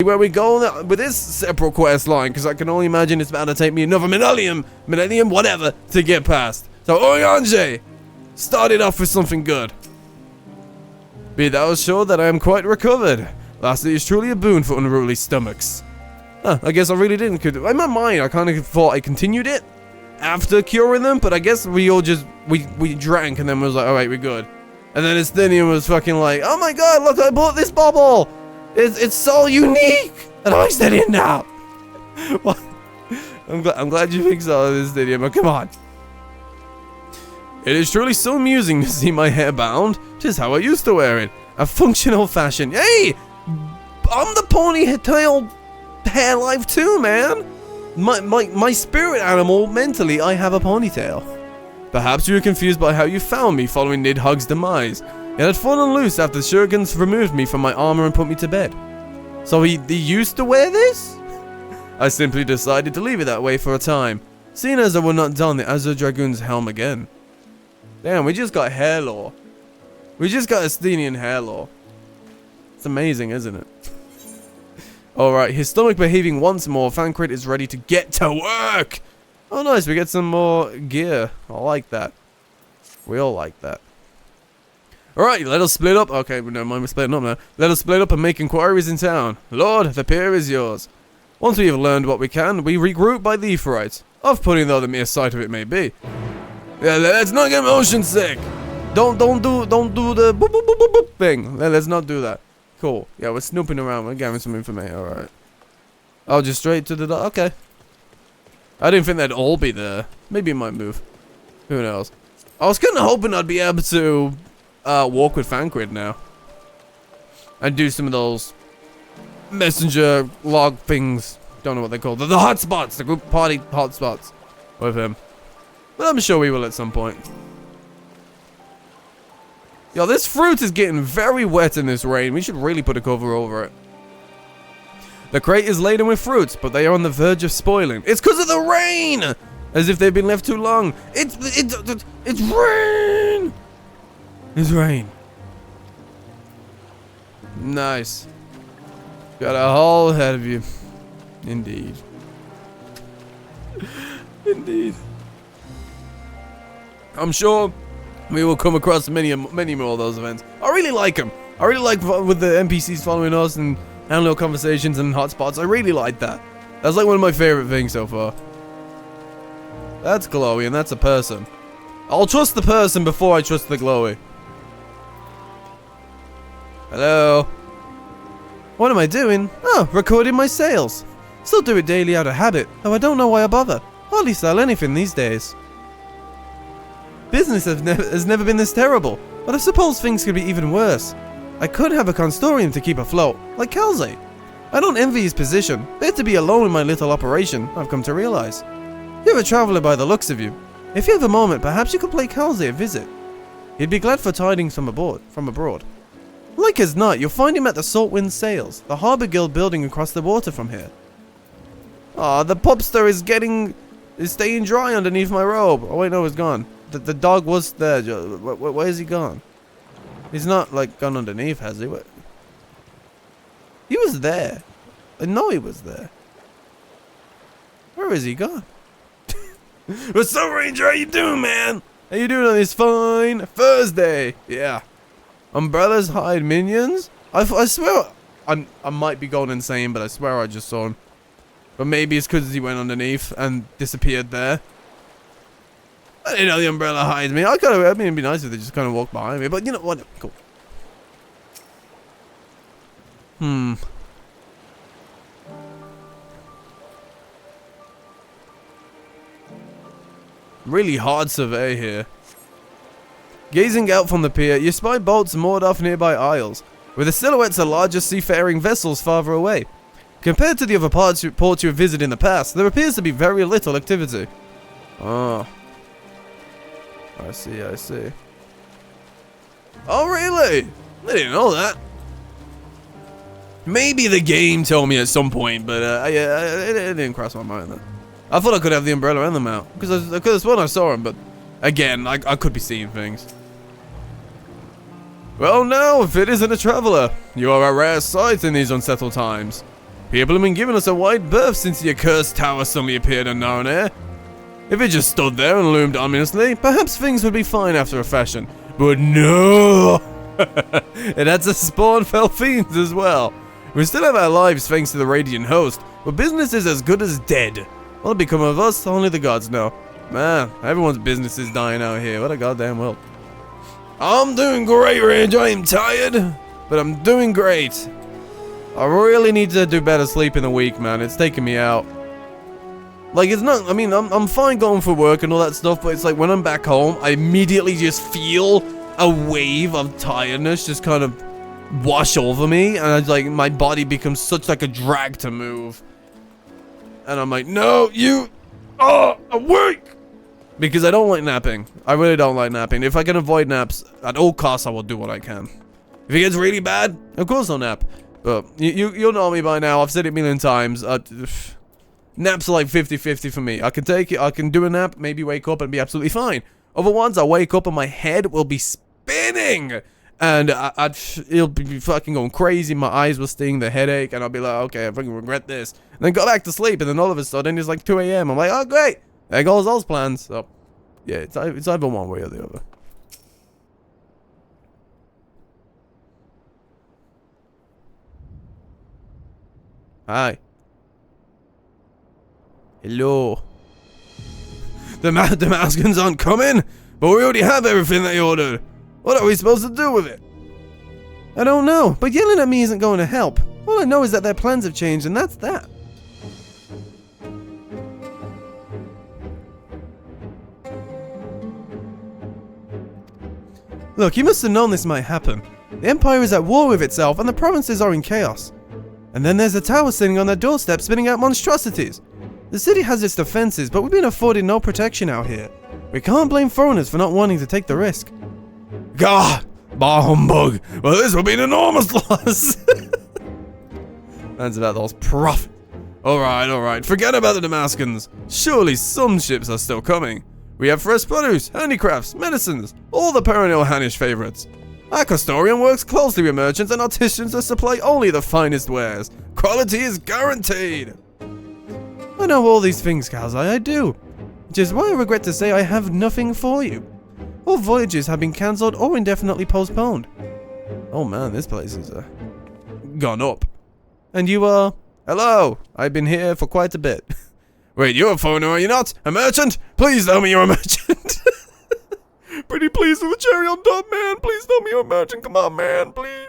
where we go with this separate quest line, because I can only imagine it's about to take me another millennium, whatever, to get past. So, Oyanje, started off with something good. Be thou assured that I am quite recovered. Lastly is truly a boon for unruly stomachs. Huh, I guess I really didn't. In my mind, I kind of thought I continued it after curing them, but I guess we all just, we drank and then was like, alright, we're good. And then Fandaniel was fucking like, oh my god, look, I bought this bubble! It's so unique! And I said it now! What? I'm glad you fixed all of this, Fandaniel, but come on. It is truly so amusing to see my hair bound. 'Tis how I used to wear it. A functional fashion. Hey! I'm the ponytail hair life too, man! My spirit animal, mentally, I have a ponytail. Perhaps you were confused by how you found me following Nidhugg's demise. It had fallen loose after the Shurikens removed me from my armor and put me to bed. So he used to wear this? I simply decided to leave it that way for a time, seeing as I would not don the Azure Dragoon's helm again. Damn, we just got hair lore. We just got Estinian hair lore. It's amazing, isn't it? Alright, his stomach behaving once more, Fancrit is ready to get to work! Oh nice, we get some more gear. I like that. We all like that. Alright, let us split up. Okay, never mind, we're splitting up now. Let us split up and make inquiries in town. Lord, the pier is yours. Once we have learned what we can, we regroup by the Vrtra. Off-putting though the mere sight of it may be. Yeah, let's not get motion sick. Don't do the boop boop boop boop boop thing. Let's not do that. Cool. Yeah, we're snooping around. We're gathering some information. Alright. Oh, just straight to the dock. Okay. I didn't think they'd all be there. Maybe it might move. Who knows? I was kind of hoping I'd be able to walk with Fancrit now. And do some of those messenger log things. Don't know what they're called. The hotspots. The group party hotspots. With him. But I'm sure we will at some point. Yo, this fruit is getting very wet in this rain. We should really put a cover over it. The crate is laden with fruits, but they are on the verge of spoiling. It's because of the rain! As if they've been left too long. It's rain! It's rain. Nice. Got a whole head of you. Indeed. Indeed. I'm sure we will come across many more of those events. I really like them. I really like with the NPCs following us and handling conversations and hotspots. I really like that. That's like one of my favorite things so far. That's glowy and that's a person. I'll trust the person before I trust the glowy. Hello. What am I doing? Oh, recording my sales. Still do it daily out of habit, though I don't know why I bother. Hardly sell anything these days. Business has never been this terrible, but I suppose things could be even worse. I could have a constorium to keep afloat, like Kalze. I don't envy his position, better to be alone in my little operation, I've come to realize. You're a traveller by the looks of you. If you have a moment, perhaps you could pay Kalze a visit. He'd be glad for tidings from abroad. Like as not, you'll find him at the Saltwind Sails, the harbour guild building across the water from here. Ah, the pupster is staying dry underneath my robe. Oh wait, no, it's gone. The dog was there. Where is he gone? He's not like gone underneath, has he? What? He was there. I know he was there. Where is he gone? What's up, Ranger? How you doing, man? How you doing on this fine Thursday? Yeah. Umbrellas hide minions? I swear I might be going insane, but I swear I just saw him. But maybe it's because he went underneath and disappeared there. I didn't know the umbrella hides me. I mean, it'd be nice if they just kind of walked behind me, but you know what? Cool. Really hard survey here. Gazing out from the pier, you spy boats moored off nearby isles, with the silhouettes of larger seafaring vessels farther away. Compared to the other ports you have visited in the past, there appears to be very little activity. Oh. I see. Oh, really? I didn't know that. Maybe the game told me at some point, but it didn't cross my mind then. I thought I could have the umbrella and the mount, because I could have sworn I saw him, but again, I could be seeing things. Well, now, if it isn't a traveler, you are a rare sight in these unsettled times. People have been giving us a wide berth since the accursed tower suddenly appeared unknown air. If it just stood there and loomed ominously, perhaps things would be fine after a fashion. But no! It had to spawn fell fiends as well. We still have our lives thanks to the Radiant Host, but business is as good as dead. What'll become of us, only the gods know. Man, everyone's business is dying out here. What a goddamn world. I'm doing great, Rage. I am tired, but I'm doing great. I really need to do better sleep in the week, man. It's taking me out. Like, it's not, I mean, I'm fine going for work and all that stuff, but it's like when I'm back home, I immediately just feel a wave of tiredness just kind of wash over me, and it's like my body becomes such like a drag to move. And I'm like, no, awake! Because I don't like napping. I really don't like napping. If I can avoid naps, at all costs, I will do what I can. If it gets really bad, of course I'll nap. But you'll know me by now. I've said it a million times. Naps are like 50-50 for me. I can take it. I can do a nap, maybe wake up and be absolutely fine. Other ones, I wake up and my head will be spinning. And it'll be fucking going crazy. My eyes will sting, the headache. And I'll be like, okay, I fucking regret this. And then go back to sleep. And then all of a sudden, it's like 2 a.m. I'm like, oh, great. There goes those plans. So, yeah, it's either one way or the other. Hi. Hello. The Damascans aren't coming, but we already have everything they ordered. What are we supposed to do with it? I don't know, but yelling at me isn't going to help. All I know is that their plans have changed, and that's that. Look, you must have known this might happen. The Empire is at war with itself, and the provinces are in chaos. And then there's a tower sitting on their doorstep spitting out monstrosities. The city has its defenses, but we've been afforded no protection out here. We can't blame foreigners for not wanting to take the risk. Gah! Bah humbug! Well, this will be an enormous loss! That's about those profit. Alright. Forget about the Damascans. Surely some ships are still coming. We have fresh produce, handicrafts, medicines, all the perennial Hannish favorites. Our custodian works closely with merchants and artisans to supply only the finest wares. Quality is guaranteed. I know all these things, Kalzai, I do. Which is why I regret to say I have nothing for you. All voyages have been cancelled or indefinitely postponed. Oh man, this place is gone up. And you are? Hello, I've been here for quite a bit. Wait, you're a foreigner, are you not? A merchant? Please tell me you're a merchant. Pretty please with a cherry on top, man. Please tell me you're a merchant. Come on, man, please.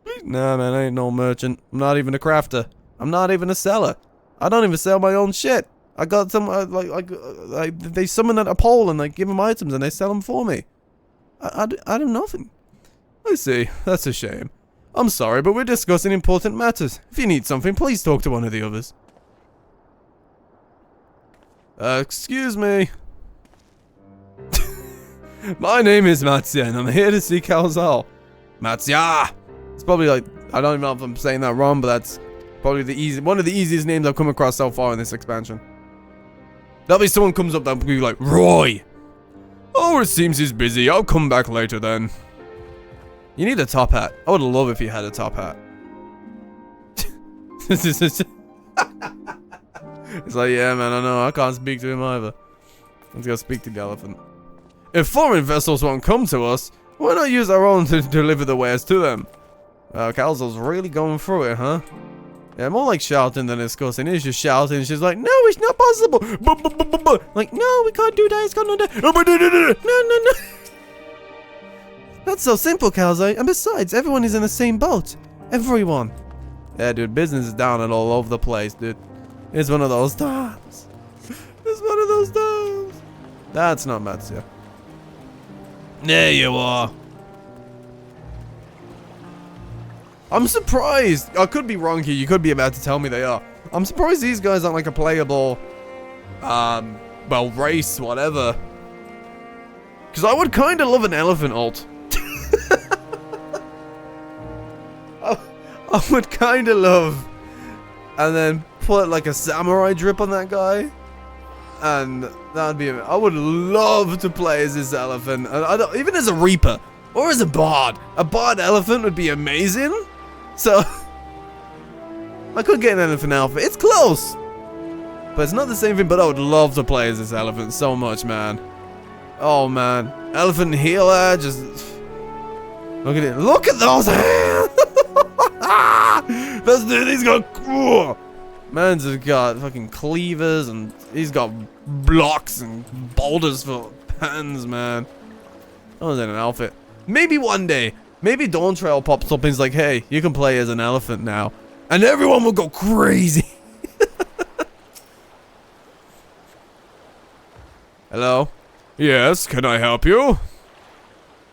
Please. Nah, man, I ain't no merchant. I'm not even a crafter. I'm not even a seller. I don't even sell my own shit. I got some, they summon at a pole and give them items and they sell them for me. I do nothing. I see. That's a shame. I'm sorry, but we're discussing important matters. If you need something, please talk to one of the others. Excuse me. My name is Matsya, and I'm here to see Kalzal. Matsya! It's probably I don't even know if I'm saying that wrong, but that's probably one of the easiest names I've come across so far in this expansion. That'll be someone comes up that'll be like, Roy! Oh, it seems he's busy. I'll come back later then. You need a top hat. I would love if you had a top hat. It's like, yeah, man, I know. I can't speak to him either. Let's go speak to the elephant. If foreign vessels won't come to us, why not use our own to deliver the wares to them? Kalzal's really going through it, huh? Yeah, more like shouting than discussing. He's just shouting. She's like, no, it's not possible. Like, no, we can't do that. It's gonna do. No. That's so simple, Kalzai. And besides, everyone is in the same boat. Everyone. Yeah, dude, business is down and all over the place, dude. It's one of those times. It's one of those times. That's not Matsya. There you are. I'm surprised. I could be wrong here. You could be about to tell me they are. I'm surprised these guys aren't like a playable, well, race, whatever. Because I would kind of love an elephant ult. I would kind of love, and then put like a samurai drip on that guy, and that'd be. I would love to play as this elephant, and even as a reaper or as a bard. A bard elephant would be amazing. So I could get an elephant outfit. It's close. But it's not the same thing, but I would love to play as this elephant so much, man. Oh, man. Elephant healer, just... Look at it. Look at those hands! This dude, he's got... Man's just got fucking cleavers, and he's got blocks and boulders for hands, man. That was in an outfit. Maybe one day, maybe Dawn Trail pops up and he's like, hey, you can play as an elephant now. And everyone will go crazy. Hello? Yes, can I help you?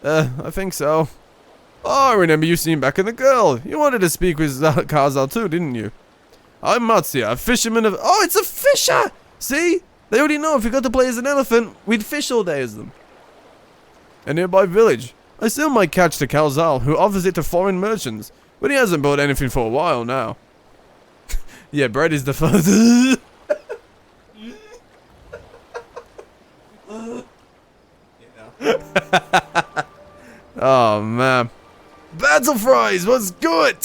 I think so. Oh, I remember you seeing back in the girl. You wanted to speak with Kazal too, didn't you? I'm Matsuya, a fisherman of... Oh, it's a fisher! See? They already know if we got to play as an elephant, we'd fish all day as them. A nearby village. I still might catch the Kazal, who offers it to foreign merchants, but he hasn't bought anything for a while now. Yeah, bread is the first... Oh, man. Battle Fries, what's good?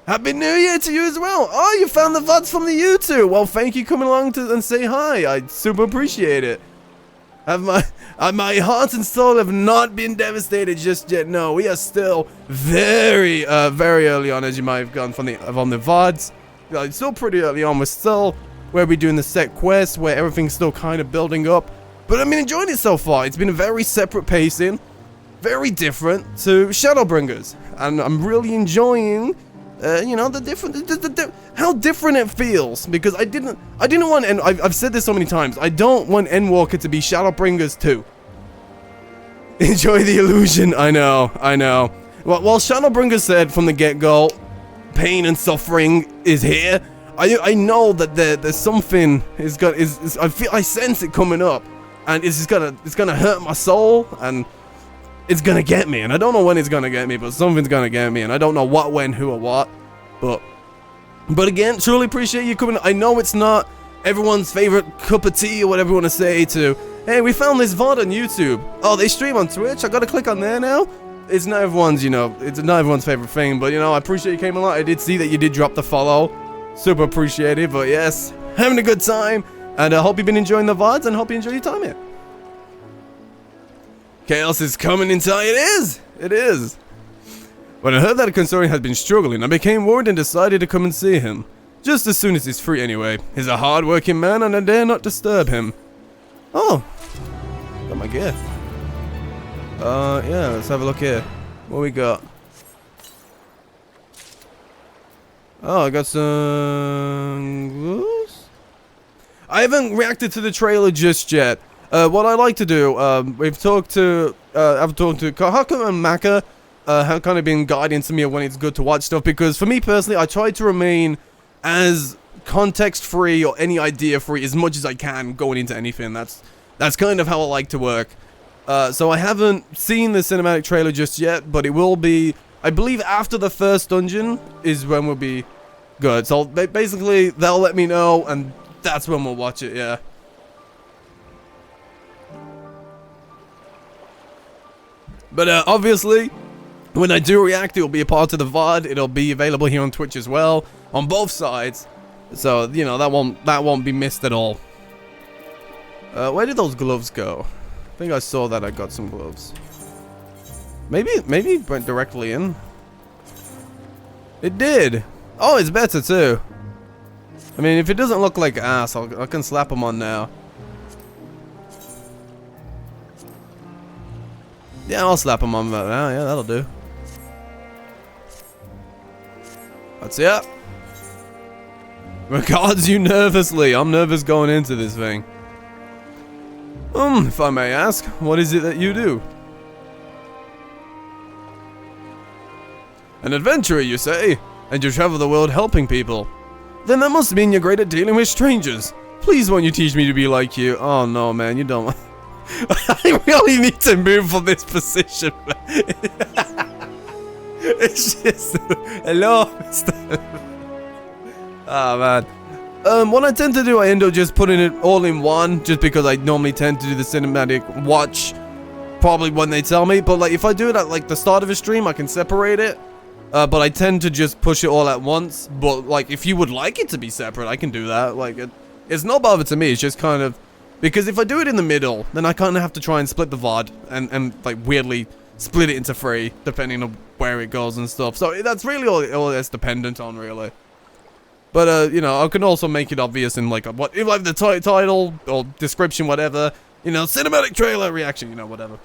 Happy New Year to you as well. Oh, you found the VODs from the YouTube. Well, thank you for coming along and say hi. I super appreciate it. My heart and soul have not been devastated just yet. No, we are still very early on, as you might have gone from the VODs. It's still pretty early on. We're still where we're doing the set quest, where everything's still kind of building up. But I've been enjoying it so far. It's been a very separate pacing, very different to Shadowbringers, and I'm really enjoying, you know, how different it feels. Because I didn't want, and I've said this so many times, I don't want Endwalker to be Shadowbringers 2. Enjoy the illusion. I know. Well, Shadowbringers said from the get-go, pain and suffering is here. I know that there's something I sense it coming up. And it's gonna hurt my soul, and it's gonna get me. And I don't know when it's gonna get me, but something's gonna get me. And I don't know what, when, who, or what. But again, truly appreciate you coming. I know it's not everyone's favorite cup of tea or whatever you want to say to, hey, we found this VOD on YouTube. Oh, they stream on Twitch. I gotta click on there now. It's not everyone's, you know, it's not everyone's favorite thing. But, you know, I appreciate you came along. I did see that you did drop the follow. Super appreciate it. But yes, having a good time. And I hope you've been enjoying the VODs, and hope you enjoy your time here. Chaos is coming inside. It is. When I heard that a Consorian had been struggling, I became worried and decided to come and see him. Just as soon as he's free anyway. He's a hard-working man, and I dare not disturb him. Oh. Got my gear. Yeah, let's have a look here. What we got? Oh, I got some glues? I haven't reacted to the trailer just yet. What I like to do, I've talked to Kahaka and Maka, have kind of been guiding to me when it's good to watch stuff, because for me personally, I try to remain as context-free or any idea-free as much as I can going into anything. That's kind of how I like to work. So I haven't seen the cinematic trailer just yet, but it will be, I believe after the first dungeon is when we'll be good. So basically, they'll let me know, and that's when we'll watch it, yeah. But obviously, when I do react, it'll be a part of the VOD. It'll be available here on Twitch as well, on both sides. So, you know, that won't be missed at all. Where did those gloves go? I think I saw that I got some gloves. Maybe it went directly in. It did. Oh, it's better too. I mean, if it doesn't look like ass, I can slap them on now. Yeah, I'll slap them on now. Yeah, that'll do. That's it. Regards you nervously. I'm nervous going into this thing. If I may ask, what is it that you do? An adventurer, you say? And you travel the world helping people? Then that must mean you're great at dealing with strangers. Please won't you teach me to be like you? Oh no, man, you don't. I really need to move from this position. It's just... Hello, Mr. Oh, man. What I tend to do, I end up just putting it all in one, just because I normally tend to do the cinematic watch, probably when they tell me. But like, if I do it at like the start of a stream, I can separate it. But I tend to just push it all at once. But, like, if you would like it to be separate, I can do that. Like, it's no bother to me. It's just kind of... Because if I do it in the middle, then I kind of have to try and split the VOD. And like, weirdly split it into 3, depending on where it goes and stuff. So, that's really all it's dependent on, really. But, you know, I can also make it obvious in, like, what if, like, the title or description, whatever. You know, cinematic trailer reaction, you know, whatever.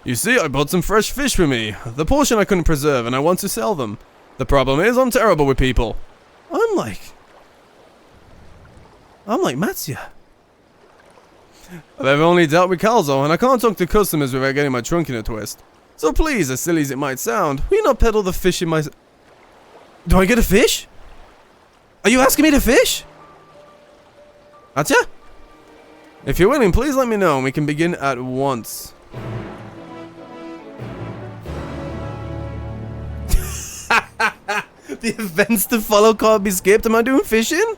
You see, I bought some fresh fish with me. The portion I couldn't preserve, and I want to sell them. The problem is, I'm terrible with people. I'm like Matsuya. I've only dealt with Calzo, and I can't talk to customers without getting my trunk in a twist. So please, as silly as it might sound, will you not peddle the fish in my... Do I get a fish? Are you asking me to fish? Atcha? If you're willing, please let me know, and we can begin at once. The events to follow can't be skipped. Am I doing fishing?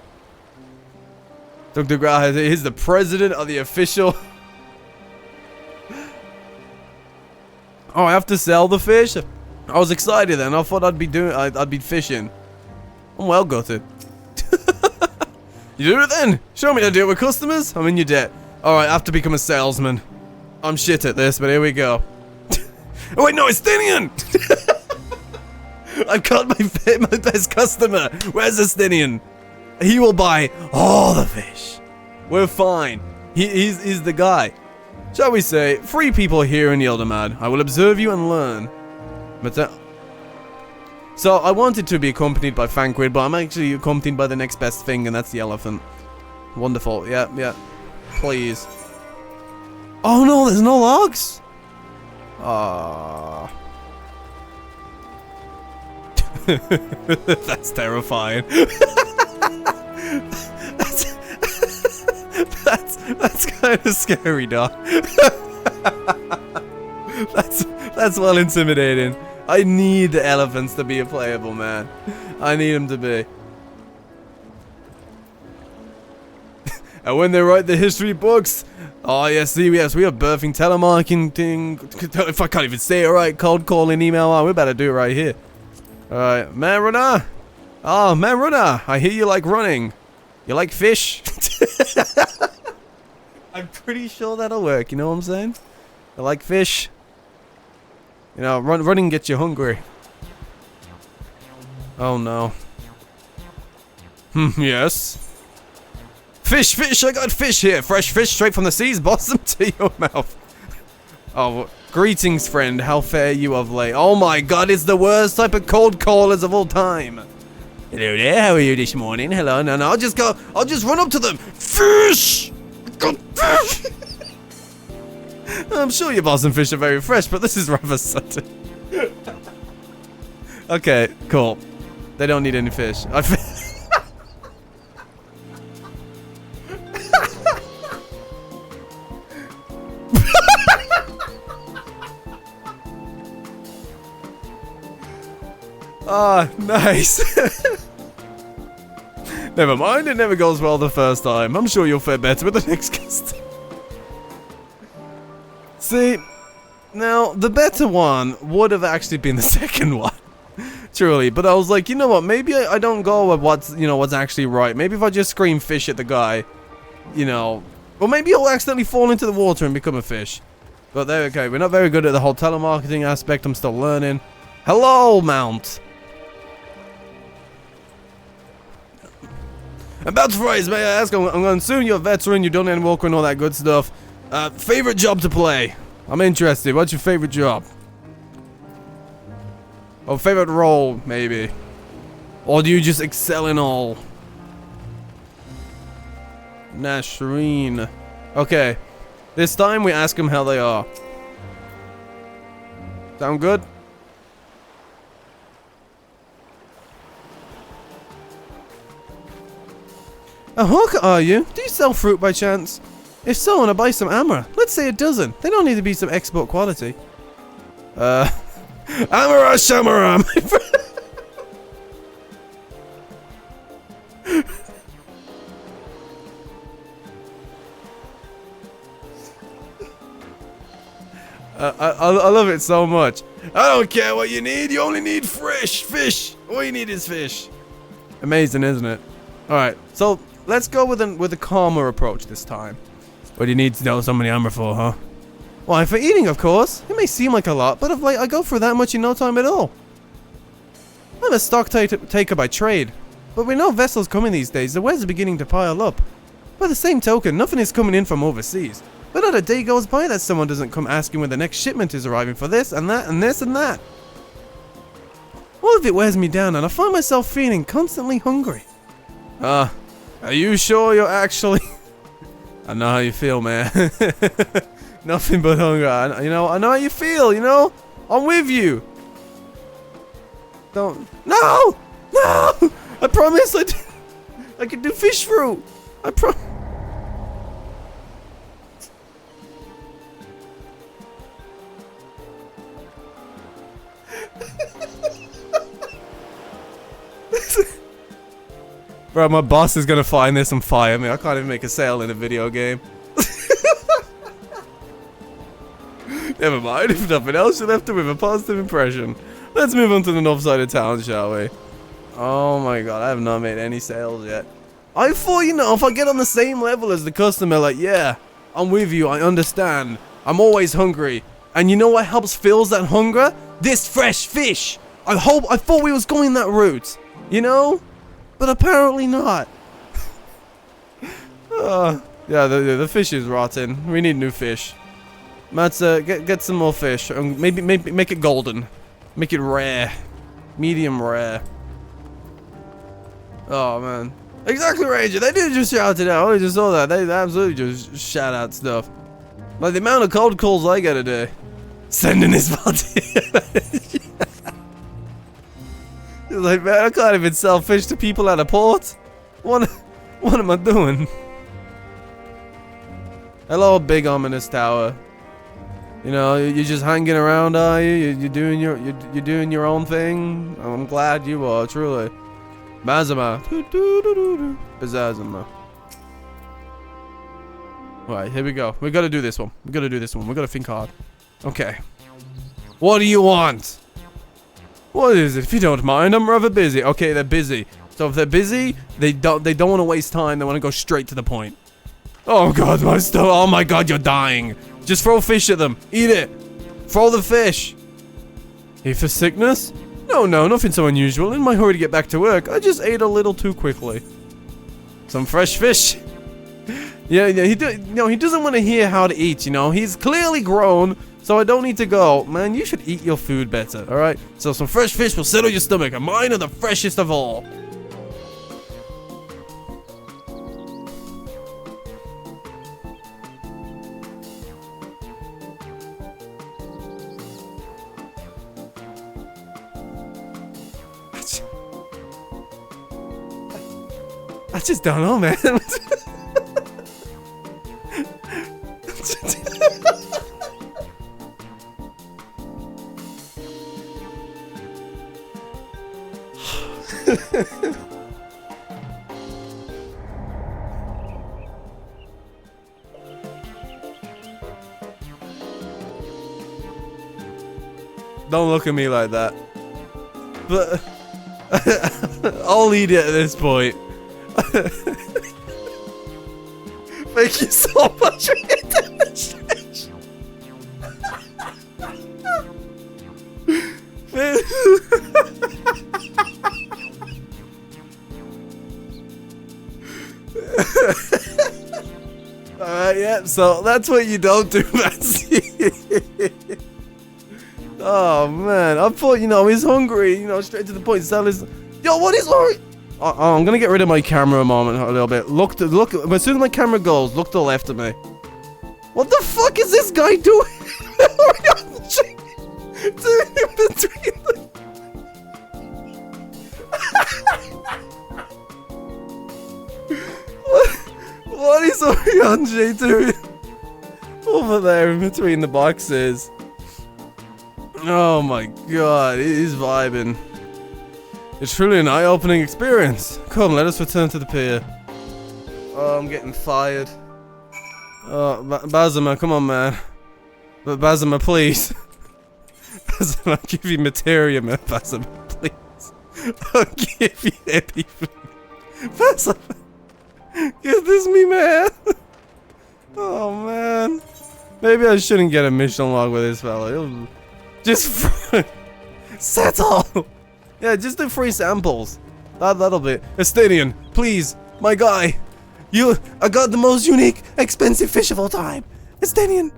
Dr. Gra is the president of the official... Oh, I have to sell the fish? I was excited then. I thought I'd be fishing. I'm well gutted. You do it then? Show me how to do it with customers? I'm in your debt. Alright, I have to become a salesman. I'm shit at this, but here we go. Oh wait, no, it's Stinian! I've got my best customer. Where's Stinian? He will buy all the fish. We're fine. He's the guy. Shall we say, 3 people here in Yildirimad. I will observe you and learn. But so, I wanted to be accompanied by Fanquid, but I'm actually accompanied by the next best thing, and that's the elephant. Wonderful. Yeah. Please. Oh no, there's no logs? Ah. That's terrifying. That's kind of scary, dog. That's well intimidating. I need the elephants to be a playable, man. I need them to be. And when they write the history books, oh yes, we are birthing telemarketing. If I can't even say it right, cold calling, email. Oh, we better do it right here. Alright, man runner. Oh, man runner. I hear you like running. You like fish? I'm pretty sure that'll work, you know what I'm saying? I like fish. You know, running gets you hungry. Oh no. Yes. Fish, I got fish here. Fresh fish straight from the seas, blossom to your mouth. Oh, greetings, friend. How fare you of late? Oh my god, it's the worst type of cold callers of all time. Hello there, how are you this morning? Hello, no, I'll just run up to them. Fish! Got fish! I'm sure your blossom fish are very fresh, but this is rather sudden. Okay, cool. They don't need any fish. Ah, nice. Never mind, it never goes well the first time. I'm sure you'll fare better with the next guest. See, now, the better one would have actually been the second one. Truly, but I was like, you know what, maybe I don't go with what's actually right. Maybe if I just scream fish at the guy, you know, or maybe he'll accidentally fall into the water and become a fish. But there, okay, we're not very good at the whole telemarketing aspect. I'm still learning. Hello, Mount. About to rise, may I ask? I'm going to assume you're a veteran, you've done Endwalker and all that good stuff. Favorite job to play? I'm interested. What's your favorite job? Or favorite role, maybe? Or do you just excel in all? Nashreen. Okay. This time we ask them how they are. Sound good? A hawker, are you? Do you sell fruit by chance? If so, I want to buy some Amara. Let's say it doesn't. They don't need to be some export quality. Amara Shamara, my friend. I love it so much. I don't care what you need. You only need fresh fish. All you need is fish. Amazing, isn't it? All right. So let's go with a calmer approach this time. What do you need to know so many armor for, huh? Why, for eating, of course. It may seem like a lot, but of late I go for that much in no time at all. I'm a stock taker by trade, but with no vessels coming these days, the wares are beginning to pile up. By the same token, nothing is coming in from overseas. But not a day goes by that someone doesn't come asking when the next shipment is arriving for this and that and this and that. All of it wears me down and I find myself feeling constantly hungry. Are you sure you're actually... I know how you feel, man. Nothing but hunger. I know how you feel, you know? I'm with you. Don't... No! No! I promise I can do fish fruit. I promise. Bro, my boss is gonna find this and fire me. I can't even make a sale in a video game. Never mind, if nothing else, you left it with a positive impression. Let's move on to the north side of town, shall we? Oh my god, I have not made any sales yet. I thought, you know, if I get on the same level as the customer, like, yeah, I'm with you, I understand. I'm always hungry. And you know what helps fills that hunger? This fresh fish! I thought we was going that route, you know? But apparently not. Yeah, the fish is rotten. We need new fish. Mats, get some more fish. Maybe make it golden. Make it rare. Medium rare. Oh, man. Exactly, Ranger. They did just shout it out. I just saw that. They absolutely just shout out stuff. Like the amount of cold calls I get a day. Sending his body. He's like, man, I can't even sell fish to people at a port. What am I doing? Hello, big ominous tower. You know, you're just hanging around, are you? You're doing your own thing. I'm glad you are, truly. Bazama. Bazazama. Alright, here we go. We gotta do this one. We gotta think hard. Okay. What do you want? What is it? If you don't mind, I'm rather busy. Okay, they're busy. So if they're busy, they don't want to waste time. They want to go straight to the point. Oh god, my stomach. Oh my god, you're dying. Just throw fish at them. Eat it. Throw the fish. Eat for sickness? No, nothing so unusual. In my hurry to get back to work, I just ate a little too quickly. Some fresh fish. Yeah, he doesn't want to hear how to eat, you know. He's clearly grown. So I don't need to go. Man, you should eat your food better, alright? So some fresh fish will settle your stomach, and mine are the freshest of all. I just don't know, man. Don't look at me like that. But I'll eat it at this point. Thank you so much for your demonstration. Alright, yeah, so that's what you don't do, Matsy. Oh man, I thought, you know, he's hungry, you know, straight to the point. Sell his... Yo, what is hungry? Oh, I'm gonna get rid of my camera a moment, a little bit. Look, as soon as my camera goes, look to the left of me. What the fuck is this guy doing? Doing in between the... What is Orianji doing over there in between the boxes? Oh my god, he's vibing. It's truly an eye-opening experience. Come, let us return to the pier. Oh, I'm getting fired. Oh, Bazama, come on, man. But Bazima, please. Bazima, I'll give you materia, man. Bazima, please. I'll give you anything. Bazima. Give this me, man. Oh, man. Maybe I shouldn't get a mission log with this fella. He'll just settle. Yeah, just do free samples. That'll be Estanian, please, my guy. I got the most unique, expensive fish of all time. Estanian.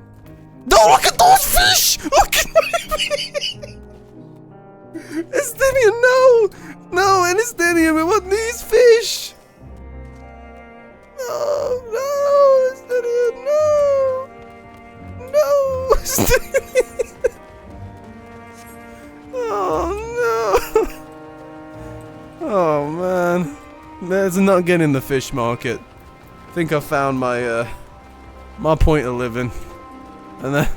No, look at those fish! Look at my fish! Estanian, no! No, and Estanian, we want these fish! No, no, Estanian, no! No, Estanian! Oh, no! Oh, man. That's not getting in the fish market. I think I found my, my point of living. And then,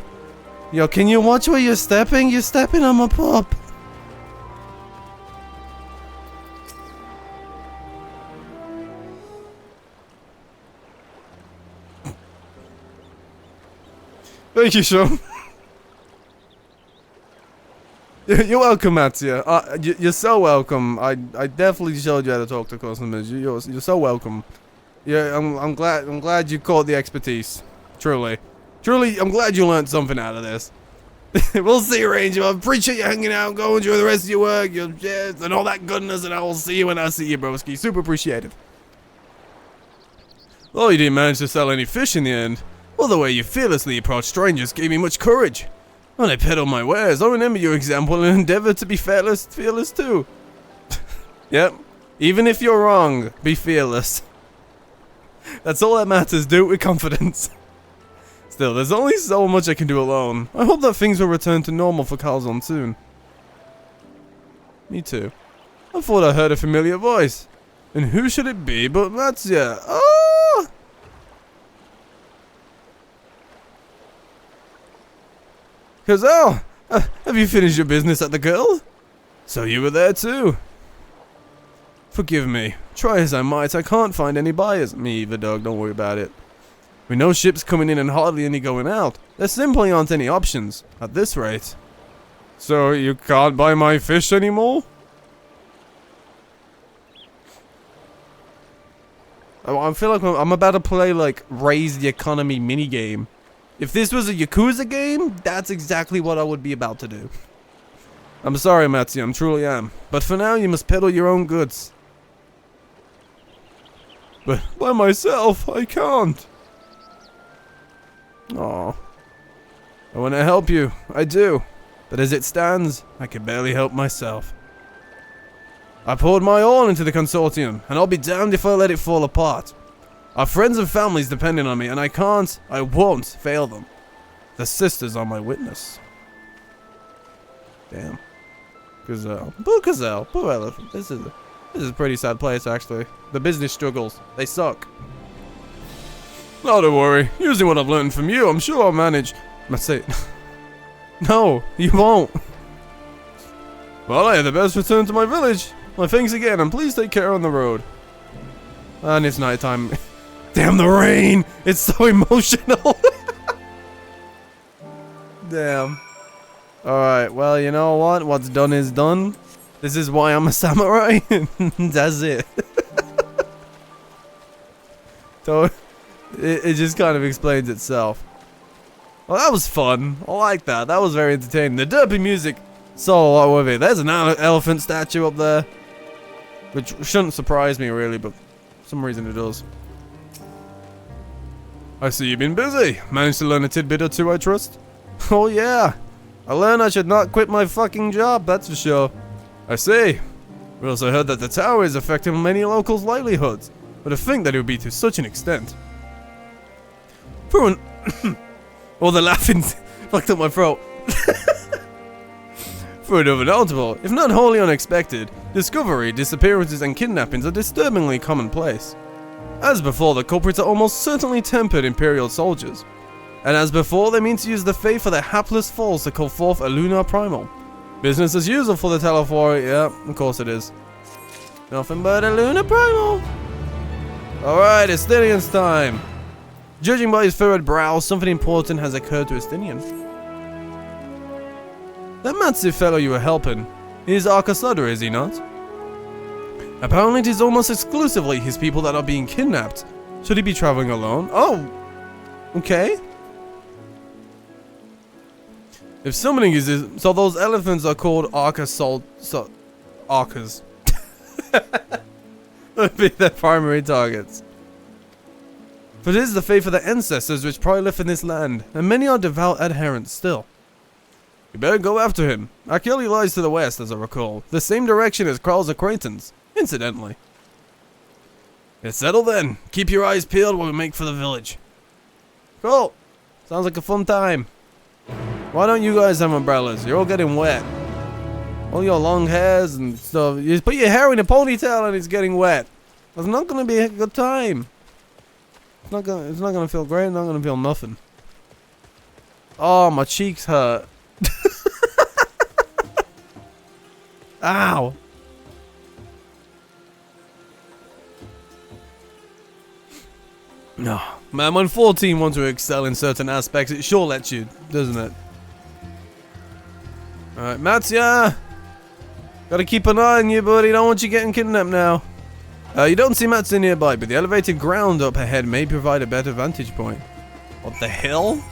yo, can you watch where you're stepping? You're stepping on my pup. Thank you, Sean. You're welcome, Mattia. You're so welcome. I definitely showed you how to talk to customers. You're so welcome. Yeah, I'm glad you caught the expertise. Truly, I'm glad you learned something out of this. We'll see you, Ranger. I appreciate you hanging out, going through the rest of your work, your shit, and all that goodness, and I will see you when I see you, broski. Super appreciated. Well, you didn't manage to sell any fish in the end. Well, the way you fearlessly approached strangers gave me much courage. When I peddle my wares, I remember your example and endeavor to be fearless too. Yep. Even if you're wrong, be fearless. That's all that matters. Do it with confidence. Still, there's only so much I can do alone. I hope that things will return to normal for Calzone soon. Me too. I thought I heard a familiar voice. And who should it be but Matsuya? Oh! Cazal, have you finished your business at the Girl? So you were there too. Forgive me. Try as I might, I can't find any buyers. Me either, dog. Don't worry about it. With no ships coming in and hardly any going out, there simply aren't any options, at this rate. So you can't buy my fish anymore? I feel like I'm about to play, like, Raise the Economy minigame. If this was a Yakuza game, that's exactly what I would be about to do. I'm sorry, Matsuya, I truly am. But for now, you must peddle your own goods. But by myself, I can't. Aw. I want to help you, I do. But as it stands, I can barely help myself. I poured my all into the consortium, and I'll be damned if I let it fall apart. Our friends and families depending on me, and I won't fail them. The sisters are my witness. Damn. Gazelle. Poor Gazelle. Poor elephant. This is a pretty sad place, actually. The business struggles. They suck. Oh, don't worry. Using what I've learned from you, I'm sure I'll manage. Must say, no, you won't. Well, I had the best return to my village. Well, thanks again, and please take care on the road. And it's nighttime. Damn the rain! It's so emotional. Damn. Alright, well, you know what? What's done is done. This is why I'm a samurai. That's it. So, it just kind of explains itself. Well, that was fun. I like that. That was very entertaining. The derpy music saw a lot with it. There's an elephant statue up there. Which shouldn't surprise me, really, but for some reason it does. I see you've been busy. Managed to learn a tidbit or two, I trust? Oh yeah. I learned I should not quit my fucking job, that's for sure. I see. We also heard that the tower is affecting many locals' livelihoods. But to think that it would be to such an extent. For an... Well, the laughing fucked up my throat. For another notable, if not wholly unexpected, discovery, disappearances and kidnappings are disturbingly commonplace. As before, the culprits are almost certainly tempered Imperial soldiers. And as before, they mean to use the faith of their hapless foes to call forth a lunar primal. Business as usual for the Telephore, yeah, of course it is. Nothing but a lunar primal. Alright, Estinian's time. Judging by his furrowed brow, something important has occurred to Estinian. That Matsu fellow you were helping, he's Arkasudder, is he not? Apparently it is almost exclusively his people that are being kidnapped. Should he be traveling alone? Oh, okay. If summoning is so those elephants are called Arkas. That'd be their primary targets. For it is the faith of the ancestors which probably live in this land, and many are devout adherents still. You better go after him. Akeli lies to the west, as I recall. The same direction as Kral's acquaintance, incidentally. It's settled then. Keep your eyes peeled while we make for the village. Cool. Sounds like a fun time. Why don't you guys have umbrellas? You're all getting wet. All your long hairs and stuff. You put your hair in a ponytail and it's getting wet. It's not gonna be a good time. It's not gonna feel great. It's not gonna feel nothing. Oh, my cheeks hurt. Ow. No, man, when 14 wants to excel in certain aspects, it sure lets you, doesn't it? Alright, Matsuya! Gotta keep an eye on you, buddy. Don't want you getting kidnapped now. You don't see Matsu nearby, but the elevated ground up ahead may provide a better vantage point. What the hell?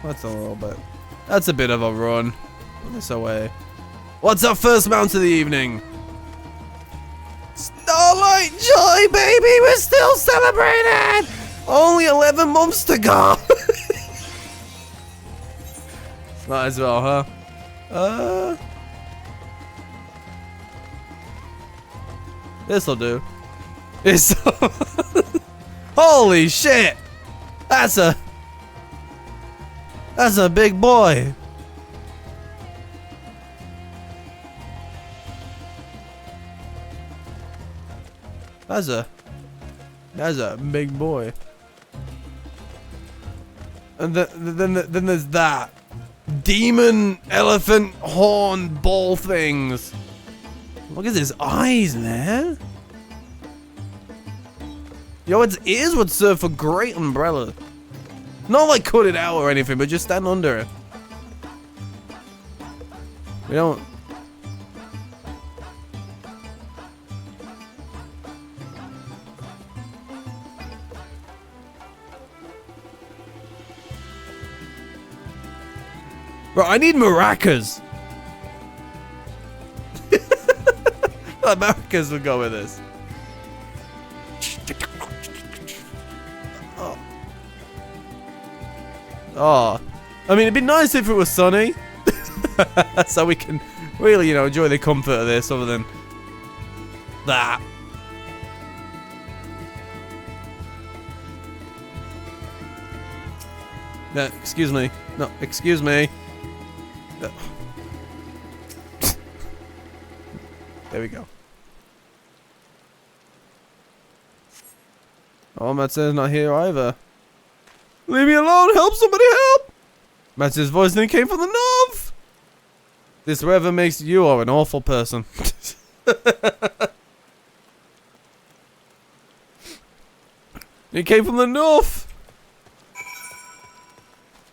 That's a little bit. That's a bit of a run. Put this away. What's our first mount of the evening? Starlight Joy, baby! We're still celebrating! Only 11 months to go! Might as well, huh? This'll do. It's holy shit! That's a big boy. That's a big boy. And then there's that demon elephant horn ball things. Look at his eyes, man. Yo, its ears would serve for great umbrella. Not like cut it out or anything, but just stand under it. We don't. Bro, I need maracas. Maracas would go with this. Oh. Oh. I mean, it'd be nice if it was sunny. So we can really, you know, enjoy the comfort of this other than that. No, excuse me. No, excuse me. No. There we go. Oh, Matsu's not here either. Leave me alone! Help! Somebody help! Matsu's voice then came from the north! This weather makes you an awful person. It came from the north!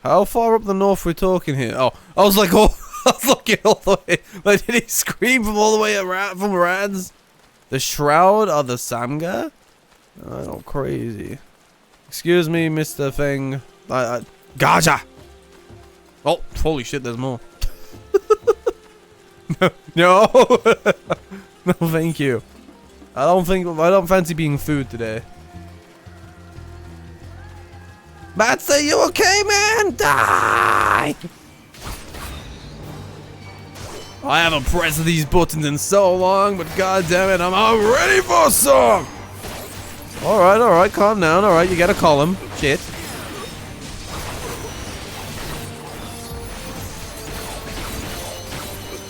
How far up the north we're talking here? Oh, I was like, oh, I was looking all the way. Like, did he scream from all the way around from Rads? The Shroud of the Samga? Oh, crazy. Excuse me, Mr. Thing. Gaja! Oh, holy shit, there's more. No! No, thank you. I don't fancy being food today. Matsu, you okay, man? Die! I haven't pressed these buttons in so long, but goddammit, I'm ready for some! Alright, calm down, alright, you gotta call him. Shit.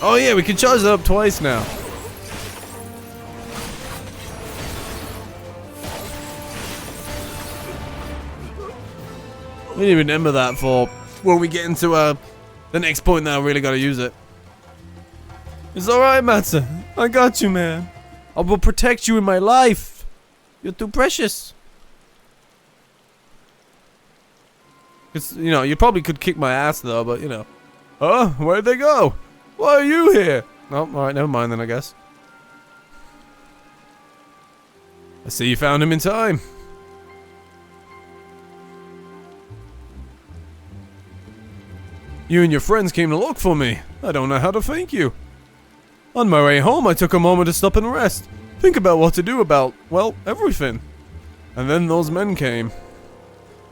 Oh yeah, we can charge it up twice now. We didn't even remember that for when we get into the next point now. I really gotta use it. It's alright, Matsu. I got you, man. I will protect you in my life. You're too precious. Cause, you know, you probably could kick my ass though, but you know. Huh? Where'd they go? Why are you here? Oh, alright, never mind then, I guess. I see you found him in time. You and your friends came to look for me. I don't know how to thank you. On my way home, I took a moment to stop and rest. Think about what to do about, well, everything. And then those men came.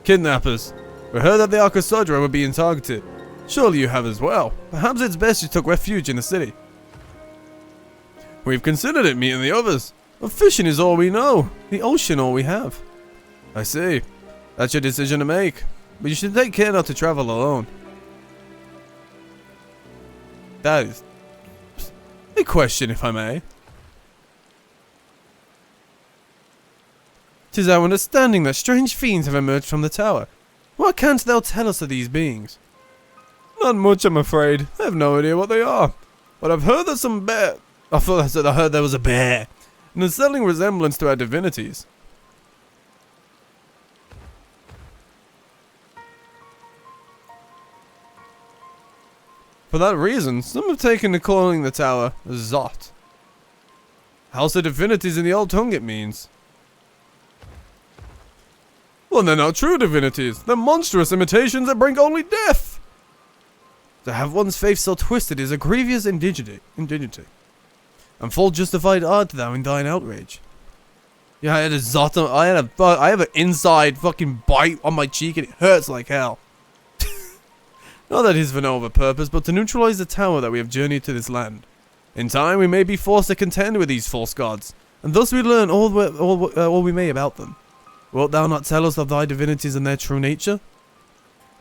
Kidnappers. We heard that the Arkasudra were being targeted. Surely you have as well. Perhaps it's best you took refuge in the city. We've considered it, me and the others. But fishing is all we know. The ocean all we have. I see. That's your decision to make. But you should take care not to travel alone. That is a question, if I may. 'Tis our understanding that strange fiends have emerged from the tower. What canst thou tell us of these beings? Not much, I'm afraid. I have no idea what they are. But I've heard that some bear... I heard there was a bear. An unsettling resemblance to our divinities. For that reason, some have taken to calling the tower Zot. House of Divinities in the old tongue, it means. Well, they're not true divinities. They're monstrous imitations that bring only death. To have one's faith so twisted is a grievous indignity. And full justified art thou in thine outrage. Yeah, I had a Zot. I have an inside fucking bite on my cheek and it hurts like hell. Not that it is for no other purpose, but to neutralize the tower that we have journeyed to this land. In time, we may be forced to contend with these false gods, and thus we learn all we may about them. Wilt thou not tell us of thy divinities and their true nature?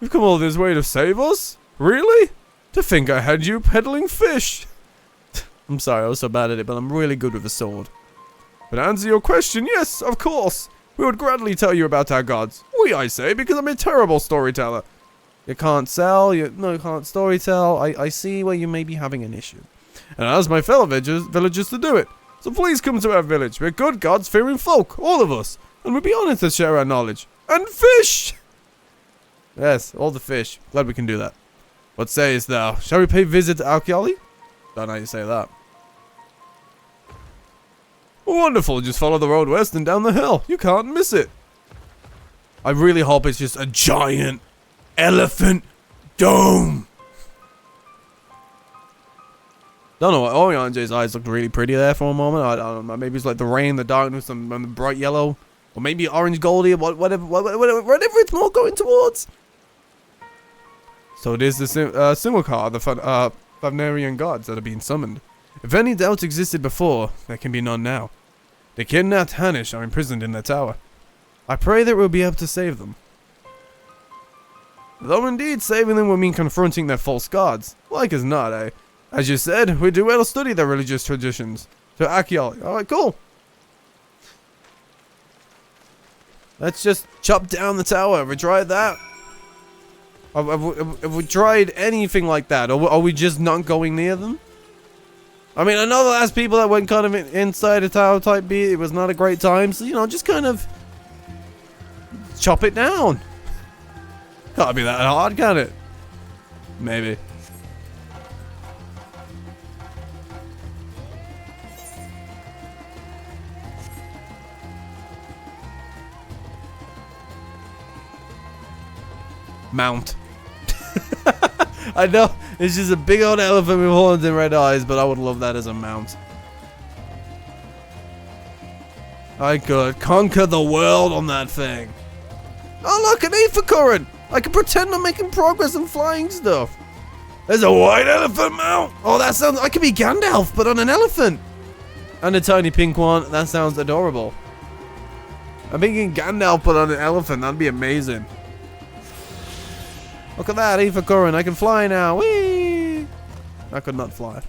You've come all this way to save us? Really? To think I had you peddling fish. I'm sorry, I was so bad at it, but I'm really good with a sword. But to answer your question, yes, of course. We would gladly tell you about our gods. We, I say, because I'm a terrible storyteller. You can't sell, you can't storytell. I see where you may be having an issue. And I ask my fellow villagers to do it. So please come to our village. We're good gods-fearing folk, all of us. And we'd be honored to share our knowledge. And fish! Yes, all the fish. Glad we can do that. What sayest thou? Shall we pay visit to Alkiali? Don't know how you say that. Wonderful, just follow the road west and down the hill. You can't miss it. I really hope it's just a giant elephant dome. Don't know what Orionje's eyes looked really pretty there for a moment. I don't know. Maybe it's like the rain, the darkness, and the bright yellow, or maybe orange goldy, or whatever it's more going towards. So it is the Simulcar, the Fandaniel gods that are being summoned. If any doubts existed before, there can be none now. The kidnapped Hanish are imprisoned in their tower. I pray that we'll be able to save them. Though indeed saving them will mean confronting their false gods. Like as not, eh? As you said, we do well to study their religious traditions. To archaeology. Alright, cool. Let's just chop down the tower. Have we tried that? Have we tried anything like that? Or are we just not going near them? I mean, I know the last people that went kind of inside a tower type beat, it was not a great time. So, you know, just kind of chop it down. Can't be that hard, can it? Maybe. Mount. I know, it's just a big old elephant with horns and red eyes, but I would love that as a mount. I could conquer the world on that thing. Oh look, an ether current! I can pretend I'm making progress and flying stuff. There's a white elephant mount! Oh, that sounds... I could be Gandalf, but on an elephant! And a tiny pink one. That sounds adorable. I'm thinking Gandalf, but on an elephant. That'd be amazing. Look at that, ether current. I can fly now. Whee! I could not fly.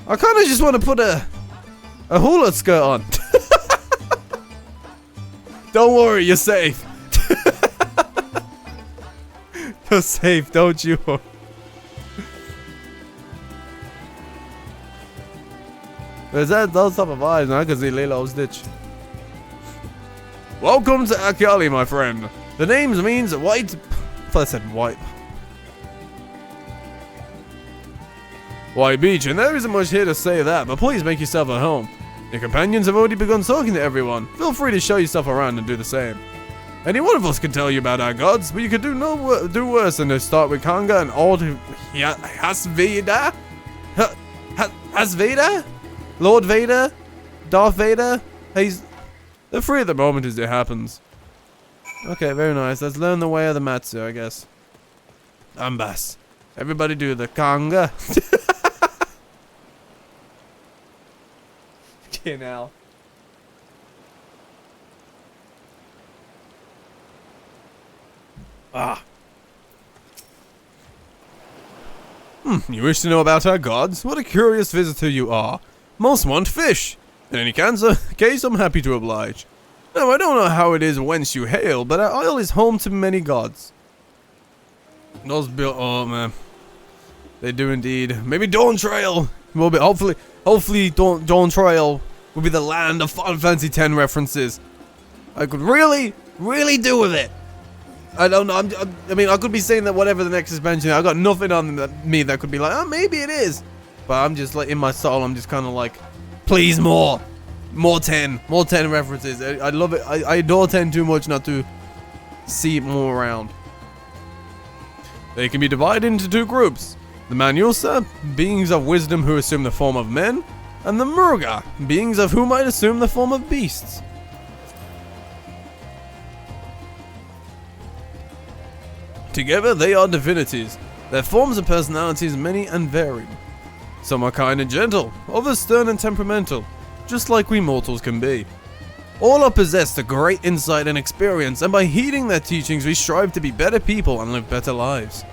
I kind of just want to put a hula skirt on. Don't worry, you're safe. You're safe, don't you? Is that those type of eyes? I can see Lilo's ditch. Welcome to Akali, my friend. The name means white. I thought I said white. White beach, and there isn't much here to say that, but please make yourself at home. Your companions have already begun talking to everyone. Feel free to show yourself around and do the same. Any one of us can tell you about our gods, but you could do worse than to start with Kanga and old Hasveda? Hasveda? Lord Vader? Darth Vader? They're free at the moment as it happens. Okay, very nice. Let's learn the way of the Matsu, I guess. Ambas. Everybody do the Kanga. Okay, now. You wish to know about our gods? What a curious visitor you are. Most want fish. In any case, I'm happy to oblige. Now, I don't know how it is whence you hail, but our isle is home to many gods. Those built. Oh man, they do indeed. Maybe Dawn Trail will be. Hopefully, Dawn Trail will be the land of Final Fantasy X references. I could really do with it. I don't know. I mean, I could be saying that whatever the next expansion, I got nothing on me that could be like, oh, maybe it is. But I'm just like in my soul, I'm just kind of like, please more 10 references. I love it. I adore 10 too much not to see it more around. They can be divided into two groups: the Manusa, beings of wisdom who assume the form of men, and the Murga, beings of who might assume the form of beasts. Together they are divinities. Their forms and personalities many and varied. Some are kind and gentle, others stern and temperamental, just like we mortals can be. All are possessed of great insight and experience, and by heeding their teachings we strive to be better people and live better lives.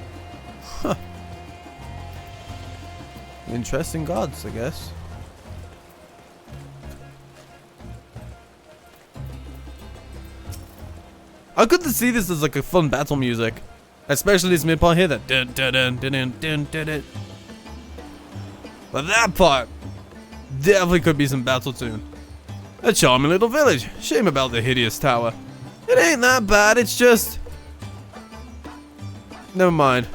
Huh. Interesting gods, I guess. I could see this as like a fun battle music. Especially this mid part here, that dun dun dun dun dun dun dun dun. But that part definitely could be some battle tune. A charming little village. Shame about the hideous tower. It ain't that bad, it's just... Never mind.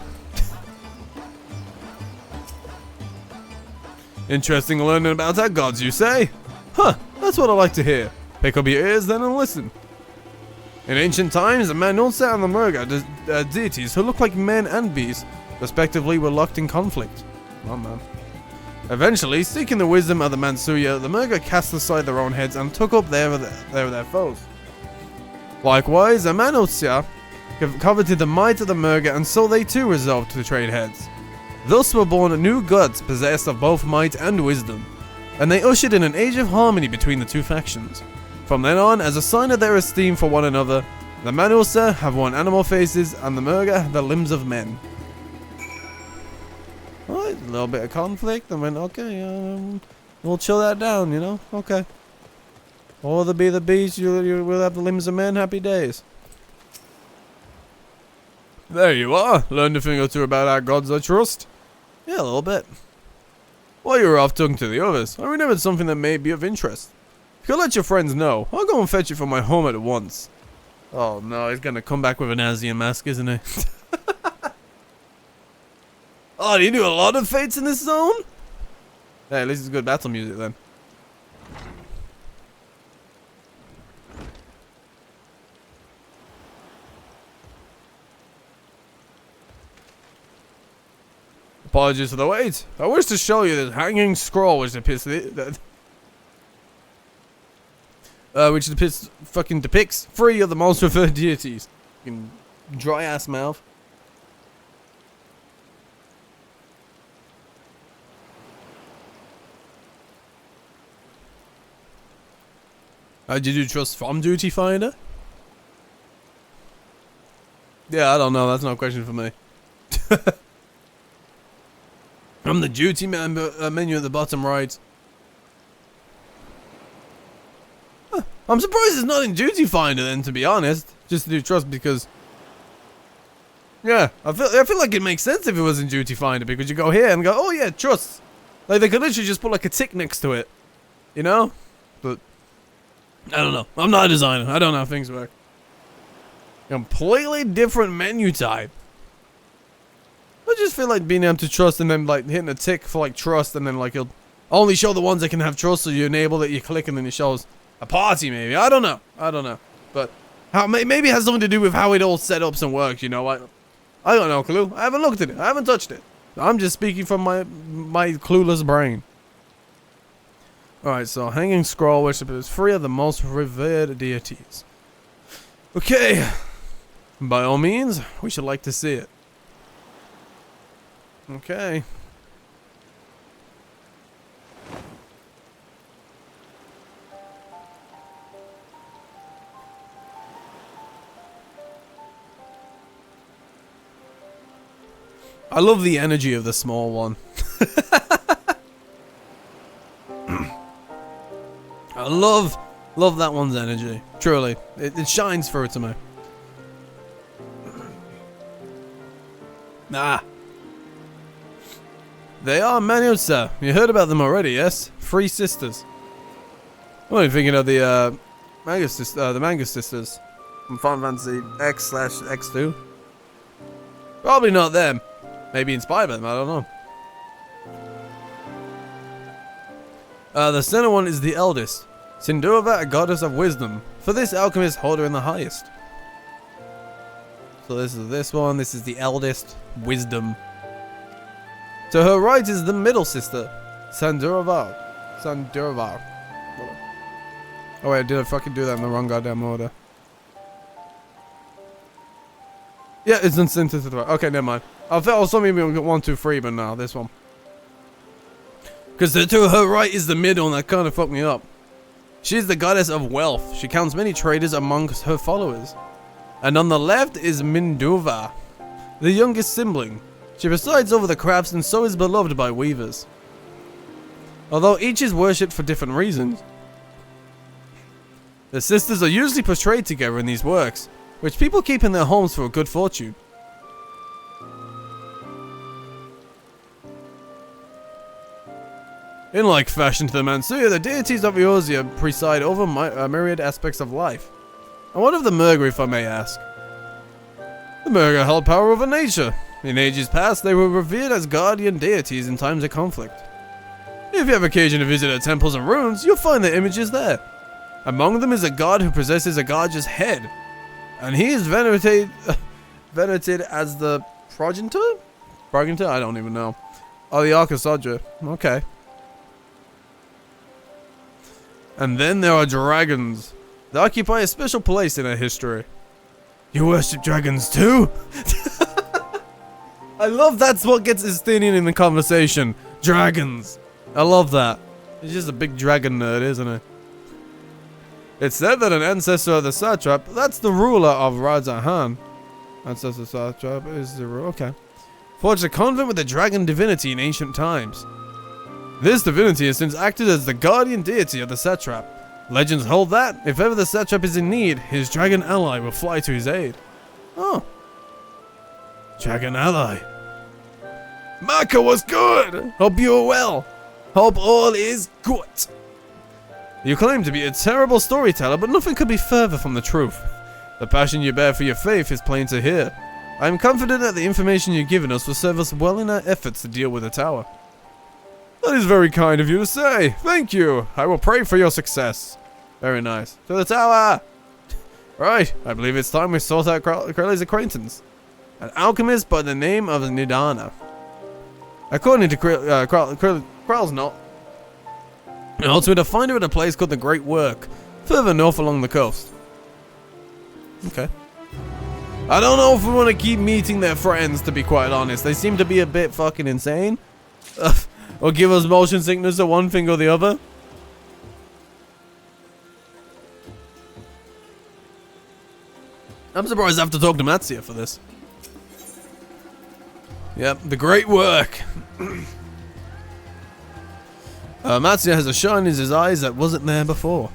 Interesting learning about our gods, you say? Huh, that's what I like to hear. Pick up your ears then and listen. In ancient times, the Manulsa and the Murga, deities who look like men and beasts, respectively, were locked in conflict. Oh man. Eventually, seeking the wisdom of the Mansuya, the Murga cast aside their own heads and took up their foes. Likewise, the Manulsa coveted the might of the Murga, and so they too resolved to trade heads. Thus were born new gods possessed of both might and wisdom, and they ushered in an age of harmony between the two factions. From then on, as a sign of their esteem for one another, the Manulsa have worn animal faces and the Murga the limbs of men. Alright, a little bit of conflict. I mean, okay, we'll chill that down, you know? Okay. Or the be the beast, you will have the limbs of men, happy days. There you are. Learned a thing or two about our gods, I trust. Yeah, a little bit. While you were off talking to the others, I remembered something that may be of interest. If you'll let your friends know, I'll go and fetch it from my home at once. Oh no, he's gonna come back with an Asian mask, isn't he? Oh, do you do a lot of fates in this zone? Hey, at least it's good battle music then. Apologies for the wait. I wish to show you this hanging scroll which depicts depicts 3 of the most revered deities. Fucking dry ass mouth. Did you trust from Duty Finder? Yeah, I don't know. That's not a question for me. From the duty menu at the bottom right. Huh. I'm surprised it's not in Duty Finder then, to be honest. Just to do trust because... Yeah, I feel like it makes sense if it was in Duty Finder because you go here and go, oh yeah, trust. Like they could literally just put like a tick next to it. You know? But... I don't know. I'm not a designer. I don't know how things work. Completely different menu type. I just feel like being able to trust and then like hitting a tick for like trust and then like it'll only show the ones that can have trust, so you enable that you click and then it shows a party maybe. I don't know. But how maybe it has something to do with how it all set up and works, you know. I don't know, clue. I haven't looked at it. I haven't touched it. I'm just speaking from my clueless brain. Alright, so Hanging Scroll worship is 3 of the most revered deities. Okay. By all means, we should like to see it. Okay. I love the energy of the small one. I love that one's energy. Truly. It shines through to me. Nah. They are Manusa. You heard about them already, yes? 3 sisters. What are you thinking of the manga sisters from Final Fantasy X/X2? Probably not them. Maybe inspired by them, I don't know. The center one is the eldest. Sindurva, a goddess of wisdom. For this alchemist, hold her in the highest. So this is this one. This is the eldest. Wisdom. To her right is the middle sister. Sandurva. Oh wait, did I fucking do that in the wrong goddamn order? Yeah, it's in center to the right. Okay, never mind. I thought maybe we got 1, 2, 3, but no, this one. Because to her right is the middle, and that kind of fucked me up. She's the goddess of wealth. She counts many traders amongst her followers. And on the left is Minduva, the youngest sibling. She presides over the crafts and so is beloved by weavers. Although each is worshipped for different reasons. The sisters are usually portrayed together in these works, which people keep in their homes for good fortune. In like fashion to the Mansuya, the deities of Eorzea preside over myriad aspects of life. And what of the Murga, if I may ask? The Murga held power over nature. In ages past, they were revered as guardian deities in times of conflict. If you have occasion to visit their temples and ruins, you'll find their images there. Among them is a god who possesses a gorgeous head, and he is venerated as the progenitor? I don't even know. Oh, the Arcasadra. Okay. And then there are dragons. They occupy a special place in our history. You worship dragons too? I love that's what gets Estinian in the conversation. Dragons. I love that. He's just a big dragon nerd, isn't he? It's said that an ancestor of the satrap, that's the ruler of Rajahan. Ancestor satrap is the ruler, okay. Forged a convent with a dragon divinity in ancient times. This divinity has since acted as the guardian deity of the satrap. Legends hold that, if ever the satrap is in need, his dragon ally will fly to his aid. Oh. Dragon ally. Maka was good! Hope you are well. Hope all is good. You claim to be a terrible storyteller, but nothing could be further from the truth. The passion you bear for your faith is plain to hear. I am confident that the information you've given us will serve us well in our efforts to deal with the tower. That is very kind of you to say. Thank you. I will pray for your success. Very nice. To the tower! Right, I believe it's time we sort out Crowley's acquaintance. An alchemist by the name of Nidana. According to Krell's note, and also to find her at a place called the Great Work, further north along the coast. Okay. I don't know if we want to keep meeting their friends, to be quite honest. They seem to be a bit fucking insane. Or give us motion sickness or one thing or the other. I'm surprised I have to talk to Matsuya for this. Yep, the Great Work. Matsuya has a shine in his eyes that wasn't there before.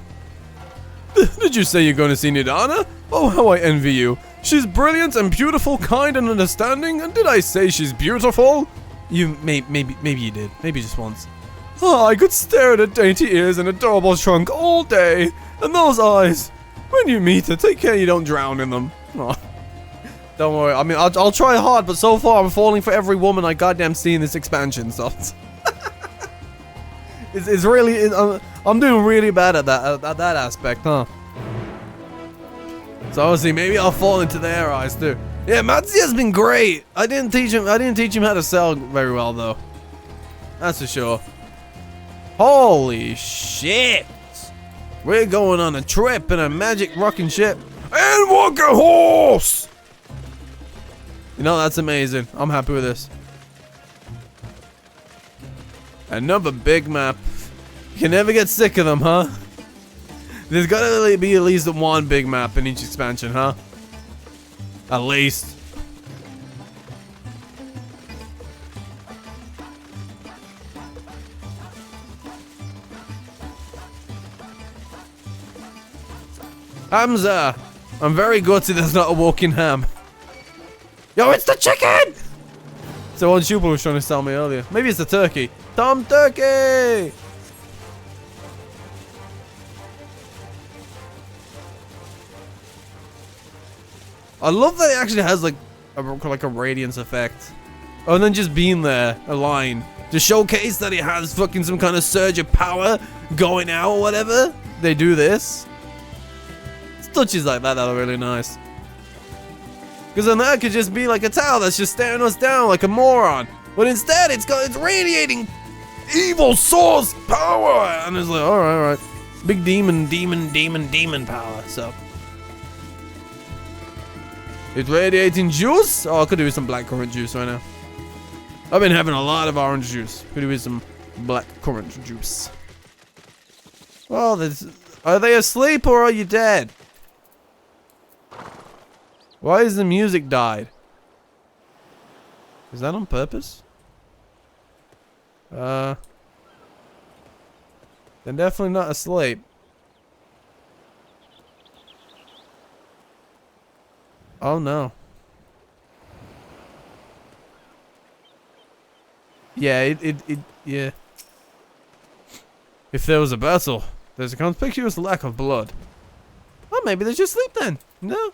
Did you say you're going to see Nidana? Oh, how I envy you. She's brilliant and beautiful, kind and understanding. And did I say she's beautiful? You maybe you did. Maybe just once. Oh, I could stare at her dainty ears and adorable trunk all day. And those eyes. When you meet her, take care you don't drown in them. Oh. Don't worry. I mean, I'll try hard, but so far I'm falling for every woman I goddamn see in this expansion, so. it's really. I'm doing really bad at that aspect, huh? So obviously, maybe I'll fall into their eyes too. Yeah, Matsuya's been great. I didn't teach him how to sell very well though. That's for sure. Holy shit! We're going on a trip in a magic rocking ship. Endwalker horse! You know, that's amazing. I'm happy with this. Another big map. You can never get sick of them, huh? There's gotta be at least one big map in each expansion, huh? At least. Hamza! I'm very gutted there's not a walking ham. Yo, it's the chicken! So one Shubal was trying to sell me earlier. Maybe it's the turkey. Tom Turkey! I love that it actually has like a radiance effect. Oh, and then just being there, a line. To showcase that it has fucking some kind of surge of power going out or whatever. They do this. Touches like that are really nice. Because then that could just be like a tower that's just staring us down like a moron. But instead, it's radiating evil source power. And it's like, alright. Big demon power, so. It's radiating juice? Oh, I could do with some blackcurrant juice right now. I've been having a lot of orange juice. Could do with some blackcurrant juice. Well, are they asleep or are you dead? Why is the music died? Is that on purpose? They're definitely not asleep. Oh no. Yeah, yeah. If there was a battle, there's a conspicuous lack of blood. Well, maybe they just sleep then. No.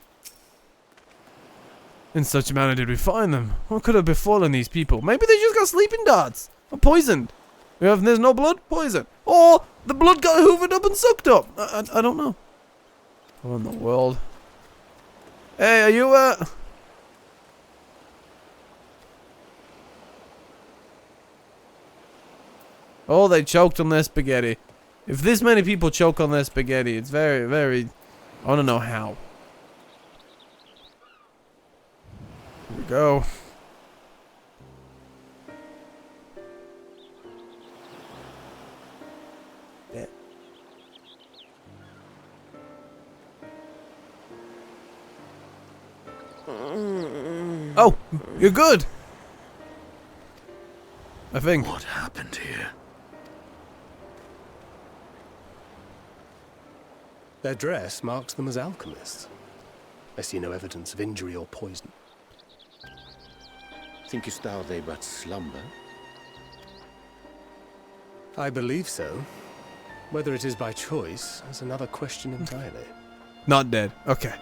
In such a manner did we find them. What could have befallen these people? Maybe they just got sleeping darts. Or poisoned. If there's no blood, poison. Or the blood got hoovered up and sucked up. I don't know. What in the world? Hey, are you, Oh, they choked on their spaghetti. If this many people choke on their spaghetti, it's very, very... I want to know how. Here we go. Yeah. Oh, you're good. I think. What happened here? Their dress marks them as alchemists. I see no evidence of injury or poison. Thinkest thou they but slumber? I believe so. Whether it is by choice is another question entirely. Not dead. Okay.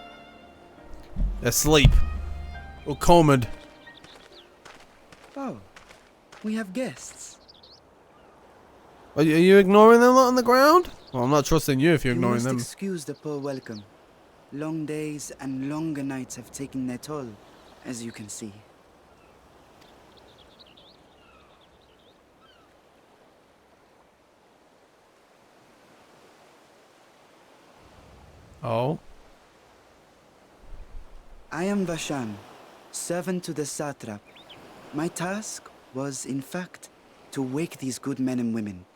Asleep. Or comed. Oh, we have guests. Are you ignoring them on the ground? Well, I'm not trusting you if you're ignoring them. You must excuse the poor welcome. Long days and longer nights have taken their toll, as you can see. Oh? I am Vashan, servant to the satrap. My task was, in fact, to wake these good men and women,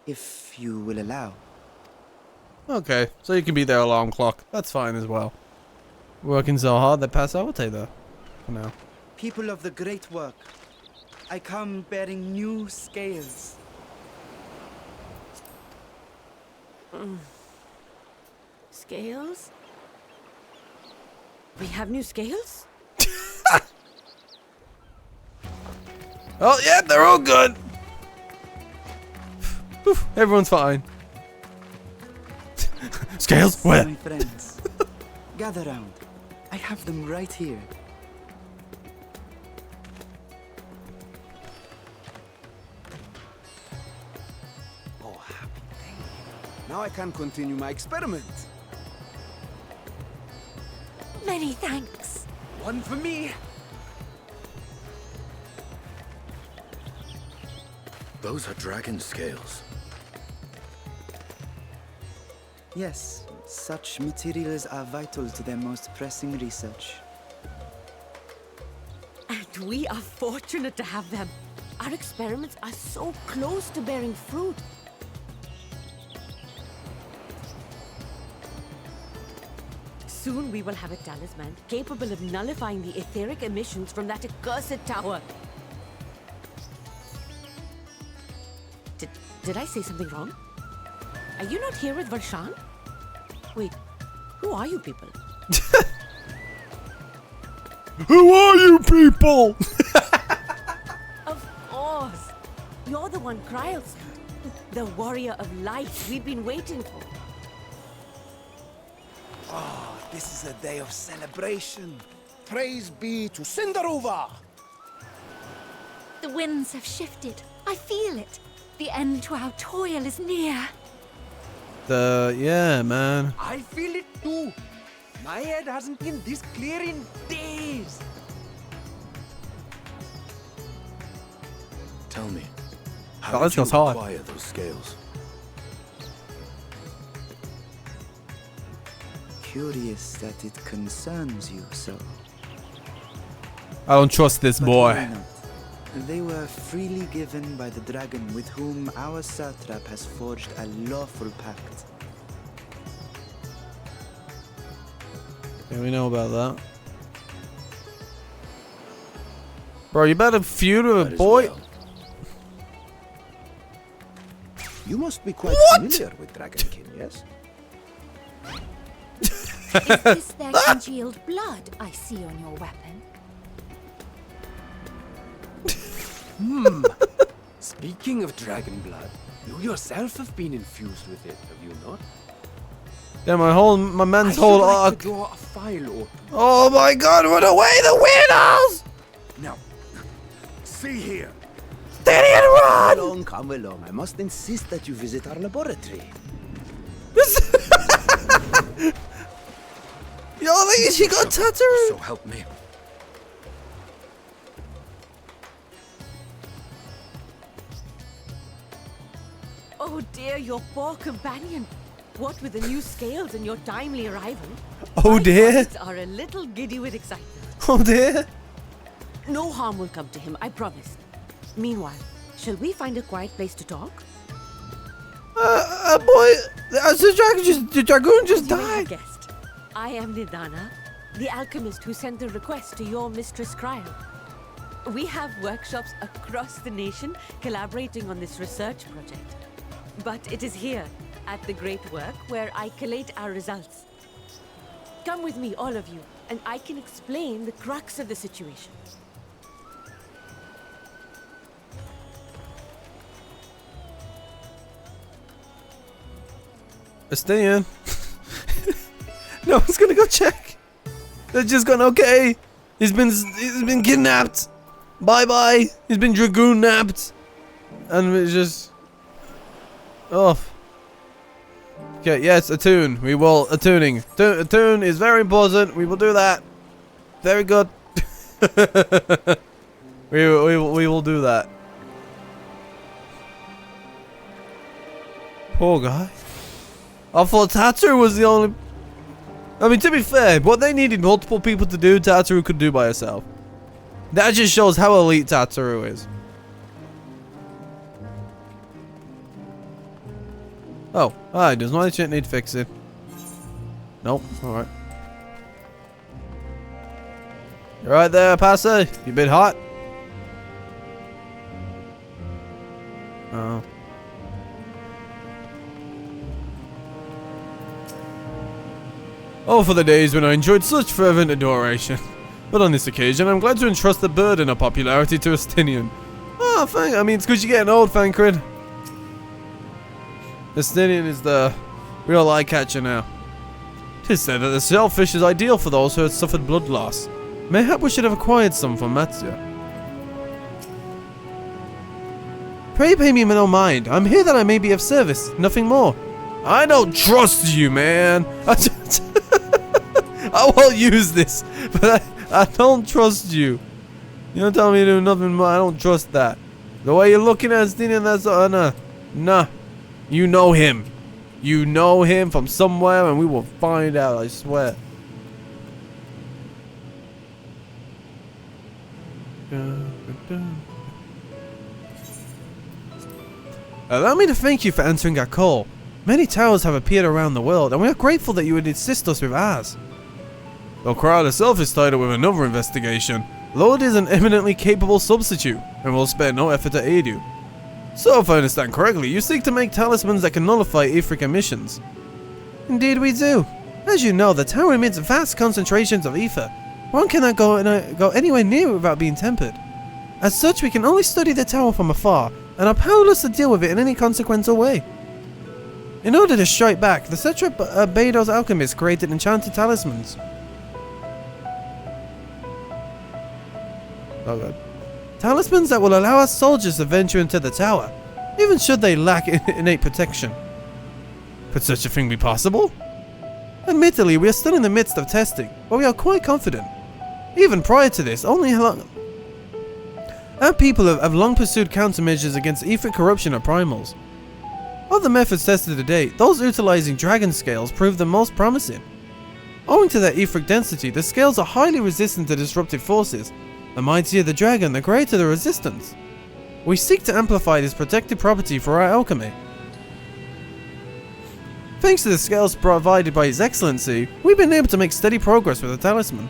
if you will allow. Okay, so you can be their alarm clock. That's fine as well. Working so hard they pass out. We'll take that for now. People of the great work, I come bearing new scales. scales? We have new scales? Oh, yeah, they're all good. Whew, everyone's fine. Scales? Where? My friends, gather round. I have them right here. Oh, happy day. Now I can continue my experiment. Many thanks. One for me. Those are dragon scales. Yes, such materials are vital to their most pressing research. And we are fortunate to have them. Our experiments are so close to bearing fruit. Soon we will have a talisman capable of nullifying the etheric emissions from that accursed tower. Did I say something wrong? Are you not here with Varshan? Wait, who are you people? Who are you people? Of course! You're the one Kryles, the warrior of light we've been waiting for. Oh, this is a day of celebration. Praise be to Cinderova. The winds have shifted. I feel it. The end to our toil is near. Yeah, man. I feel it too. My head hasn't been this clear in days. Tell me, Oh, how this did you goes hard. acquire those scales? Curious that it concerns you so. I don't trust this But boy. why not? They were freely given by the dragon with whom our satrap has forged a lawful pact. Yeah, we know about that. Bro, you better feud with Might a as boy. well. You must be quite familiar with Dragonkin, yes? Is this their congealed blood I see on your weapon? Speaking of dragon blood, you yourself have been infused with it, have you not? Yeah, my man's I whole should like arc. to draw a file open. Oh my god, run away, the weirdos! Now, see here. Steady and run! Come along. I must insist that you visit our laboratory. Yo, look, she got tattooed. So help me. Oh dear, your poor companion. What with the new scales and your timely arrival? Oh my dear. colleagues are a little giddy with excitement. Oh dear. No harm will come to him, I promise. Meanwhile, shall we find a quiet place to talk? Boy, the dragoon just You may have died. guessed. I am Nidana, the alchemist who sent the request to your mistress Kryle. We have workshops across the nation collaborating on this research project. But it is here, at the Great Work, where I collate our results. Come with me, all of you, and I can explain the crux of the situation. Stay in. No one's gonna go check. They're just gone. Okay. He's been kidnapped. Bye bye. He's been dragoon napped. And it's just off. Okay. Yes, attune. We will attuning. Attune is very important. We will do that. Very good. we will do that. Poor guy. I thought Tatsu was the only... I mean, to be fair, what they needed multiple people to do, Tatsu could do by herself. That just shows how elite Tatsu is. Oh, hi, does my shit need fixing? Nope, alright. You right there, Passa? You bit hot? Oh. Oh, for the days when I enjoyed such fervent adoration. But on this occasion, I'm glad to entrust the burden of popularity to Estinian. Oh, I mean, it's because you're getting old, Fancred. Estinian is the real eye-catcher now. Tis said that the shellfish is ideal for those who have suffered blood loss. Mayhap we should have acquired some from Matsya. Pray pay me no mind. I'm here that I may be of service, nothing more. I don't trust you, man. I won't use this, but I don't trust you. You don't tell me to do nothing more. I don't trust that. The way you're looking at Estinian, that's nah. You know him. You know him from somewhere, and we will find out, I swear. Allow me to thank you for answering our call. Many towers have appeared around the world, and we are grateful that you would assist us with ours. Though Crown herself is tied up with another investigation, Lord is an eminently capable substitute, and will spare no effort to aid you. So, if I understand correctly, you seek to make talismans that can nullify Ifrit emissions. Indeed we do. As you know, the tower emits vast concentrations of ether. One cannot go anywhere near it without being tempered. As such, we can only study the tower from afar, and are powerless to deal with it in any consequential way. In order to strike back, the satrap Beidou's alchemists created enchanted talismans. Oh god. Talismans that will allow our soldiers to venture into the tower, even should they lack innate protection. Could such a thing be possible? Admittedly, we are still in the midst of testing, but we are quite confident. Even prior to this, our people have long pursued countermeasures against Ifrit corruption of primals. Of the methods tested to date, those utilizing dragon scales proved the most promising. Owing to their Ifrit density, the scales are highly resistant to disruptive forces. The mightier the dragon, the greater the resistance. We seek to amplify this protective property for our alchemy. Thanks to the scales provided by His Excellency, we've been able to make steady progress with the talisman.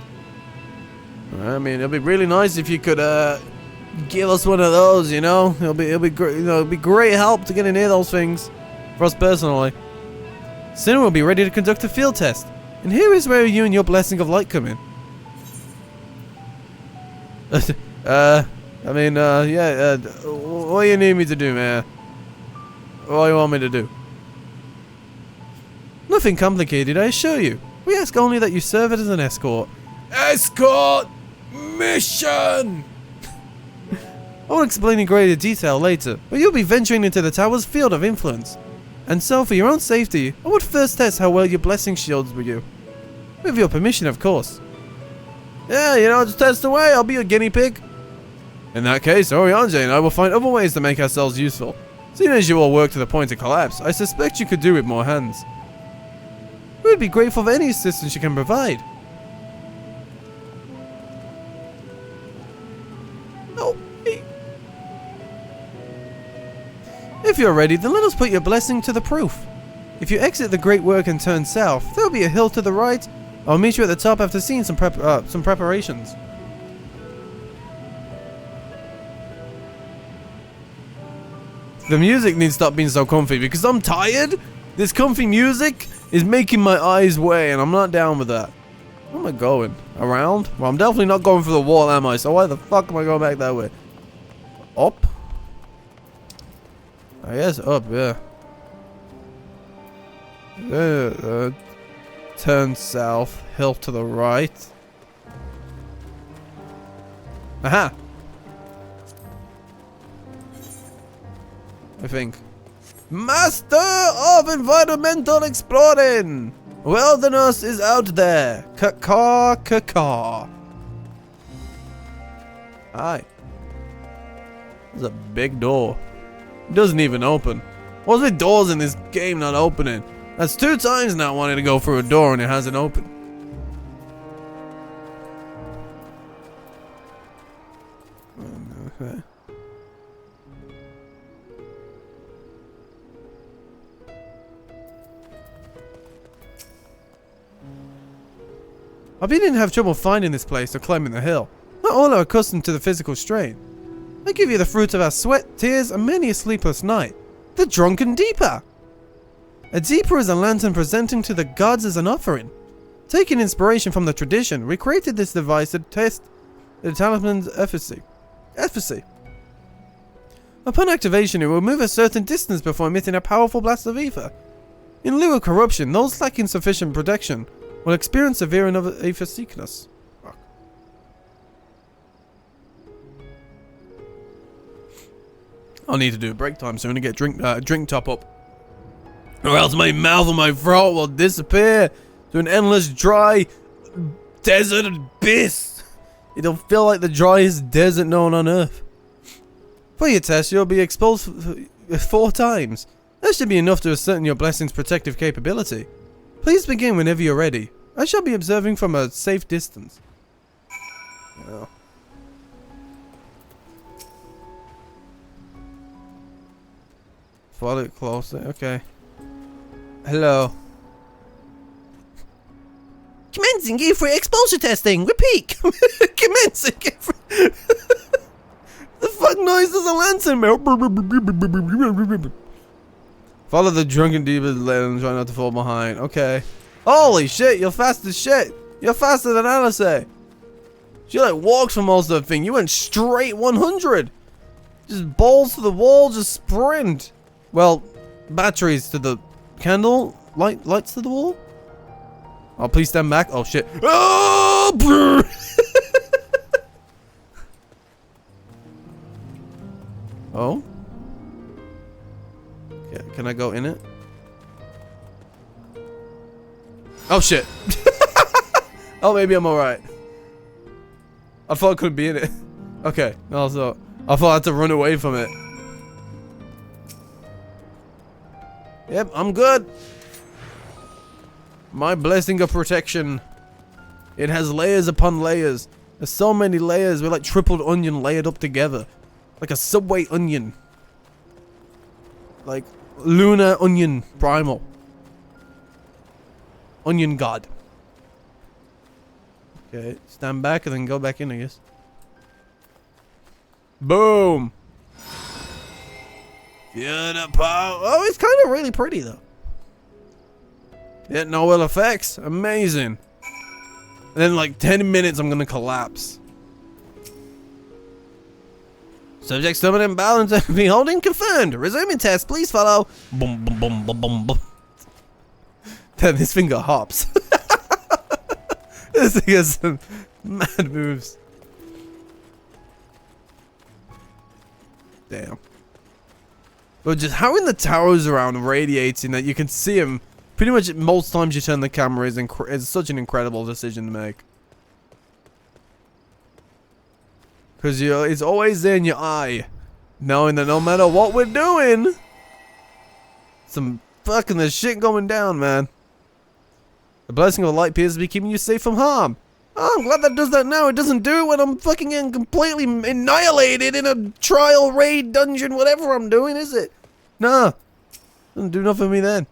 I mean, it'll be really nice if you could give us one of those, you know. It'll be great, you know, it'll be great help to get near those things for us personally. Soon we'll be ready to conduct a field test, and here is where you and your blessing of light come in. Yeah, what do you need me to do, man? What do you want me to do? Nothing complicated, I assure you. We ask only that you serve it as an escort. Escort mission! I will explain in greater detail later, but you'll be venturing into the tower's field of influence. And so, for your own safety, I would first test how well your blessing shields with you. With your permission, of course. Yeah, you know, just test away, I'll be your guinea pig. In that case, Oriange and I will find other ways to make ourselves useful. Seeing as you all work to the point of collapse, I suspect you could do with more hands. We would be grateful for any assistance you can provide. Oh, hey. If you're ready, then let us put your blessing to the proof. If you exit the Great Work and turn south, there will be a hill to the right. I'll meet you at the top after seeing some preparations. The music needs to stop being so comfy because I'm tired. This comfy music is making my eyes way, and I'm not down with that. Where am I going? Around? Well, I'm definitely not going for the wall, am I? So why the fuck am I going back that way? Up? I guess up, yeah. Turn south, hill to the right. Aha! I think. Master of Environmental Exploring! Wilderness is out there. Caw. Hi. There's a big door. It doesn't even open. What's with doors in this game not opening? That's 2 times now wanting to go through a door and it hasn't opened. Okay. I didn't have trouble finding this place or climbing the hill. Not all are accustomed to the physical strain. I give you the fruit of our sweat, tears, and many a sleepless night. The Drunken Deeper! A deeper is a lantern presenting to the gods as an offering. Taking inspiration from the tradition, we created this device to test the talisman's efficacy. Upon activation, it will move a certain distance before emitting a powerful blast of ether. In lieu of corruption, those lacking sufficient protection will experience severe ether sickness. Fuck. I'll need to do a break time soon to get drink top up, or else my mouth and my throat will disappear to an endless dry desert abyss. It'll feel like the driest desert known on Earth. For your test, you'll be exposed 4 times. That should be enough to ascertain your blessing's protective capability. Please begin whenever you're ready. I shall be observing from a safe distance. Oh. Follow it closely. Okay. Hello. Commencing gear for exposure testing. Repeat. Commencing gear for... The fuck noise does a lantern? Follow the drunken diva's lead and try not to fall behind. Okay. Holy shit, you're fast as shit. You're faster than Alice. She like walks for most of the thing. You went straight 100. Just balls to the wall, just sprint. Well, batteries to the candle, lights to the wall. Oh, please stand back. Oh shit. Oh, oh. Yeah, can I go in it? Oh shit. Oh, maybe I'm alright. I thought I couldn't be in it. Okay, no, so I thought I had to run away from it. Yep, I'm good. My blessing of protection. It has layers upon layers. There's so many layers. We're like tripled onion layered up together. Like a Subway onion. Like lunar onion primal. Onion god. Okay, stand back and then go back in, I guess. Boom. Beautiful. Oh, it's kind of really pretty though. Yeah, no ill effects. Amazing. And then like 10 minutes I'm gonna collapse. Subject stomach imbalance and beholding confirmed. Resuming test, please follow. Boom, boom, boom, boom, boom, boom. Damn, this finger hops. This thing has some mad moves. Damn. But just how in the towers around radiating that you can see him. Pretty much most times you turn the camera is such an incredible decision to make. Because it's always there in your eye. Knowing that no matter what we're doing, there's shit going down, man. The blessing of the light appears to be keeping you safe from harm. Oh, I'm glad that does that now. It doesn't do it when I'm fucking getting completely annihilated in a trial raid dungeon, whatever I'm doing, is it? Nah. Doesn't do nothing for me then.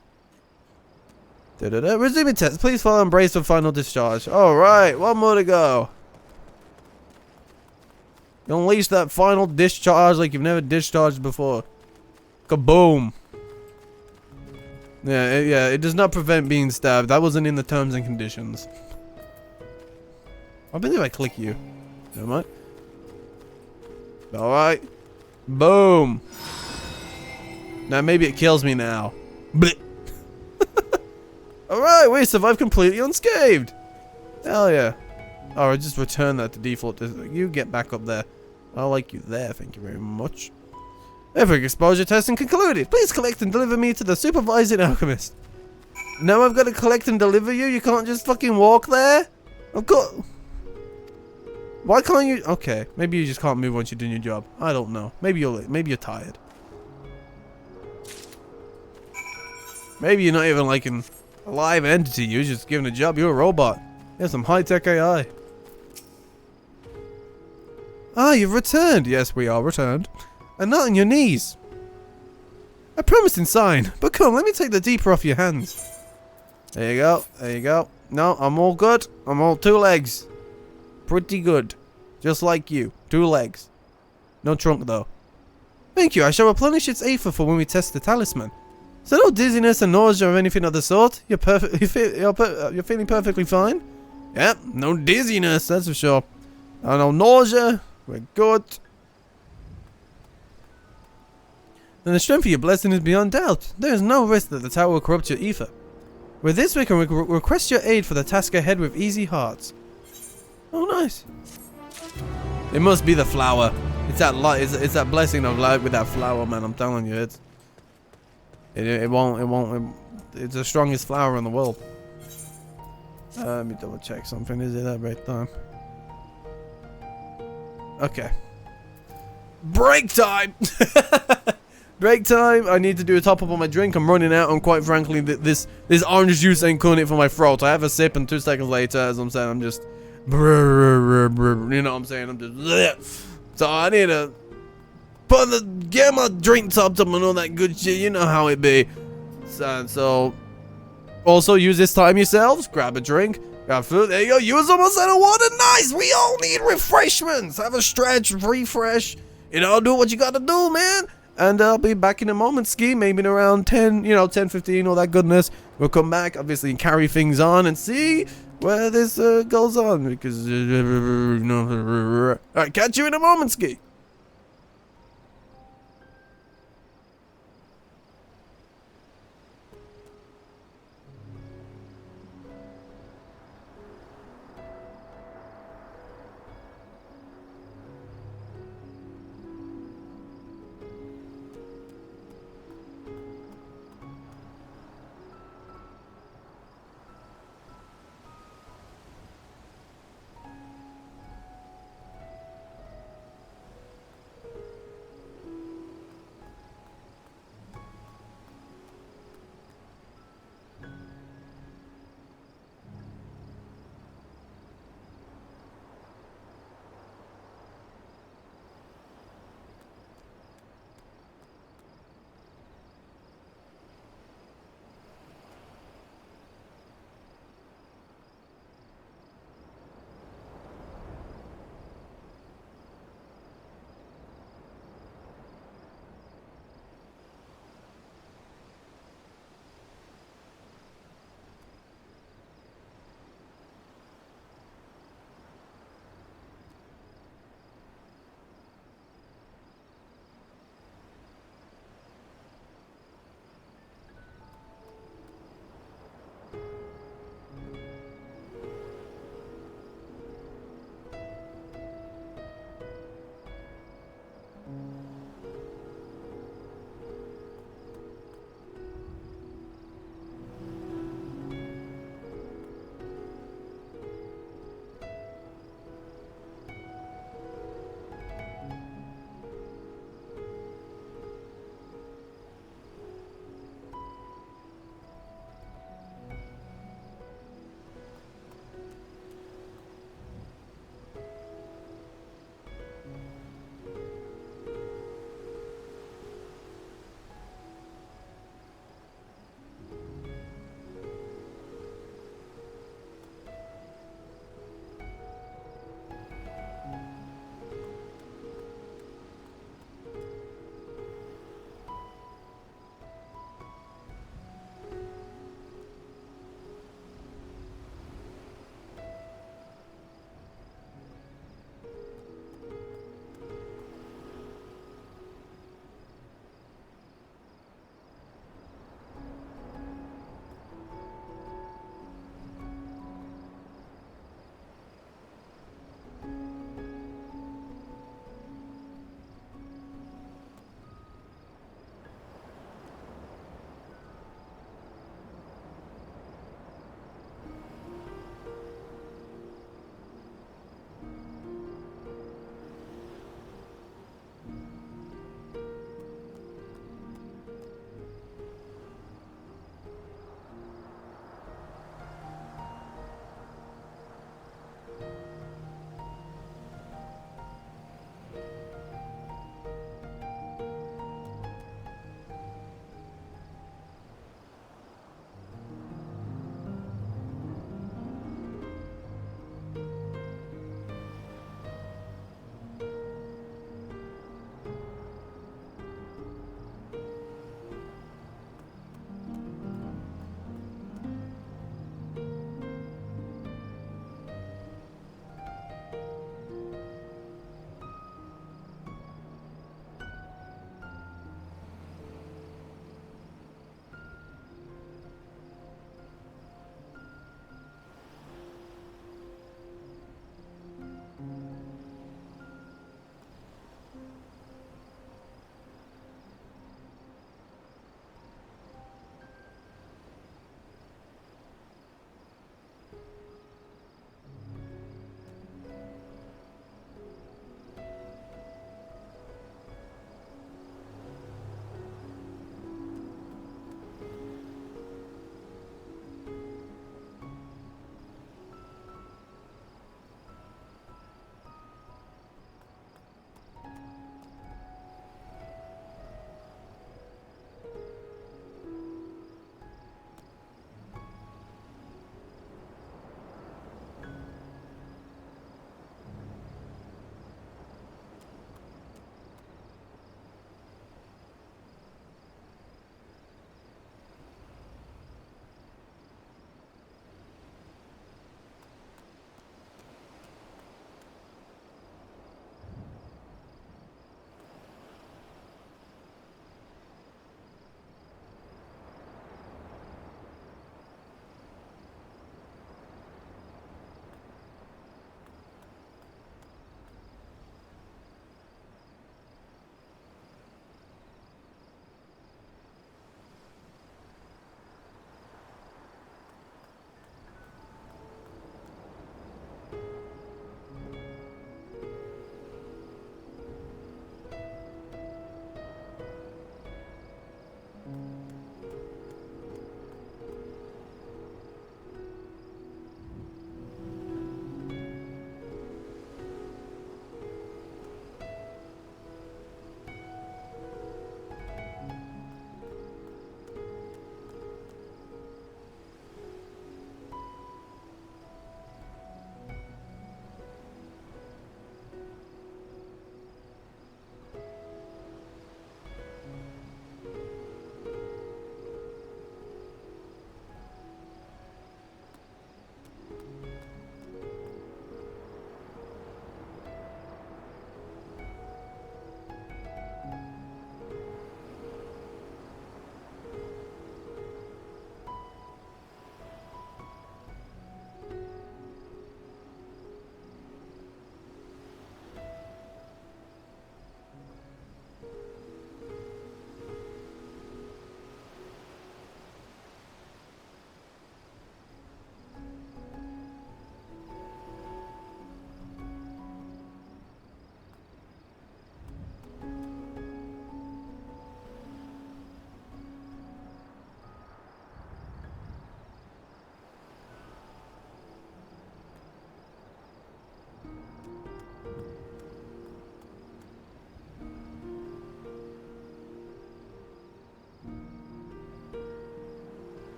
Resuming test. Please follow and brace for final discharge. Alright, one more to go. You unleash that final discharge like you've never discharged before. Kaboom. Yeah, it does not prevent being stabbed. That wasn't in the terms and conditions. I believe I click you. Never mind. Alright. Boom. Now maybe it kills me now. Blech. Alright, we survived completely unscathed. Hell yeah. Oh, I just returned that to default. You get back up there. I like you there, thank you very much. Every exposure testing concluded. Please collect and deliver me to the supervising alchemist. Now I've got to collect and deliver you? You can't just fucking walk there? I've got... Why can't you... Okay, maybe you just can't move once you're doing your job. I don't know. Maybe you're tired. Maybe you're not even like a live entity. You're just given a job. You're a robot. You're some high-tech AI. Ah, you've returned. Yes, we are returned. And not on your knees. A promising sign. But come, let me take the deeper off your hands. There you go. There you go. No, I'm all good. I'm all 2 legs. Pretty good. Just like you. 2 legs. No trunk, though. Thank you. I shall replenish its aether for when we test the talisman. So no dizziness and nausea or anything of the sort. You're perfect. You're feeling perfectly fine. Yep, no dizziness, that's for sure. No nausea. We're good. Then the strength of your blessing is beyond doubt. There is no risk that the tower will corrupt your ether. With this, we can request your aid for the task ahead with easy hearts. Oh, nice. It must be the flower. It's that light. It's that blessing of light with that flower, man. I'm telling you, it's the strongest flower in the world. Let me double check something. Is it that right time? Okay. Break time. Break time. I need to do a top up on my drink. I'm running out, and quite frankly, this orange juice ain't cutting it for my throat. I have a sip, and 2 seconds later, as I'm saying, I'm just, you know what I'm saying? I'm just. So I need to get my drink topped up and all that good shit. You know how it be. So also use this time yourselves. Grab a drink. Grab food. There you go. Use almost out of water. Nice. We all need refreshments. Have a stretch, refresh. You know, do what you gotta do, man. And I'll be back in a moment, Ski. Maybe in around 10, 10, 15, all that goodness. We'll come back, obviously, and carry things on and see where this goes on. Because, alright, catch you in a moment, Ski.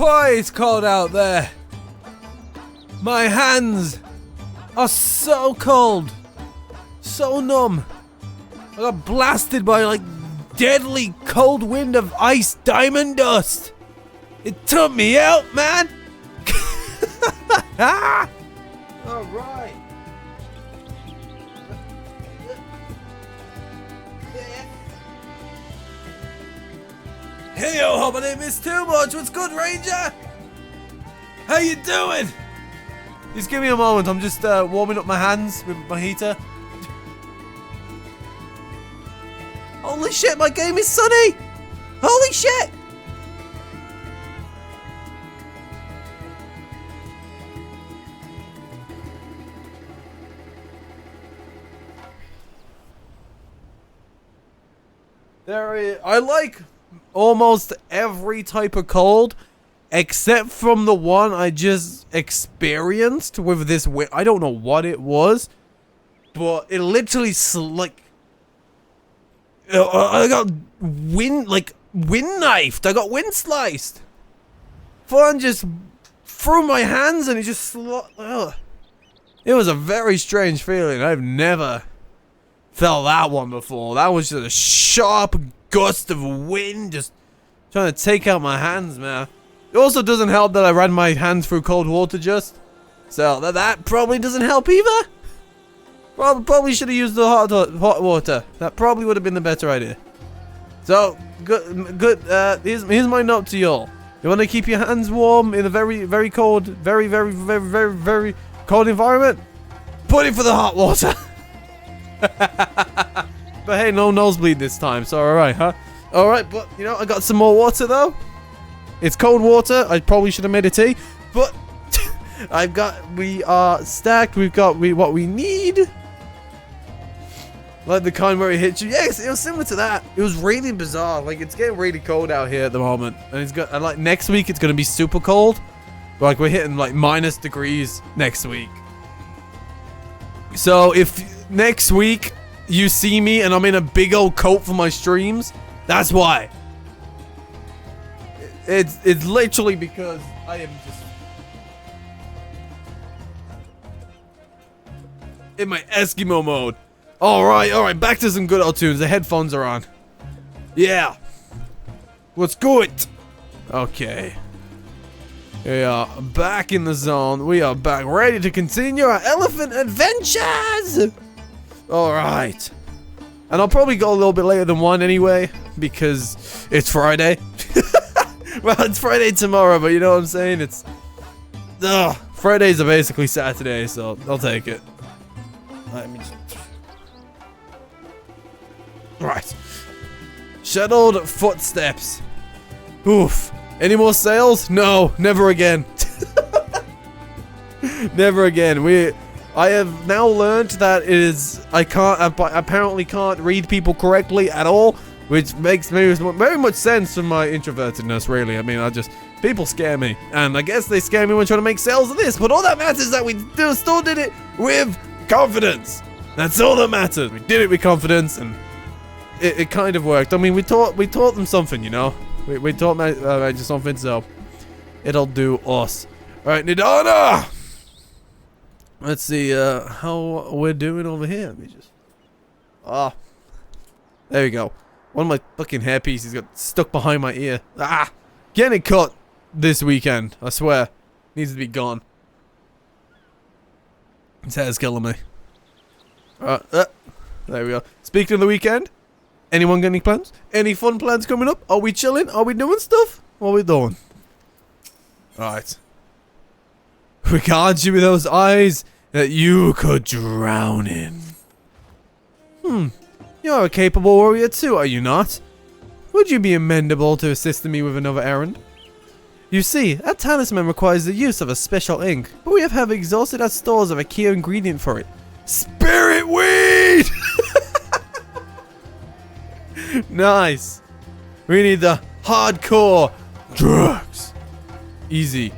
Why it's cold out there. My hands are so cold. So numb. I got blasted by like deadly cold wind of ice diamond dust. It took me out, man. All right. Hey, yo, hope my name is too much. What's good, Ranger? How you doing? Just give me a moment. I'm just warming up my hands with my heater. Holy shit, my game is sunny! Holy shit! I like almost every type of cold, except from the one I just experienced with this wind. I don't know what it was, but it literally like I got wind knifed. I got wind sliced. Fun just threw my hands and it just it was a very strange feeling. I've never felt that one before. That was just a sharp gust of wind just trying to take out my hands, man. It also doesn't help that I ran my hands through cold water just. So that probably doesn't help either. Probably should have used the hot water. That probably would have been the better idea. So, good. Here's my note to y'all. You want to keep your hands warm in a very, very cold, very cold environment? Put it for the hot water. But hey, no nosebleed this time, so alright, huh? Alright, but, you know, I got some more water, though. It's cold water. I probably should have made a tea. But, we are stacked. We've got what we need. Like the kind where it hits you. Yes, it was similar to that. It was really bizarre. Like, it's getting really cold out here at the moment. And like, next week, it's going to be super cold. Like, we're hitting, like, - degrees next week. So, if next week you see me and I'm in a big old coat for my streams, that's why. It's literally because I am just in my Eskimo mode. Alright, back to some good old tunes. The headphones are on. Yeah. What's good? Okay. We are back in the zone. We are back ready to continue our elephant adventures. Alright. And I'll probably go a little bit later than 1 anyway, because it's Friday. Well, it's Friday tomorrow, but you know what I'm saying? It's... Fridays are basically Saturday, so I'll take it. Let me just... Right. Shadowed footsteps. Oof. Any more sales? No, never again. Never again. I have now learned that I apparently can't read people correctly at all, which makes very much sense from my introvertedness, really. I mean, people scare me, and I guess they scare me when trying to make sales of this, but all that matters is that we still did it with confidence. That's all that matters. We did it with confidence, and it kind of worked. I mean, we taught them something, you know? We taught Major something, so it'll do us. Alright, Nidana! Let's see how we're doing over here. Let me just... there we go. One of my fucking hairpieces got stuck behind my ear. Getting it cut this weekend, I swear. Needs to be gone. His hair's killing me. There we go. Speaking of the weekend, anyone got any plans? Any fun plans coming up? Are we chilling? Are we doing stuff? What are we doing? Alright. Regard you with those eyes that you could drown in. You're a capable warrior too, are you not? Would you be amenable to assisting me with another errand? You see, that talisman requires the use of a special ink, but we have exhausted our stores of a key ingredient for it. Spirit weed! Nice. We need the hardcore drugs. Easy.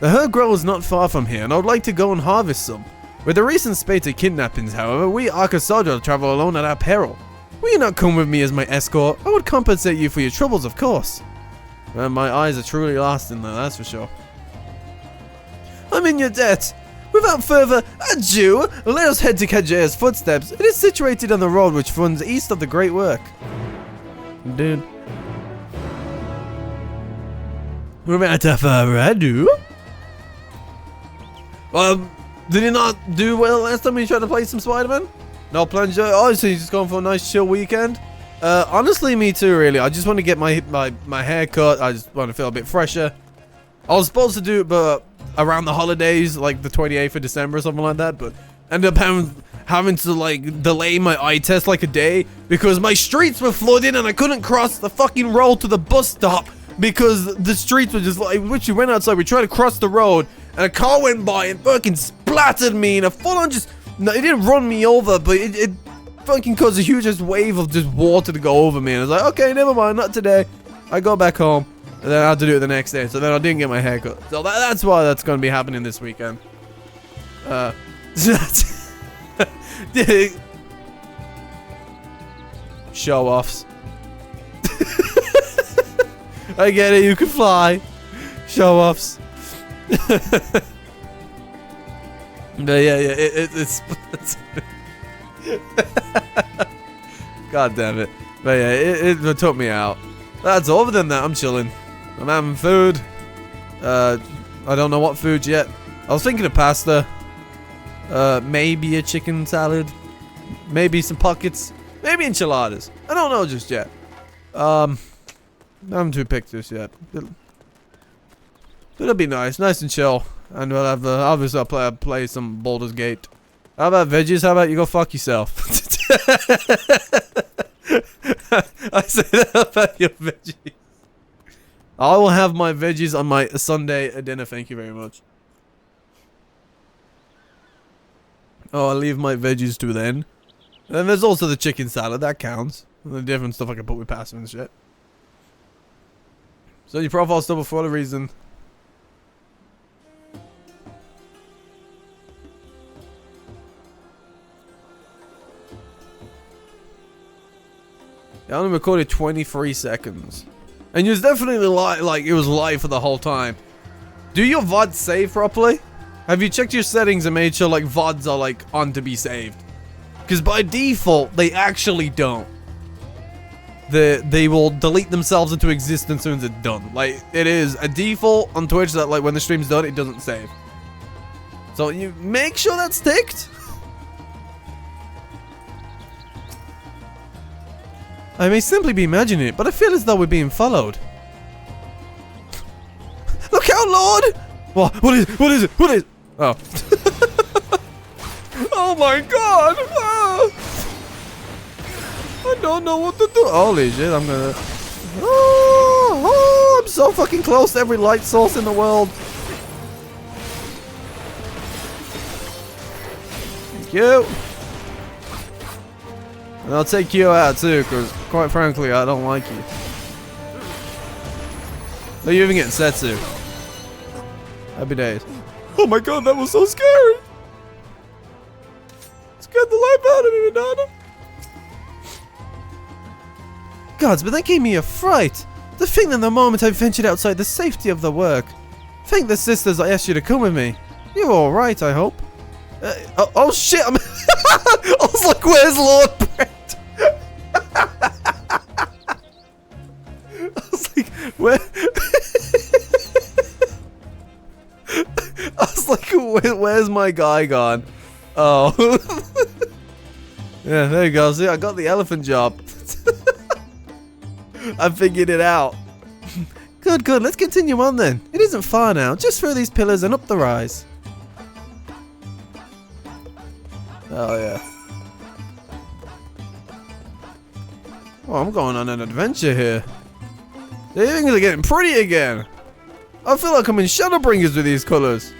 The herb grows not far from here, and I would like to go and harvest some. With the recent spate of kidnappings, however, we Akasadra travel alone at our peril. Will you not come with me as my escort? I would compensate you for your troubles, of course. My eyes are truly lost in there, that's for sure. I'm in your debt. Without further ado, let us head to Kajaya's footsteps. It is situated on the road which runs east of the Great Work. Dude. Without further ado. Did he not do well last time we tried to play some Spider-Man? No plans. Oh, so he's just going for a nice chill weekend. Honestly, me too, really. I just want to get my hair cut. I just want to feel a bit fresher. I was supposed to do it, but around the holidays, like the 28th of December or something like that, but ended up having to, like, delay my eye test like a day because my streets were flooded and I couldn't cross the fucking road to the bus stop because the streets were just like, we went outside, we tried to cross the road, and a car went by and fucking splattered me in a full-on just... No, it didn't run me over, but it fucking caused a huge wave of just water to go over me. And I was like, okay, never mind, not today. I go back home, and then I had to do it the next day. So then I didn't get my hair cut. So that's why that's going to be happening this weekend. Show-offs. I get it, you can fly. Show-offs. But yeah, it's God damn it. But yeah, it took me out. That's other than that, I'm chilling. I'm having food. I don't know what food yet. I was thinking of pasta. Maybe a chicken salad. Maybe some pockets. Maybe enchiladas. I don't know just yet. I haven't too picked this yet. It'll be nice and chill. And we'll have, obviously I'll play some Baldur's Gate. How about veggies? How about you go fuck yourself? I say that about your veggies. I will have my veggies on my Sunday dinner, thank you very much. Oh, I'll leave my veggies to then. And there's also the chicken salad, that counts. And the different stuff I can put with pasta and shit. So your profile's still for a reason. I only recorded 23 seconds. And it was definitely like it was live for the whole time. Do your VODs save properly? Have you checked your settings and made sure like VODs are like on to be saved? Because by default, they actually don't. They will delete themselves into existence as soon as it's done. Like, it is a default on Twitch that like when the stream's done, it doesn't save. So you make sure that's ticked. I may simply be imagining it, but I feel as though we're being followed. Look out, Lord! What is it? What is it? What is it? Oh. Oh my god! Ah. I don't know what to do. Holy shit, I'm gonna... Oh, I'm so fucking close to every light source in the world. Thank you. And I'll take you out too, because quite frankly, I don't like you. Are you even getting Setsu? Happy days. Oh my god, that was so scary! Scared the life out of me, Madonna. Gods, but that gave me a fright. To think that the moment I ventured outside the safety of the work. Thank the sisters I asked you to come with me. You're alright, I hope. Oh shit, I was like, where's Lord Brett? I was like, where? I was like, where's my guy gone? Oh. Yeah, there you go. See, I got the elephant job. I figured it out. Good, good. Let's continue on then. It isn't far now. Just through these pillars and up the rise. Oh, yeah. Oh, I'm going on an adventure here. The things are getting pretty again. I feel like I'm in Shadowbringers with these colors.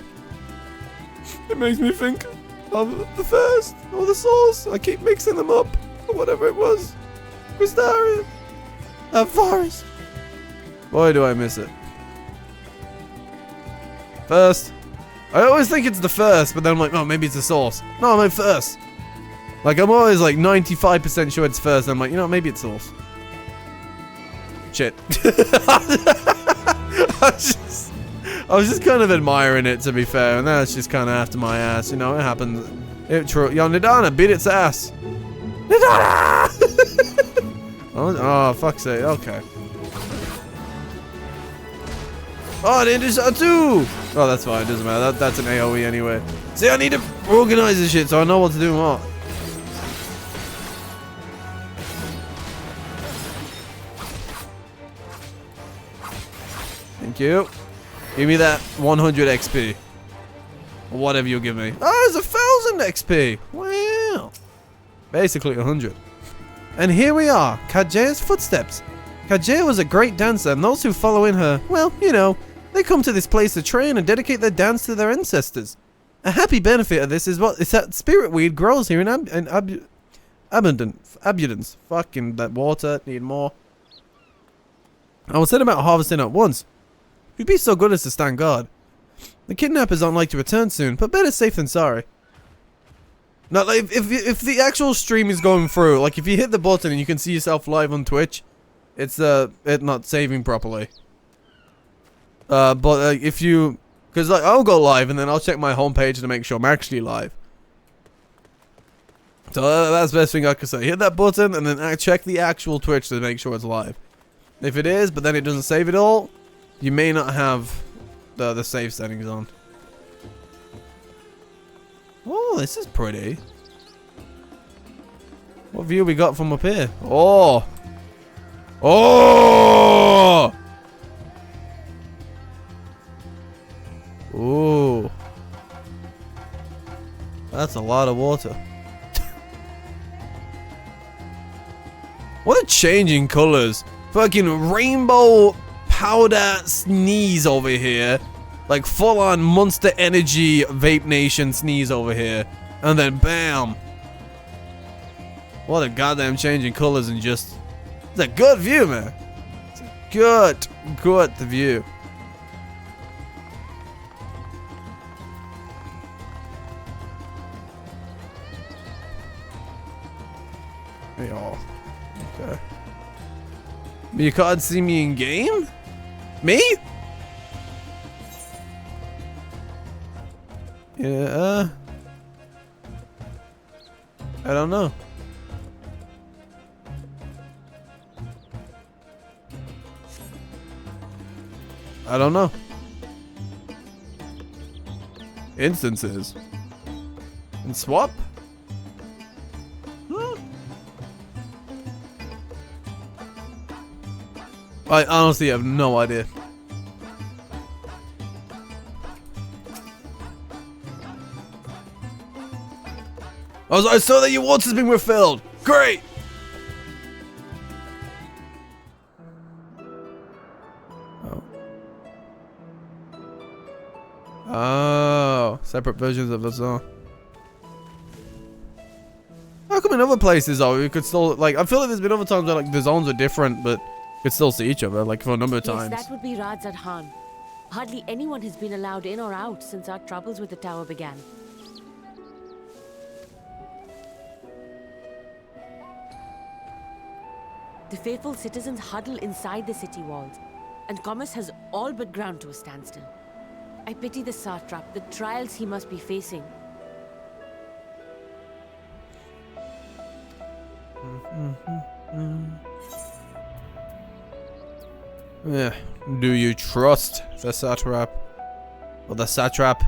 It makes me think of the first or the source. I keep mixing them up, or whatever it was. Crystarian. Forest. Boy, do I miss it. First. I always think it's the first, but then I'm like, oh, maybe it's the source. No, I'm at first. Like, I'm always like 95% sure it's first. And I'm like, you know, maybe it's source. Shit. I was just kind of admiring it, to be fair, and that's just kind of after my ass. You know, it happens. Yo, Nidana beat its ass. Nidana! Oh, fuck's sake. Okay. Oh, they did that too. Oh, that's fine. It doesn't matter. That's an AoE anyway. See, I need to organize this shit so I know what to do and what. Thank you. Give me that 100 XP. Or whatever you give me. Oh, there's 1,000 XP. Wow. Basically 100. And here we are. Kajea's footsteps. Kajea was a great dancer, and those who follow in her, well, you know, they come to this place to train and dedicate their dance to their ancestors. A happy benefit of this is that spirit weed grows here in abundance. Fucking that water, need more. I was said about harvesting at once. You'd be so good as to stand guard. The kidnappers aren't like to return soon, but better safe than sorry. Now, like, if the actual stream is going through, like if you hit the button and you can see yourself live on Twitch, it's it not saving properly. But if you, because like I'll go live and then I'll check my homepage to make sure I'm actually live. So that's the best thing I can say. Hit that button and then check the actual Twitch to make sure it's live. If it is, but then it doesn't save it all, you may not have the save settings on. Oh, this is pretty. What view we got from up here? Oh! Oh! Ooh. That's a lot of water. What a change in colors. Fucking rainbow powder sneeze over here. Like full on Monster Energy Vape Nation sneeze over here. And then bam. What a goddamn change in colors and just... It's a good view, man. It's a good view. Hey, all. Okay. You can't see me in game? Me? Yeah, I don't know. I don't know. Instances. And swap? I honestly have no idea. I saw that your water's been refilled. Great. Oh. Oh, separate versions of the song. How come in other places though we could still like? I feel like there's been other times where like the zones are different, but we could still see each other like for a number of times. Yes, that would be Radzat Han. Hardly anyone has been allowed in or out since our troubles with the tower began. The faithful citizens huddle inside the city walls, and commerce has all but ground to a standstill. I pity the satrap, the trials he must be facing. Yeah. Do you trust the satrap? Or the satrap?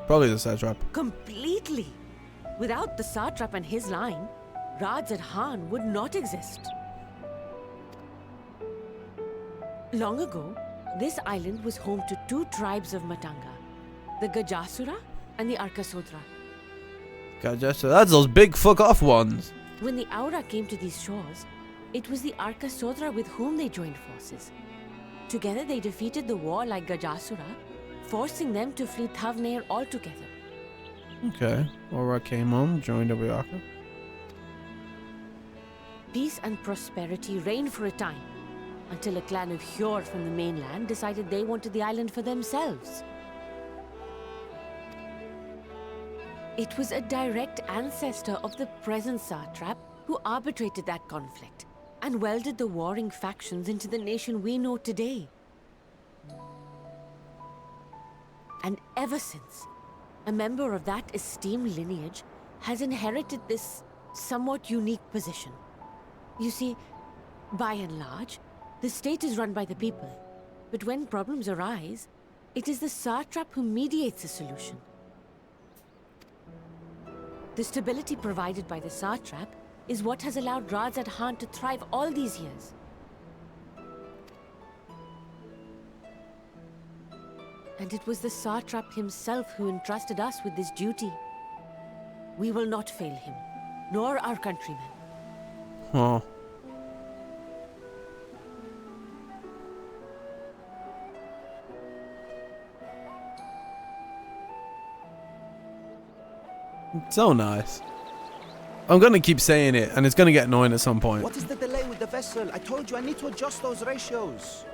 Probably the satrap. Completely! Without the satrap and his line, Radzat Han would not exist. Long ago, this island was home to two tribes of Matanga, the Gajasura and the Arkasodra. Gajasura, that's those big fuck off ones. When the Aura came to these shores, it was the Arkasodra with whom they joined forces. Together they defeated the warlike Gajasura, forcing them to flee Thavnair altogether. Okay, Aura came on, joined Abiaka. Peace and prosperity reigned for a time, until a clan of Hjord from the mainland decided they wanted the island for themselves. It was a direct ancestor of the present satrap who arbitrated that conflict and welded the warring factions into the nation we know today. And ever since, a member of that esteemed lineage has inherited this somewhat unique position. You see, by and large, the state is run by the people. But when problems arise, it is the satrap who mediates a solution. The stability provided by the satrap is what has allowed Vrtra to thrive all these years. And it was the satrap himself who entrusted us with this duty. We will not fail him, nor our countrymen. Oh. So nice. I'm gonna keep saying it, and it's gonna get annoying at some point. What is the delay with the vessel? I told you I need to adjust those ratios.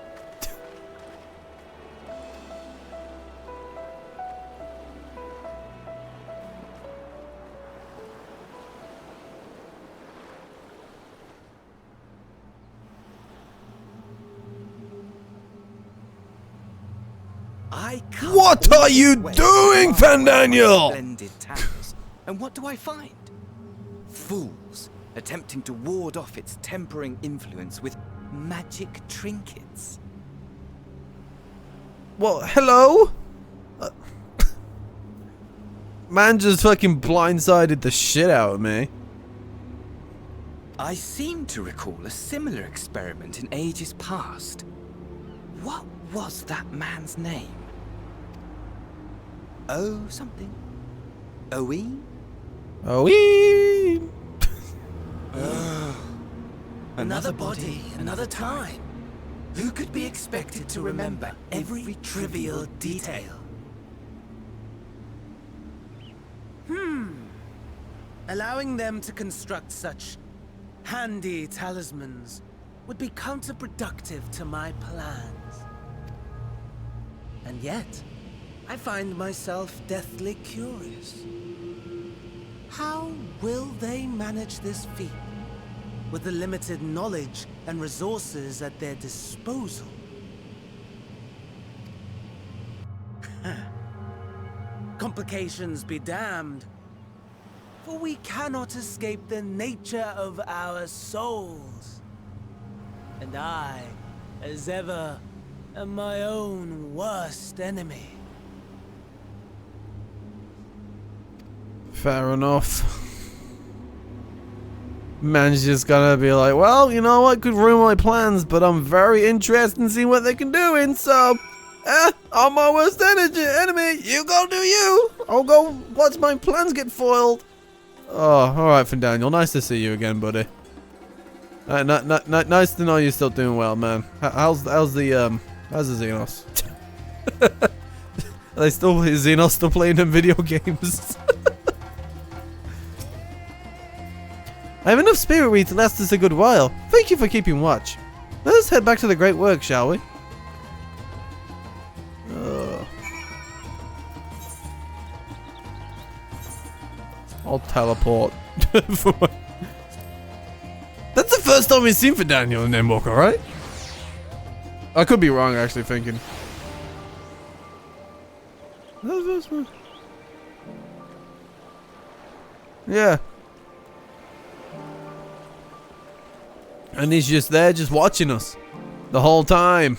I can't What are you wait doing, for Fandaniel? splendid towers. And what do I find? Fools attempting to ward off its tempering influence with magic trinkets. Well, hello? Man just fucking blindsided the shit out of me. I seem to recall a similar experiment in ages past. What was that man's name? Oh, something. Owe? Oh, Another body, another time. Who could be expected to remember every trivial detail? Allowing them to construct such handy talismans would be counterproductive to my plans. And yet, I find myself deathly curious. How will they manage this feat with the limited knowledge and resources at their disposal? Complications be damned, for we cannot escape the nature of our souls. And I, as ever, am my own worst enemy. fair enough. Man's just gonna be like, well, you know what, could ruin my plans, but I'm very interested in seeing what they can do, and so, I'm my worst enemy, you go do you, I'll go watch my plans get foiled. Oh, alright Fandaniel, nice to see you again, buddy. Nice to know you're still doing well, man. How's the Xenos? Is Xenos still playing them video games? I have enough spirit weed to last us a good while. Thank you for keeping watch. Let us head back to the great work, shall we? I'll teleport. That's the first time we've seen Fandaniel in Endwalker, right? I could be wrong, actually, thinking. Yeah. And he's just there, just watching us. The whole time.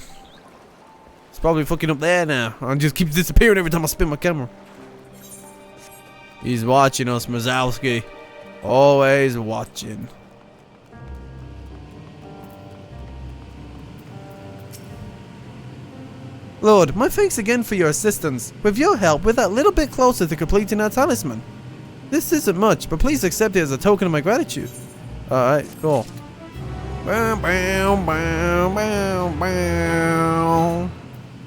He's probably fucking up there now. And just keeps disappearing every time I spin my camera. He's watching us, Mazowski. Always watching. Lord, my thanks again for your assistance. With your help, we're that little bit closer to completing our talisman. This isn't much, but please accept it as a token of my gratitude. Alright, cool. Bow, bow, bow, bow, bow.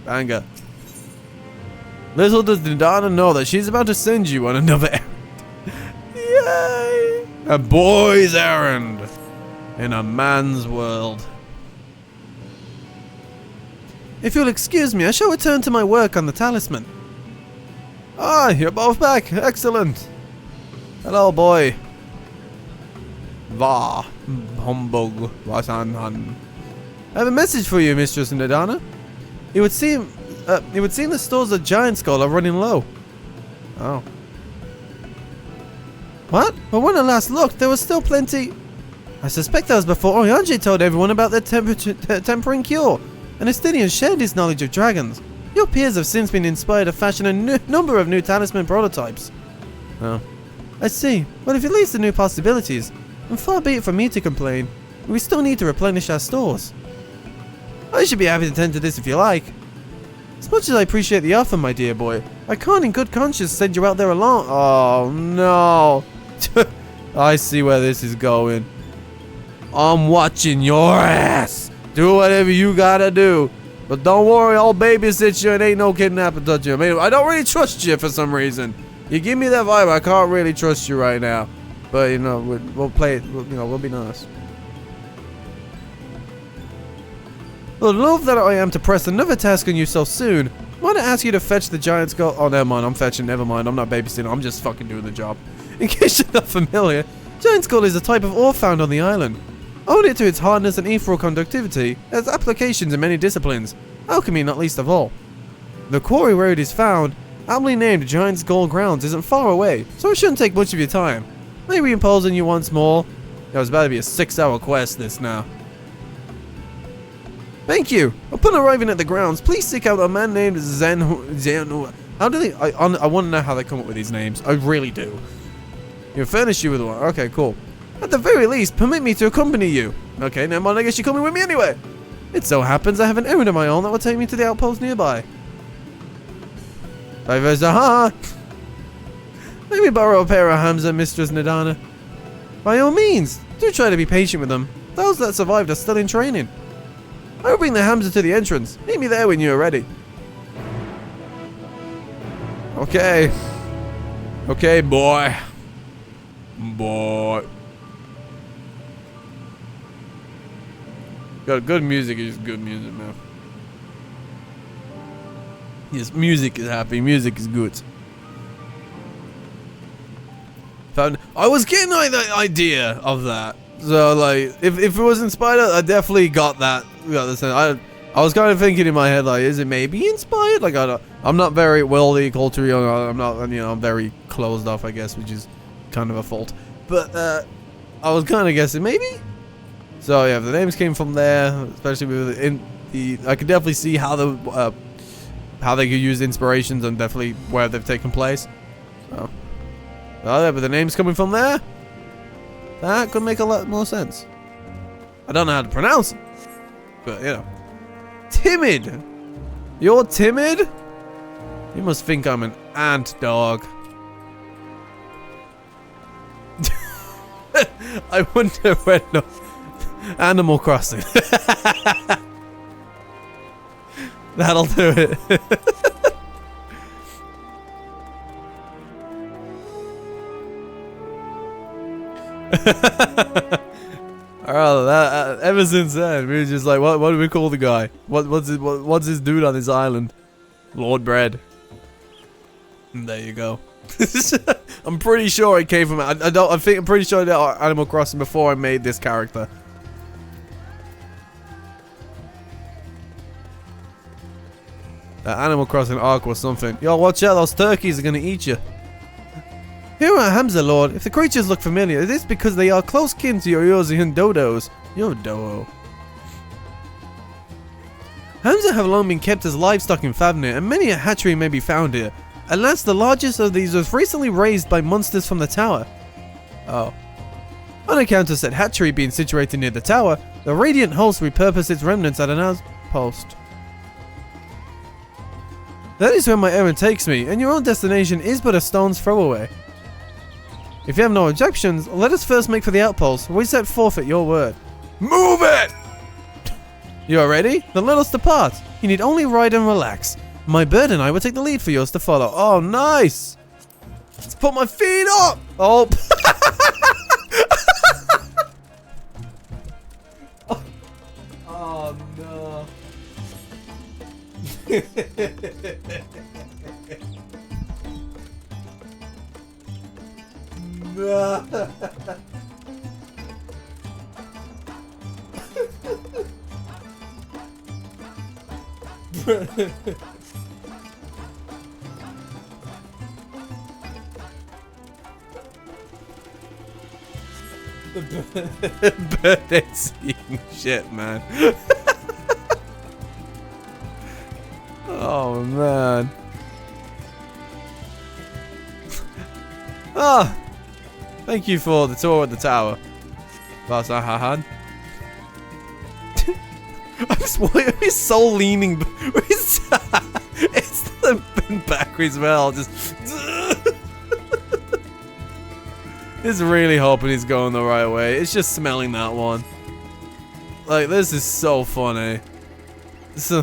Banger. Little does Ndana know that she's about to send you on another errand. Yay! A boy's errand in a man's world. If you'll excuse me, I shall return to my work on the talisman. Ah, you're both back. Excellent. Hello, boy. Va. Humbug. Wasanhan. I have a message for you, Mistress Ndana. It would seem It would seem the stores of Giant Skull are running low. Oh. What? But when I last looked, there was still plenty... I suspect that was before Oyanje told everyone about their tempering cure, and Estinian shared his knowledge of dragons. Your peers have since been inspired to fashion a number of new talisman prototypes. Oh. I see. But if it leads to new possibilities, and far be it from me to complain, we still need to replenish our stores. I should be happy to tend to this if you like. As much as I appreciate the offer, my dear boy, I can't in good conscience send you out there alone. Oh, no. I see where this is going. I'm watching your ass. Do whatever you gotta do. But don't worry, I'll babysit you and ain't no kidnapping touch you. I mean, I don't really trust you for some reason. You give me that vibe, I can't really trust you right now. But, you know, we'll play it, we'll be nice. Well, love that I am to press another task on you so soon. I want to ask you to fetch the giant skull. Oh, never mind, I'm fetching, never mind. I'm not babysitting, I'm just fucking doing the job. In case you're not familiar, giant skull is a type of ore found on the island. Owing it to its hardness and ethereal conductivity, it has applications in many disciplines, alchemy not least of all. The quarry where it is found, aptly named Giant Skull Grounds, isn't far away, so it shouldn't take much of your time. Maybe imposing you once more. That was about to be a 6-hour quest this now. Thank you. Upon arriving at the grounds, please seek out a man named Zen. How do they? I want to know how they come up with these names. I really do. He'll furnish you with one. Okay, cool. At the very least, permit me to accompany you. Okay, never mind, I guess you're coming with me anyway. It so happens I have an errand of my own that will take me to the outpost nearby. Let me borrow a pair of Hamza, Mistress Nidana. By all means, do try to be patient with them. Those that survived are still in training. I will bring the Hamza to the entrance. Meet me there when you are ready. Okay. Okay, boy. Boy. Got good music is good music, man. Yes, music is happy, music is good. I was getting like the idea of that. So like, if it was inspired, I definitely got that. I was kind of thinking in my head like, is it maybe inspired? Like I'm not very wealthy culturally. I'm not, I'm very closed off, I guess, which is kind of a fault. But I was kind of guessing maybe. So yeah, the names came from there, especially with I could definitely see how they could use inspirations and definitely where they've taken place. So, yeah, but the names coming from there, that could make a lot more sense. I don't know how to pronounce it, but you know, timid. You're timid? You must think I'm an ant dog. I wonder when. No. Animal Crossing. That'll do it. Alright, ever since then, we were just like, what do we call the guy? What's this dude on this island? Lord Bread. And there you go. I'm pretty sure it came from. I'm pretty sure I did Animal Crossing before I made this character. That Animal Crossing arc was something. Yo, watch out, those turkeys are gonna eat you. Here are Hamza, Lord. If the creatures look familiar, it is because they are close kin to your Yorzian dodos. Your dodo. Hamza have long been kept as livestock in Fandaniel, and many a hatchery may be found here. Alas, the largest of these was recently raised by monsters from the tower. Oh. On account of said hatchery being situated near the tower, the Radiant host repurposed its remnants at an outpost. That is where my errand takes me, and your own destination is but a stone's throw away. If you have no objections, let us first make for the outpost, where we set forth at your word. Move it! You are ready? Then let us depart. You need only ride and relax. My bird and I will take the lead for yours to follow. Oh, nice! Let's put my feet up! Oh. Oh, no. Birthday scene shit, man. Oh, man. Ah, thank you for the tour of the tower. Vasahahan. Why are his soul leaning? It's bent backwards well. Just. It's really hoping he's going the right way. It's just smelling that one. Like, this is so funny. So.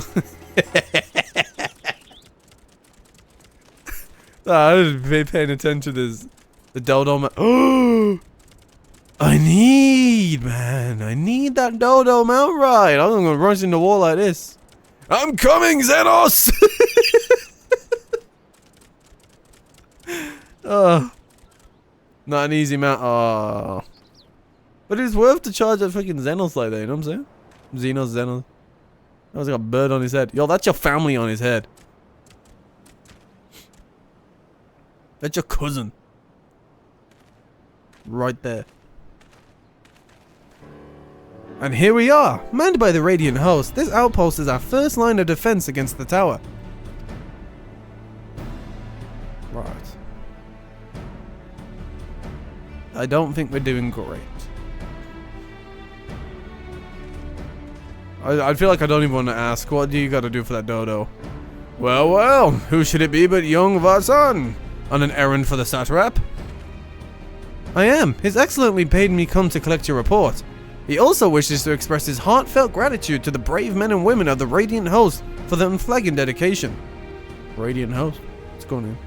I was paying attention to this. The dodo man. Oh! I need that dodo mount ride. I'm gonna rush in the wall like this. I'm coming, Xenos! Oh. Not an easy mount. Oh. But it's worth to charge that fucking Xenos like that, you know what I'm saying? Xenos. That was like a bird on his head. Yo, that's your family on his head. That's your cousin. Right there. And here we are, manned by the Radiant Host. This outpost is our first line of defense against the tower. Right. I don't think we're doing great. I feel like I don't even want to ask, what do you gotta do for that dodo? Well, who should it be but young Varsan? On an errand for the satrap? I am. His Excellency paid me come to collect your report. He also wishes to express his heartfelt gratitude to the brave men and women of the Radiant Host for their unflagging dedication. Radiant Host? What's going on?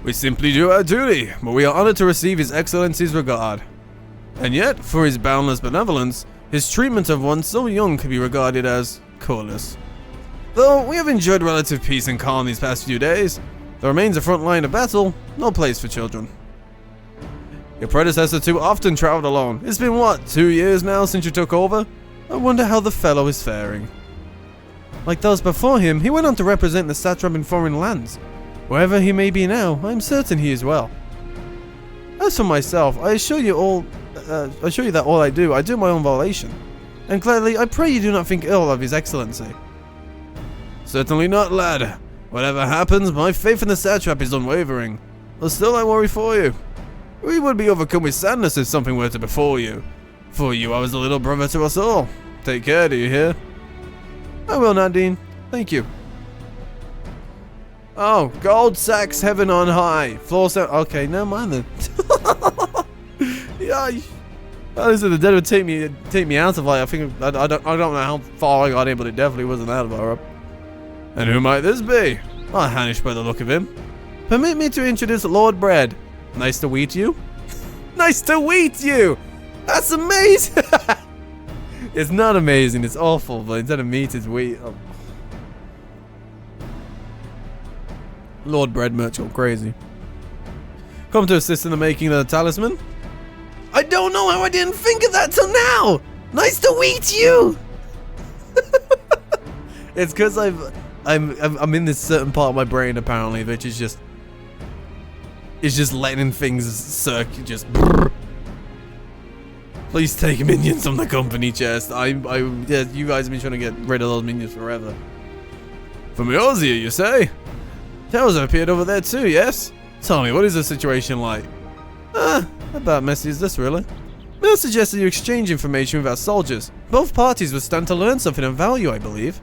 We simply do our duty, but we are honored to receive His Excellency's regard. And yet, for his boundless benevolence, his treatment of one so young could be regarded as callous. Though we have enjoyed relative peace and calm these past few days, there remains a front line of battle, no place for children. Your predecessor too often traveled alone. It's been what, 2 years now since you took over? I wonder how the fellow is faring. Like those before him, he went on to represent the satrap in foreign lands. Wherever he may be now, I am certain he is well. As for myself, I assure you that all I do my own volation. And gladly, I pray you do not think ill of His Excellency. Certainly not, lad. Whatever happens, my faith in the satrap is unwavering. But still I worry for you. We would be overcome with sadness if something were to befall you. For you are as a little brother to us all. Take care, do you hear? I will, Nadine. Thank you. Oh, gold sacks, heaven on high. Floor set. Okay, never mind then. Yeah. Honestly, the dead would take me out of, like, I think I don't know how far I got in, but it definitely wasn't that far up. And who might this be? Oh, Hanish by the look of him. Permit me to introduce Lord Bread. Nice to meet you. Nice to meet you. That's amazing. It's not amazing. It's awful. But instead of meat, it's wheat. Oh. Lord Bread Merchant, crazy. Come to assist in the making of the talisman. I don't know how I didn't think of that till now. Nice to meet you. It's because I'm in this certain part of my brain apparently, which is just letting things circulate. Just. Brrr. Please take minions from the company chest. Yeah, you guys have been trying to get rid of those minions forever. Familiar, you say? Tales have appeared over there too, yes? Tell me, what is the situation like? About messy is this really? May I suggest that you exchange information with our soldiers? Both parties would stand to learn something of value, I believe.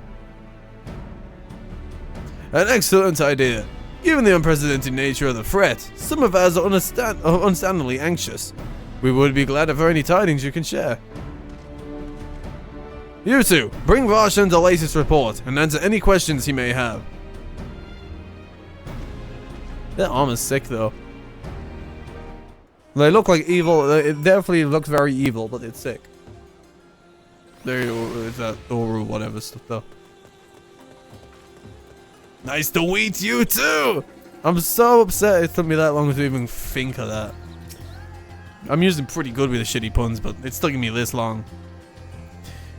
An excellent idea. Given the unprecedented nature of the threat, some of us are understandably anxious. We would be glad for any tidings you can share. You two, bring Varshan the latest report and answer any questions he may have. That armor's sick though. They look like evil. It definitely looks very evil, but it's sick. There is that or whatever stuff though. Nice to meet you too. I'm so upset it took me that long to even think of that. I'm usually pretty good with the shitty puns, but it's taking me this long.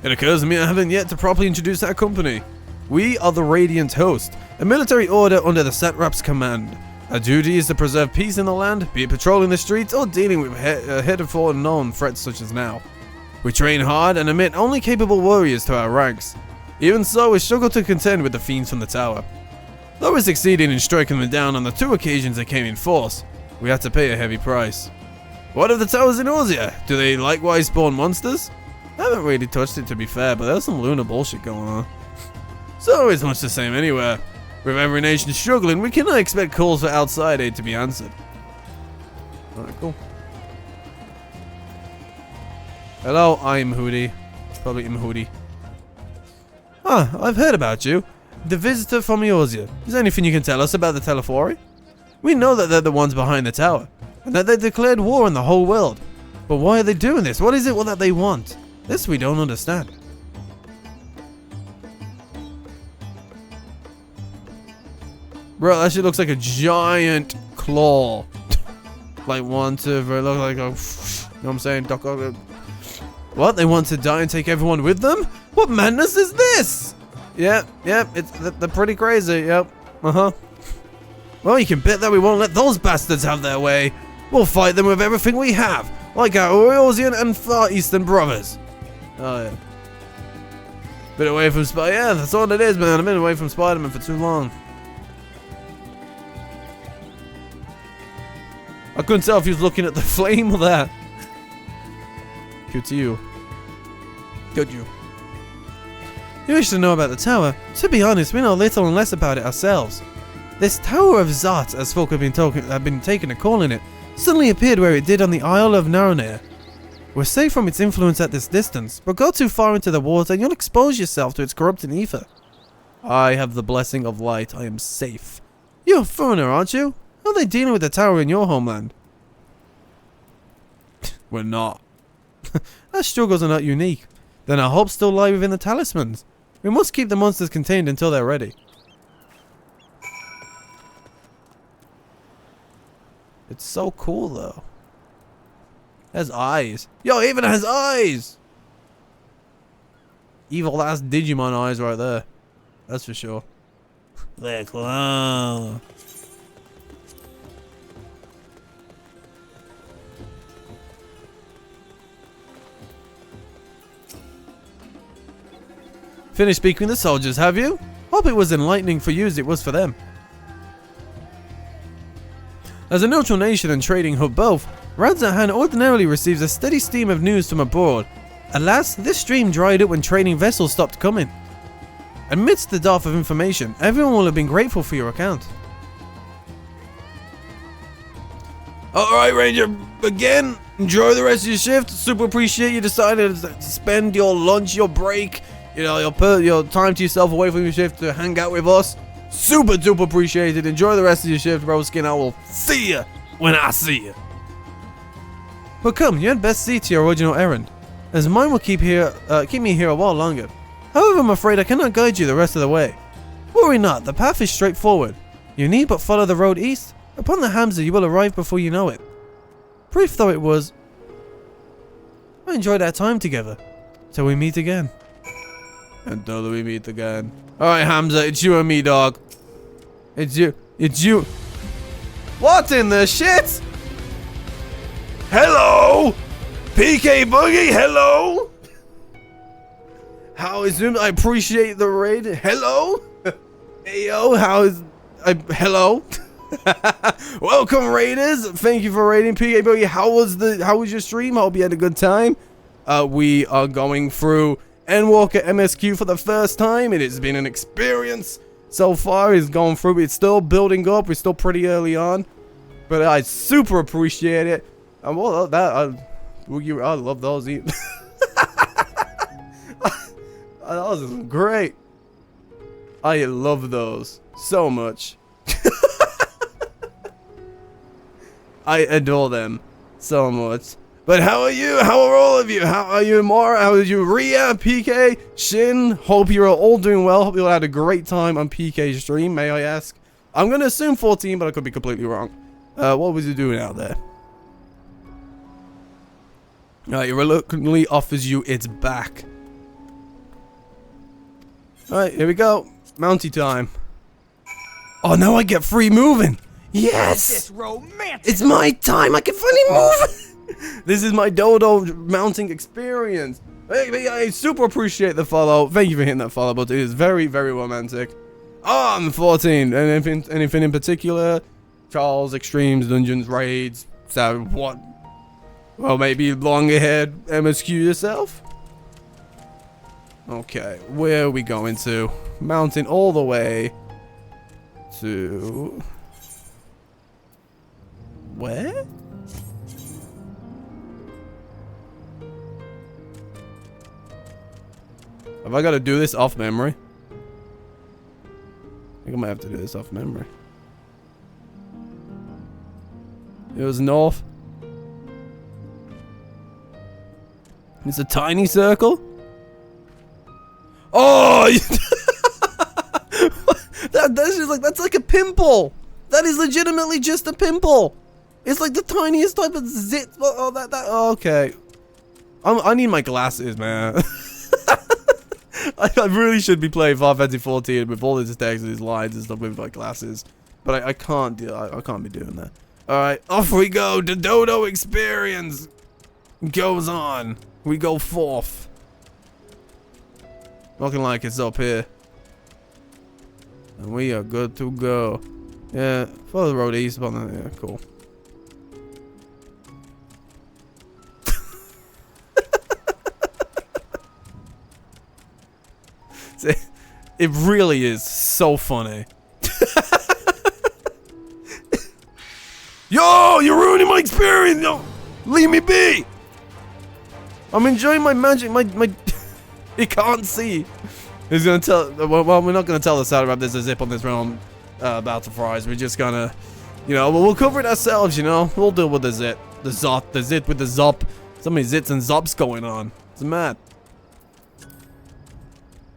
It occurs to me I haven't yet to properly introduce our company. We are the Radiant Host, a military order under the Satrap's command. Our duty is to preserve peace in the land, be it patrolling the streets or dealing with heretofore known threats such as now. We train hard and admit only capable warriors to our ranks. Even so, we struggle to contend with the fiends from the tower. Though we succeeded in striking them down on the 2 occasions they came in force, we had to pay a heavy price. What of the towers in Nausea? Do they likewise spawn monsters? I haven't really touched it, to be fair, but there's some lunar bullshit going on. So it's much the same anywhere. With every nation struggling, we cannot expect calls for outside aid to be answered. Alright, cool. Hello, I'm Hootie. Probably Imhootie. Ah, I've heard about you. The visitor from Eorzea. Is there anything you can tell us about the Telefori? We know that they're the ones behind the tower, and that they declared war on the whole world. But why are they doing this? What is it that they want? This we don't understand. Bro, that shit looks like a giant claw. Like one to look like a, you know what I'm saying? What? They want to die and take everyone with them? What madness is this? Yeah, they're pretty crazy. Yep. Well, you can bet that we won't let those bastards have their way. We'll fight them with everything we have, like our Eorzean and Far Eastern brothers. Oh yeah. Been away from yeah, that's all it is, man. I've been away from Spider-Man for too long. I couldn't tell if he was looking at the flame or that. Good to you. Good you. You wish to know about the tower? To be honest, we know little and less about it ourselves. This Tower of Zot, as folk have been taking a call in it, suddenly appeared where it did on the Isle of Naronair. We're safe from its influence at this distance, but go too far into the water and you'll expose yourself to its corrupting ether. I have the blessing of light. I am safe. You're a foreigner, aren't you? How are they dealing with the tower in your homeland? We're not. Our struggles are not unique. Then our hopes still lie within the talismans. We must keep the monsters contained until they're ready. It's so cool though. It has eyes. Yo, it even has eyes! Evil ass Digimon eyes right there. That's for sure. They're cool. Finished speaking to the soldiers, have you? Hope it was enlightening for you as it was for them. As a neutral nation and trading hub both, Radzahan ordinarily receives a steady stream of news from abroad. Alas, this stream dried up when trading vessels stopped coming. Amidst the dearth of information, everyone will have been grateful for your account. Alright, Ranger, again, enjoy the rest of your shift. Super appreciate you decided to spend your lunch, your break, you know, your time to yourself away from your shift to hang out with us. Super duper appreciated. Enjoy the rest of your shift, bro. Skin. I will see ya when I see ya. But come, you had best see to your original errand, as mine will keep me here a while longer. However, I'm afraid I cannot guide you the rest of the way. Worry not, the path is straightforward. You need but follow the road east. Upon the Hamza, you will arrive before you know it. Brief though it was, I enjoyed our time together. Till we meet again. Until we meet again. Alright, Hamza, it's you and me, dog. It's you. It's you. What in the shit? Hello? PK Boogie, hello? How is him? I appreciate the raid. Hello? Hey, yo, how is... hello? Welcome, raiders. Thank you for raiding. PK Boogie, how was your stream? I hope you had a good time. We are going through Endwalker MSQ for the first time. It has been an experience so far. It's gone through. It's still building up. We're still pretty early on, but I super appreciate it. And well, I love those. Those are great. I love those so much. I adore them so much. But how are you? How are all of you? How are you, Mara? How are you, Ria, PK, Shin? Hope you're all doing well. Hope you all had a great time on PK's stream, may I ask? I'm going to assume 14, but I could be completely wrong. What was he doing out there? Alright, he reluctantly offers you its back. Alright, here we go. Mounty time. Oh, now I get free moving. Yes! This romantic. It's my time! I can finally move! This is my dodo mounting experience. Hey, I super appreciate the follow. Thank you for hitting that follow button. It is very, very romantic. On 14. Anything in particular? Charles, extremes, dungeons, raids. So what? Well, maybe longer haired MSQ yourself? Okay, where are we going to? Mountain all the way to... Where? Have I got to do this off memory? I think I might have to do this off memory. It was north. It's a tiny circle. Oh! That's just like, that's like a pimple. That is legitimately just a pimple. It's like the tiniest type of zit. Oh, okay. I need my glasses, man. I really should be playing Final Fantasy 14 with all this text and these lines and stuff with my glasses, but I can't do. I can't be doing that. All right, off we go. The Dodo experience goes on. We go forth. Looking like it's up here, and we are good to go. Yeah, follow the road east. But yeah, cool. It really is so funny. Yo, you're ruining my experience. Yo, leave me be. I'm enjoying my magic. My he can't see. He's gonna tell. Well, we're not gonna tell the side about there's a zip on this realm about to fries. We're just gonna, you know, we'll cover it ourselves. You know, we'll deal with the zit, the zit with the zop. So many zits and zops going on. It's mad.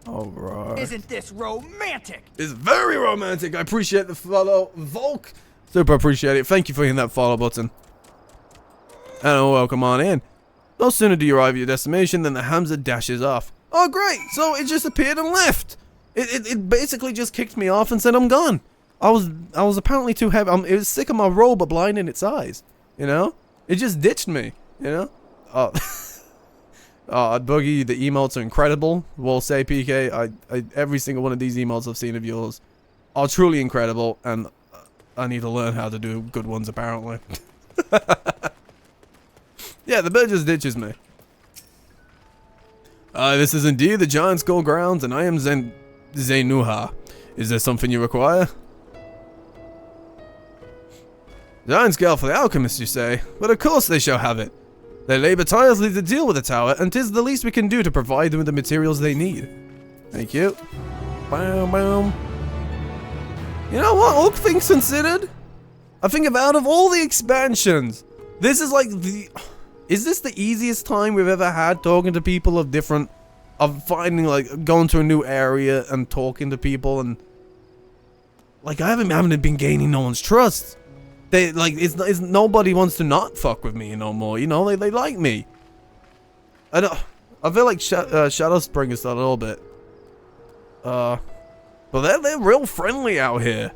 Alright. Isn't this romantic? It's very romantic. I appreciate the follow, Volk. Super appreciate it. Thank you for hitting that follow button. And welcome on in. No sooner do you arrive at your destination than the Hamza dashes off. Oh great! So it just appeared and left. It basically just kicked me off and said I'm gone. I was apparently too heavy. It was sick of my robe but blind in its eyes. You know? It just ditched me. You know? Oh. Boogie, the emotes are incredible. We'll say PK, every single one of these emotes I've seen of yours are truly incredible, and I need to learn how to do good ones apparently. Yeah, the bird just ditches me. This is indeed the Giant Skull Grounds, and I am Zenuha. Is there something you require? Giant Skull for the alchemists, you say? But of course they shall have it. They labor tirelessly to deal with the tower, and 'tis the least we can do to provide them with the materials they need. Thank you. Bam, bam. You know what, all things considered, I think out of all the expansions, this is like the... Is this the easiest time we've ever had talking to people of different... Of finding, like, going to a new area and talking to people and... Like, I haven't been gaining no one's trust. They, like, it's nobody wants to not fuck with me no more, you know, they like me. I feel like Shadowspring is a little bit, but they're real friendly out here.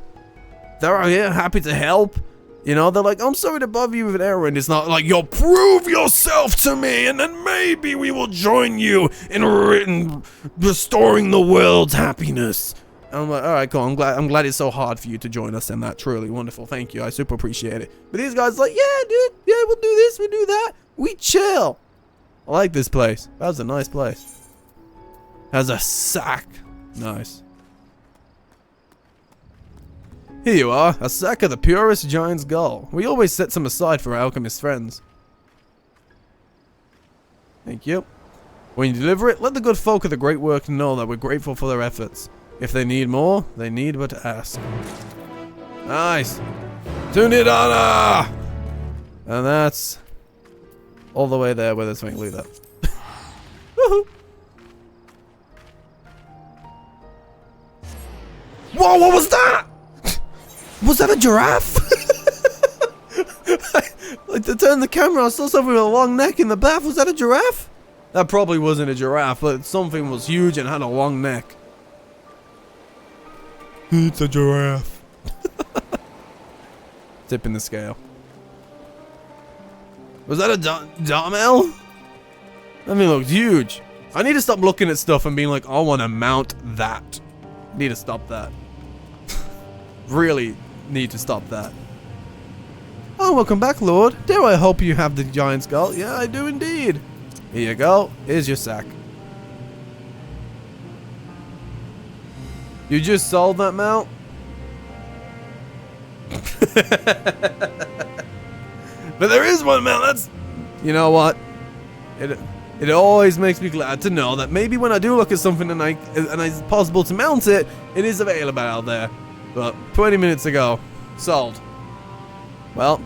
They're out here happy to help, you know, they're like, I'm sorry to bother you with an errand. It's not like, yo, prove yourself to me, and then maybe we will join you in restoring the world's happiness. And I'm like, all right, cool. I'm glad it's so hard for you to join us in that. Truly wonderful. Thank you. I super appreciate it. But these guys are like, yeah, dude. Yeah, we'll do this. We'll do that. We chill. I like this place. That's a nice place. Has a sack. Nice. Here you are. A sack of the purest giant's gall. We always set some aside for our alchemist friends. Thank you. When you deliver it, let the good folk of the great work know that we're grateful for their efforts. If they need more, they need but to ask. Nice. Tunidana! And that's all the way there where this thing lead up. Woohoo! Whoa, what was that? Was that a giraffe? Like to turn the camera, I saw something with a long neck in the bath. Was that a giraffe? That probably wasn't a giraffe, but something was huge and had a long neck. It's a giraffe. tipping the scale. Was that a Darmel? That thing looks huge. I need to stop looking at stuff and being like, I want to mount that. Need to stop that. Really need to stop that. Oh, welcome back, Lord. Dare I hope you have the giant skull? Yeah, I do indeed. Here you go. Here's your sack. You just sold that mount? But there is one mount. That's... You know what? It always makes me glad to know that maybe when I do look at something and it's possible to mount it, it is available out there. But 20 minutes ago, sold. Well,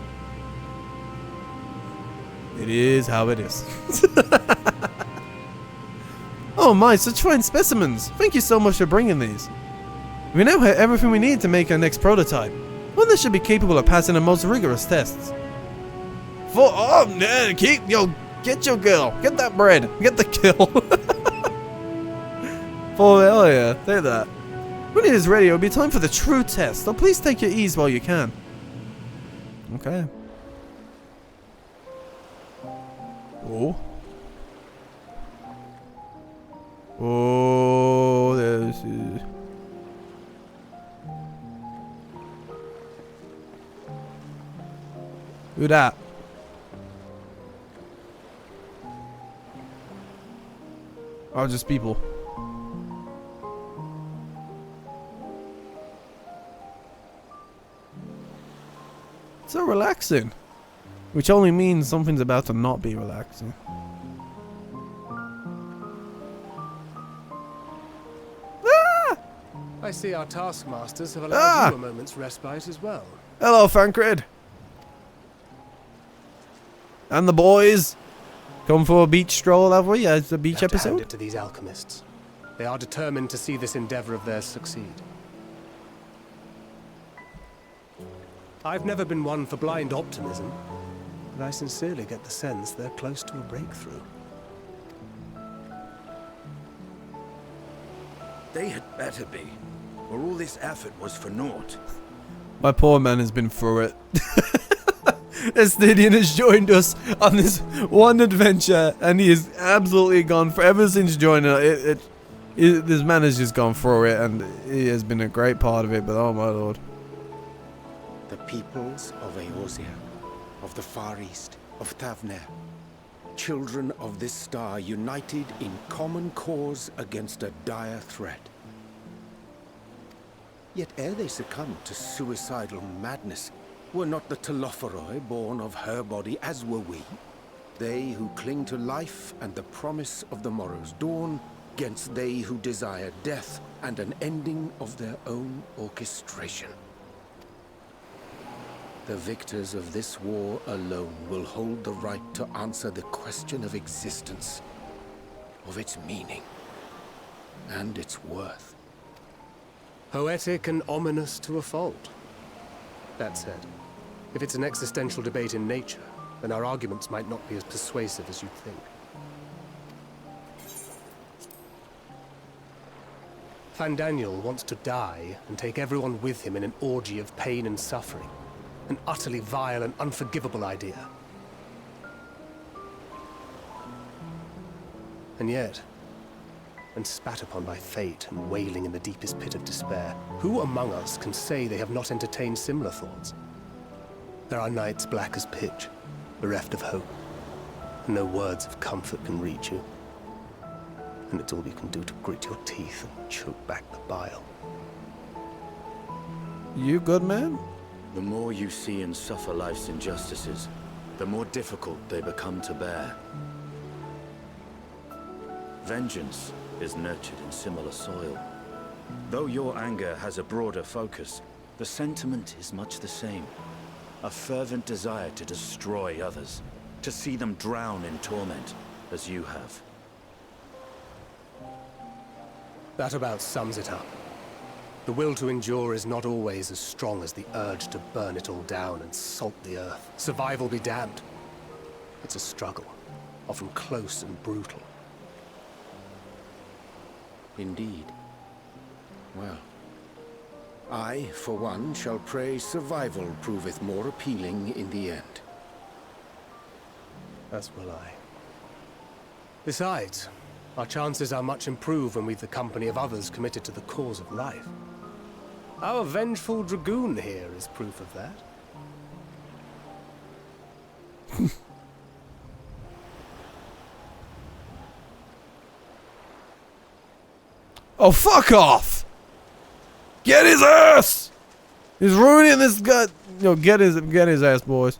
it is how it is. Oh my, such fine specimens. Thank you so much for bringing these. We now have everything we need to make our next prototype. One that should be capable of passing the most rigorous tests. Oh man, get your girl. Get that bread. Get the kill. Oh hell yeah, take that. When it is ready, it will be time for the true test. So please take your ease while you can. Okay. Oh. Oh, this is... Who that? Oh, just people. So relaxing. Which only means something's about to not be relaxing. Ah! I see our taskmasters have allowed you a moment's respite as well. Hello, Fancred. And the boys. Come for a beach stroll, have we? As a beach episode? Hand it to these alchemists. They are determined to see this endeavor of theirs succeed. I've never been one for blind optimism, but I sincerely get the sense they're close to a breakthrough. They had better be, or all this effort was for naught. My poor man has been through it. Estidian has joined us on this one adventure, and he is absolutely gone for ever since joining it. This man has just gone through it, and he has been a great part of it. But oh my lord, the peoples of Eorzea, of the Far East, of Thavner, children of this star, united in common cause against a dire threat. Yet ere they succumbed to suicidal madness, were not the Telophoroi born of her body as were we? They who cling to life and the promise of the morrow's dawn, against they who desire death and an ending of their own orchestration. The victors of this war alone will hold the right to answer the question of existence, of its meaning, and its worth. Poetic and ominous to a fault. That said, if it's an existential debate in nature, then our arguments might not be as persuasive as you'd think. Fandaniel wants to die and take everyone with him in an orgy of pain and suffering. An utterly vile and unforgivable idea. And yet, when spat upon by fate and wailing in the deepest pit of despair, who among us can say they have not entertained similar thoughts? There are nights black as pitch, bereft of hope, and no words of comfort can reach you. And it's all you can do to grit your teeth and choke back the bile. You good, man? The more you see and suffer life's injustices, the more difficult they become to bear. Vengeance is nurtured in similar soil. Though your anger has a broader focus, the sentiment is much the same. A fervent desire to destroy others, to see them drown in torment, as you have. That about sums it up. The will to endure is not always as strong as the urge to burn it all down and salt the earth. Survival be damned. It's a struggle, often close and brutal. Indeed. Well, I, for one, shall pray survival proveth more appealing in the end. As will I. Besides, our chances are much improved when we've the company of others committed to the cause of life. Our vengeful dragoon here is proof of that. Oh, fuck off! Get his ass! He's ruining this guy. Yo, get his ass, boys.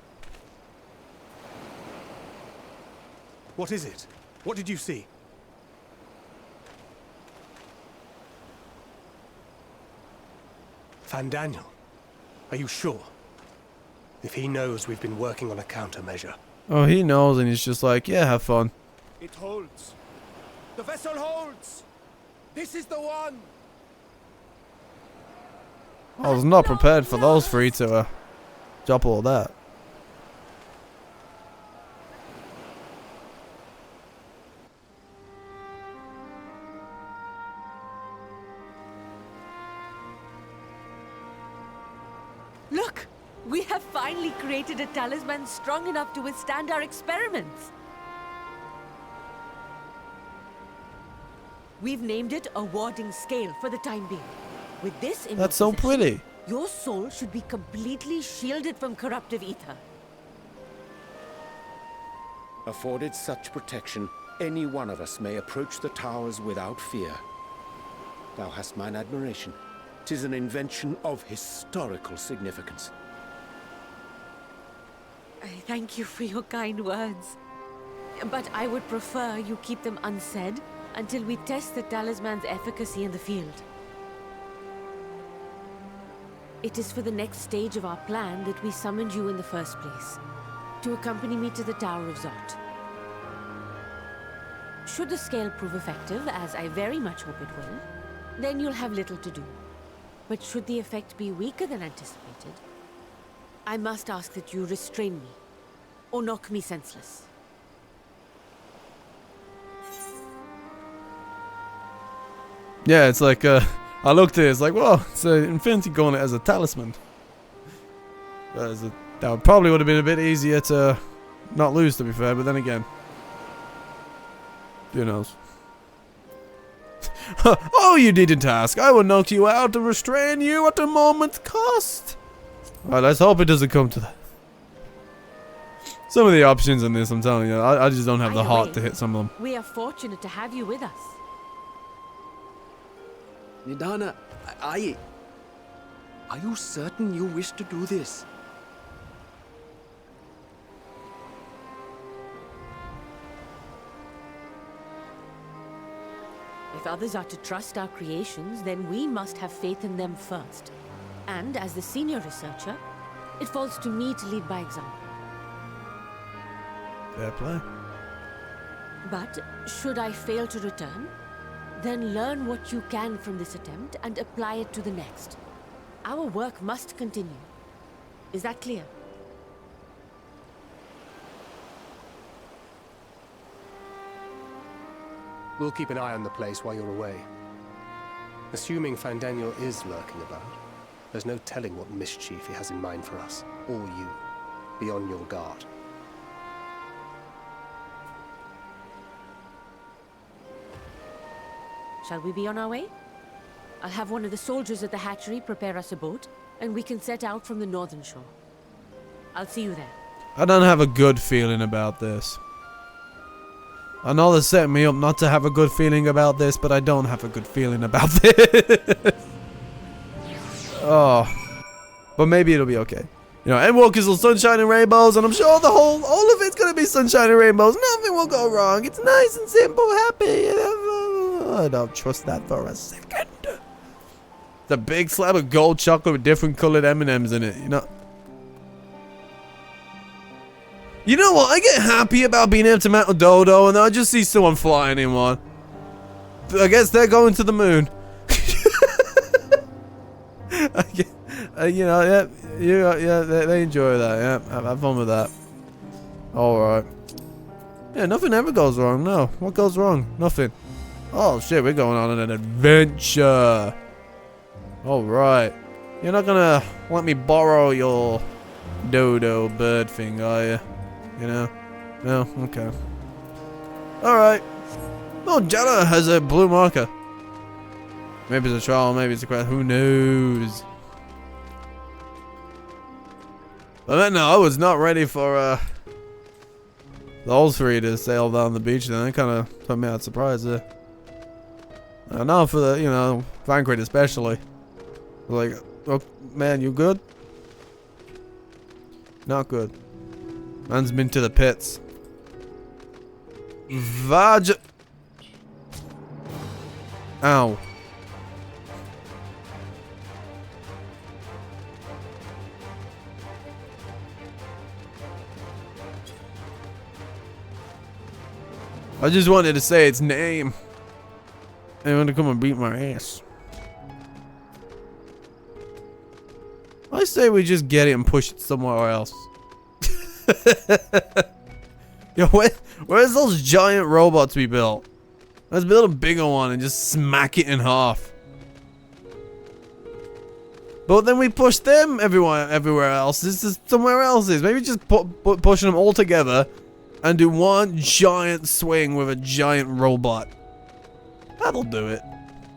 What is it? What did you see? Fandaniel, are you sure? If he knows we've been working on a countermeasure. Oh, he knows, and he's just like, yeah, have fun. It holds. The vessel holds. This is the one. I was not prepared for those three to drop all that. Look! We have finally created a talisman strong enough to withstand our experiments. We've named it a warding scale for the time being. With this in That's your so possession, pretty. your soul should be completely shielded from corruptive ether. Afforded such protection, any one of us may approach the towers without fear. Thou hast mine admiration. 'Tis an invention of historical significance. I thank you for your kind words. But I would prefer you keep them unsaid until we test the talisman's efficacy in the field. It is for the next stage of our plan that we summoned you in the first place, to accompany me to the Tower of Zot. Should the scale prove effective, as I very much hope it will, then you'll have little to do. But should the effect be weaker than anticipated, I must ask that you restrain me, or knock me senseless. Yeah, it's like, I looked at it, it's like, well, it's an Infinity Gauntlet as a talisman. That probably would have been a bit easier to not lose, to be fair, but then again. Who knows? Oh, you didn't ask. I will knock you out to restrain you at a moment's cost. Alright, let's hope it doesn't come to that. Some of the options in this, I'm telling you, I just don't have the heart to hit some of them. We are fortunate to have you with us. Nidana, are you certain you wish to do this? If others are to trust our creations, then we must have faith in them first. And as the senior researcher, it falls to me to lead by example. Fair play. But should I fail to return, then learn what you can from this attempt and apply it to the next. Our work must continue. Is that clear? We'll keep an eye on the place while you're away. Assuming Fandaniel is lurking about, there's no telling what mischief he has in mind for us, or you. Be on your guard. Shall we be on our way? I'll have one of the soldiers at the hatchery prepare us a boat, and we can set out from the northern shore. I'll see you there. I don't have a good feeling about this. I know they're setting me up not to have a good feeling about this, but I don't have a good feeling about this. Oh. But maybe it'll be okay. You know, Endwalker's all sunshine and rainbows, and I'm sure all of it's gonna be sunshine and rainbows. Nothing will go wrong. It's nice and simple, happy. I don't trust that for a second. The big slab of gold chocolate with different colored M&Ms in it, you know. You know what? I get happy about being able to mount a dodo, and I just see someone flying in one. I guess they're going to the moon. You know, yeah, they enjoy that. Yeah, have fun with that. All right. Yeah, nothing ever goes wrong. No, what goes wrong? Nothing. Oh shit, we're going on an adventure. All right. You're not gonna let me borrow your dodo bird thing, are you? You know? No? Okay. Alright. Oh, Jella has a blue marker. Maybe it's a trial, maybe it's a quest. Who knows? But no, I was not ready for those three to sail down the beach. Then it kind of put me out surprise there. Now for the, you know, Vancrit especially. Like, oh man, you good? Not good. Man's been to the pits. Vaj. Ow. I just wanted to say its name. They want to come and beat my ass. I say we just get it and push it somewhere else. Yo, where's those giant robots we built? Let's build a bigger one and just smack it in half. But then we push them everywhere else. This is somewhere else. Maybe just pushing them all together and do one giant swing with a giant robot. That'll do it.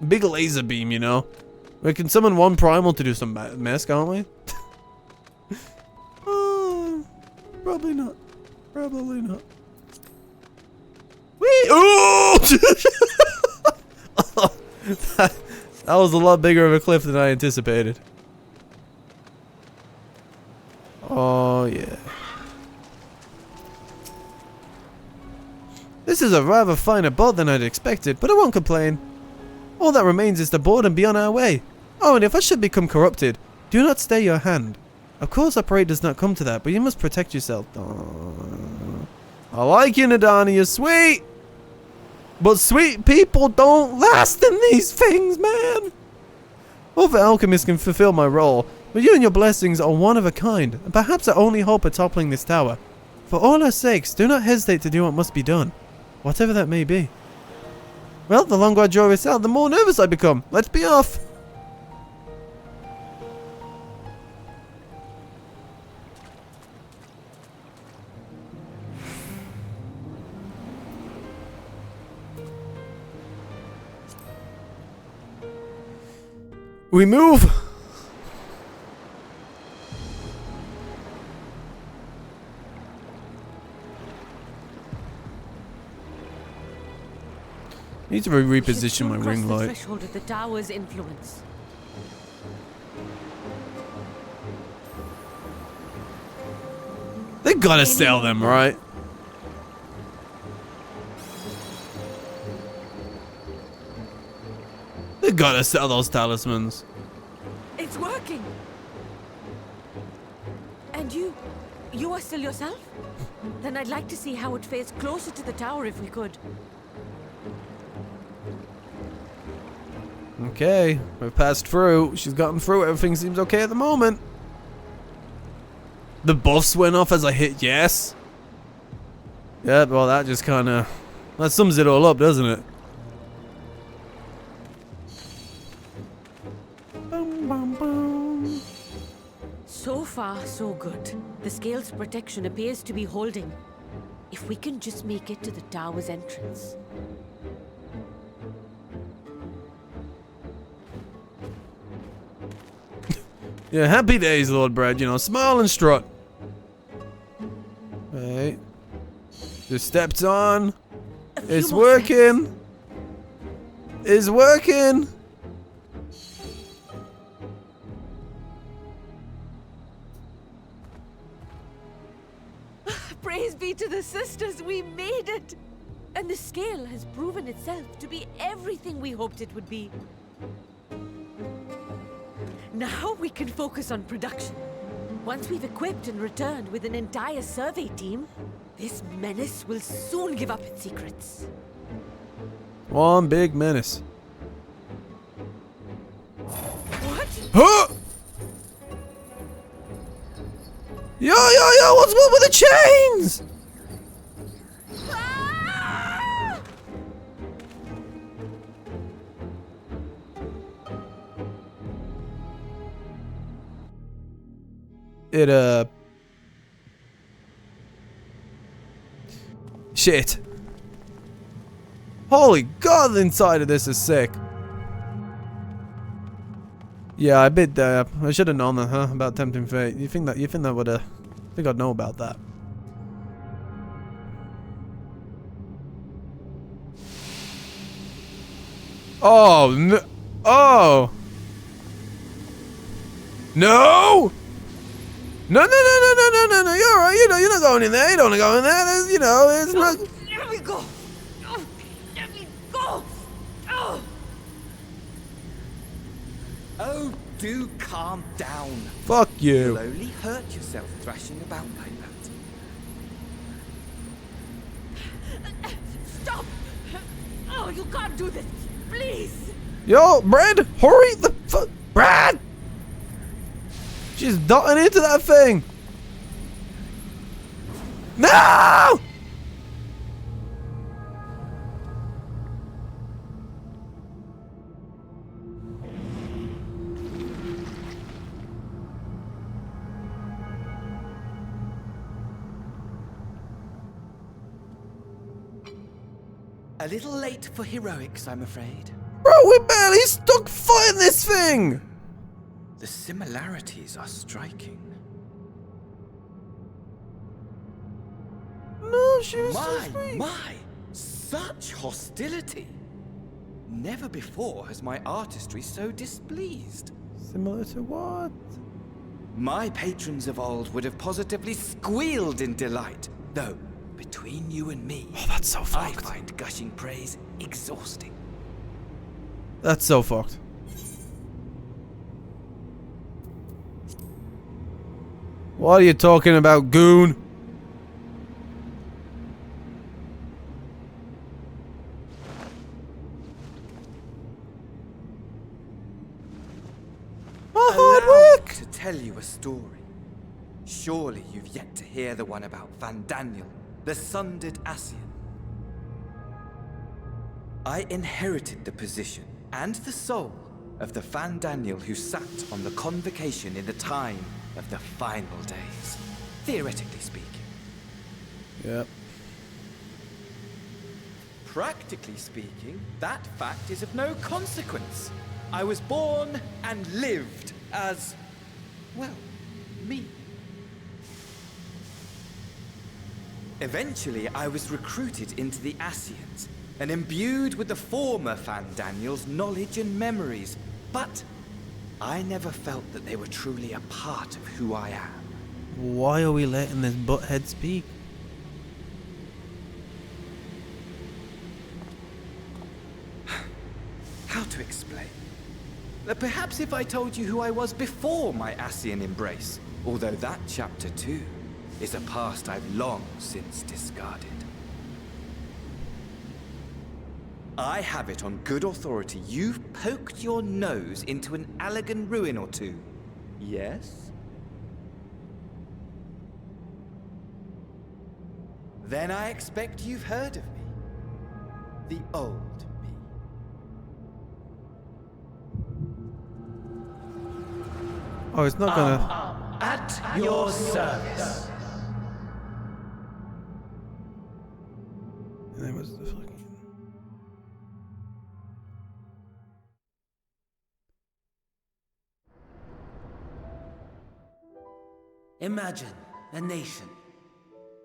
Big laser beam, you know. We can summon one primal to do some mess, can't we? Probably not. Probably not. Whee! Oh! that was a lot bigger of a cliff than I anticipated. Oh, yeah. This is a rather finer boat than I'd expected, but I won't complain. All that remains is to board and be on our way. Oh, and if I should become corrupted, do not stay your hand. Of course, our parade does not come to that, but you must protect yourself. Oh. I like you, Nadani, you're sweet. But sweet people don't last in these things, man. Other alchemists can fulfill my role, but you and your blessings are one of a kind, and perhaps our only hope of toppling this tower. For all our sakes, do not hesitate to do what must be done, whatever that may be. Well, the longer I draw this out, the more nervous I become. Let's be off. We move. Need to reposition my ring light. The threshold of the tower's influence. They gotta sell them, right? They gotta sell those talismans. It's working. And you are still yourself? Then I'd like to see how it fares closer to the tower if we could. Okay, we've passed through. She's gotten through. Everything seems okay at the moment. The buffs went off as I hit yes. Yeah, well that just kinda... that sums it all up, doesn't it? So far, so good. The scale's protection appears to be holding. If we can just make it to the tower's entrance. Yeah, happy days, Lord Brad. You know, smile and strut. Right. Just stepped on. It's working. It's working. Praise be to the sisters, we made it! And the scale has proven itself to be everything we hoped it would be. Now we can focus on production. Once we've equipped and returned with an entire survey team, this menace will soon give up its secrets. One big menace. What? Huh? Yo, what's up with the chains? Ah! Shit. Holy God, the inside of this is sick. Yeah, I bet I should have known that, huh? About tempting fate. You think that would I think I'd know about that. Oh no! Oh no! No! No! You're alright. You're not going in there. You don't want to go in there. There's, it's not. Let me go! Oh, let me go! Oh. Oh, do calm down. Fuck you. You'll only hurt yourself thrashing about like that. Stop! Oh, you can't do this. Please! Yo, Brad, hurry the fuck, Brad! She's dotting into that thing. No! A little late for heroics, I'm afraid. Bro, we're barely stuck fighting this thing. The similarities are striking. No, she was so sweet. My! Such hostility! Never before has my artistry so displeased. Similar to what? My patrons of old would have positively squealed in delight, though between you and me, Oh, that's so fucked. I find gushing praise exhausting. That's so fucked. What are you talking about, goon? Allow me to tell you a story. Surely you've yet to hear the one about Fandaniel, the sundered Ascian. I inherited the position and the soul of the Fandaniel who sat on the convocation in the time of the final days, theoretically speaking. Yep. Practically speaking, that fact is of no consequence. I was born and lived as, well, me. Eventually, I was recruited into the Ascians and imbued with the former Fandaniel's knowledge and memories, but I never felt that they were truly a part of who I am. Why are we letting this butthead speak? How to explain? Perhaps if I told you who I was before my Ascian embrace, although that chapter too is a past I've long since discarded. I have it on good authority you've poked your nose into an Allegan ruin or two. Yes? Then I expect you've heard of me. The old me. Oh, it's not gonna. At your service. It was the fucking. Imagine a nation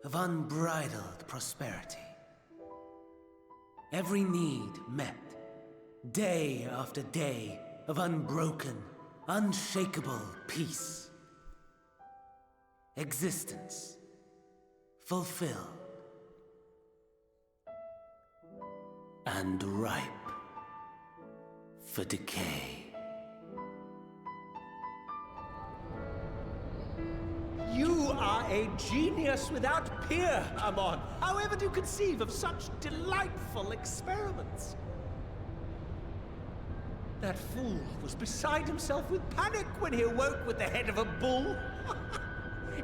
of unbridled prosperity. Every need met, day after day of unbroken, unshakable peace. Existence fulfilled and ripe for decay. You are a genius without peer, Amon. However do you conceive of such delightful experiments? That fool was beside himself with panic when he awoke with the head of a bull.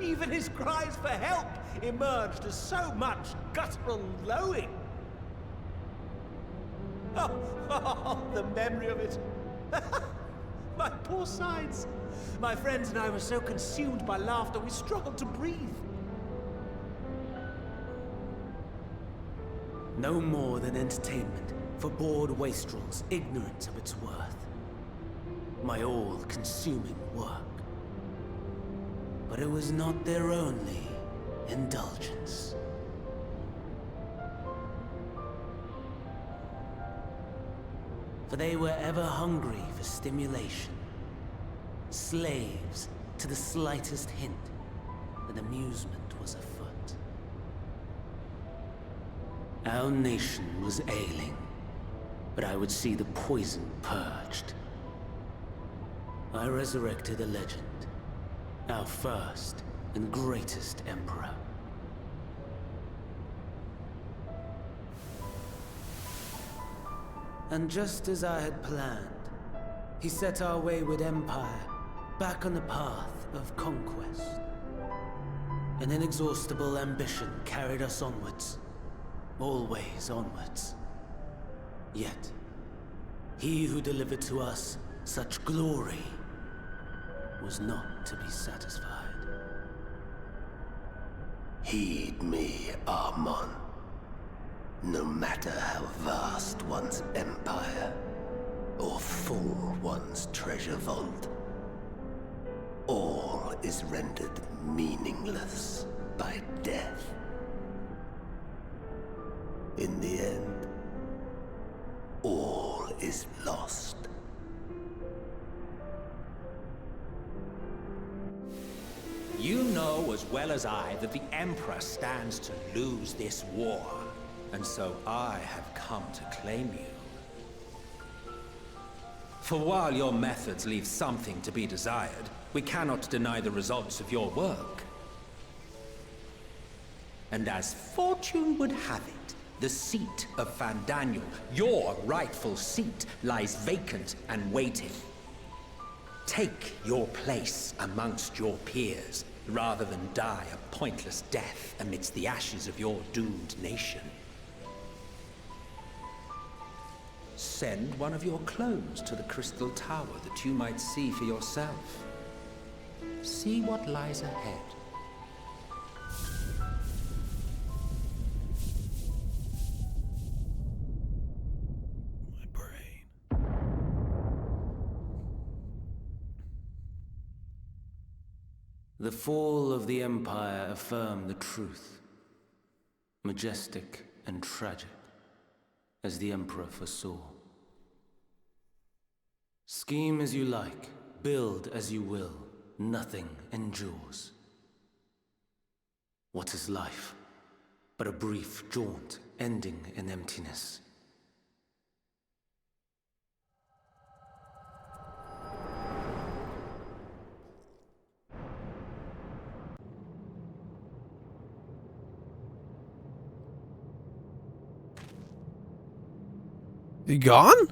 Even his cries for help emerged as so much guttural lowing. Oh, the memory of it. My poor sides. My friends and I were so consumed by laughter we struggled to breathe. No more than entertainment for bored wastrels ignorant of its worth. My all-consuming work. But it was not their only indulgence. For they were ever hungry for stimulation, slaves to the slightest hint that amusement was afoot. Our nation was ailing, but I would see the poison purged. I resurrected a legend, our first and greatest emperor. And just as I had planned, he set our wayward empire back on the path of conquest. An inexhaustible ambition carried us onwards, always onwards. Yet, he who delivered to us such glory was not to be satisfied. Heed me, Armon. No matter how vast one's empire, or full one's treasure vault, all is rendered meaningless by death. In the end, all is lost. You know as well as I that the Emperor stands to lose this war. And so I have come to claim you. For while your methods leave something to be desired, we cannot deny the results of your work. And as fortune would have it, the seat of Fandaniel, your rightful seat, lies vacant and waiting. Take your place amongst your peers, rather than die a pointless death amidst the ashes of your doomed nation. Send one of your clones to the Crystal Tower that you might see for yourself. See what lies ahead. My brain. The fall of the Empire affirmed the truth. Majestic and tragic, as the Emperor foresaw. Scheme as you like, build as you will, nothing endures. What is life but a brief jaunt ending in emptiness? You gone?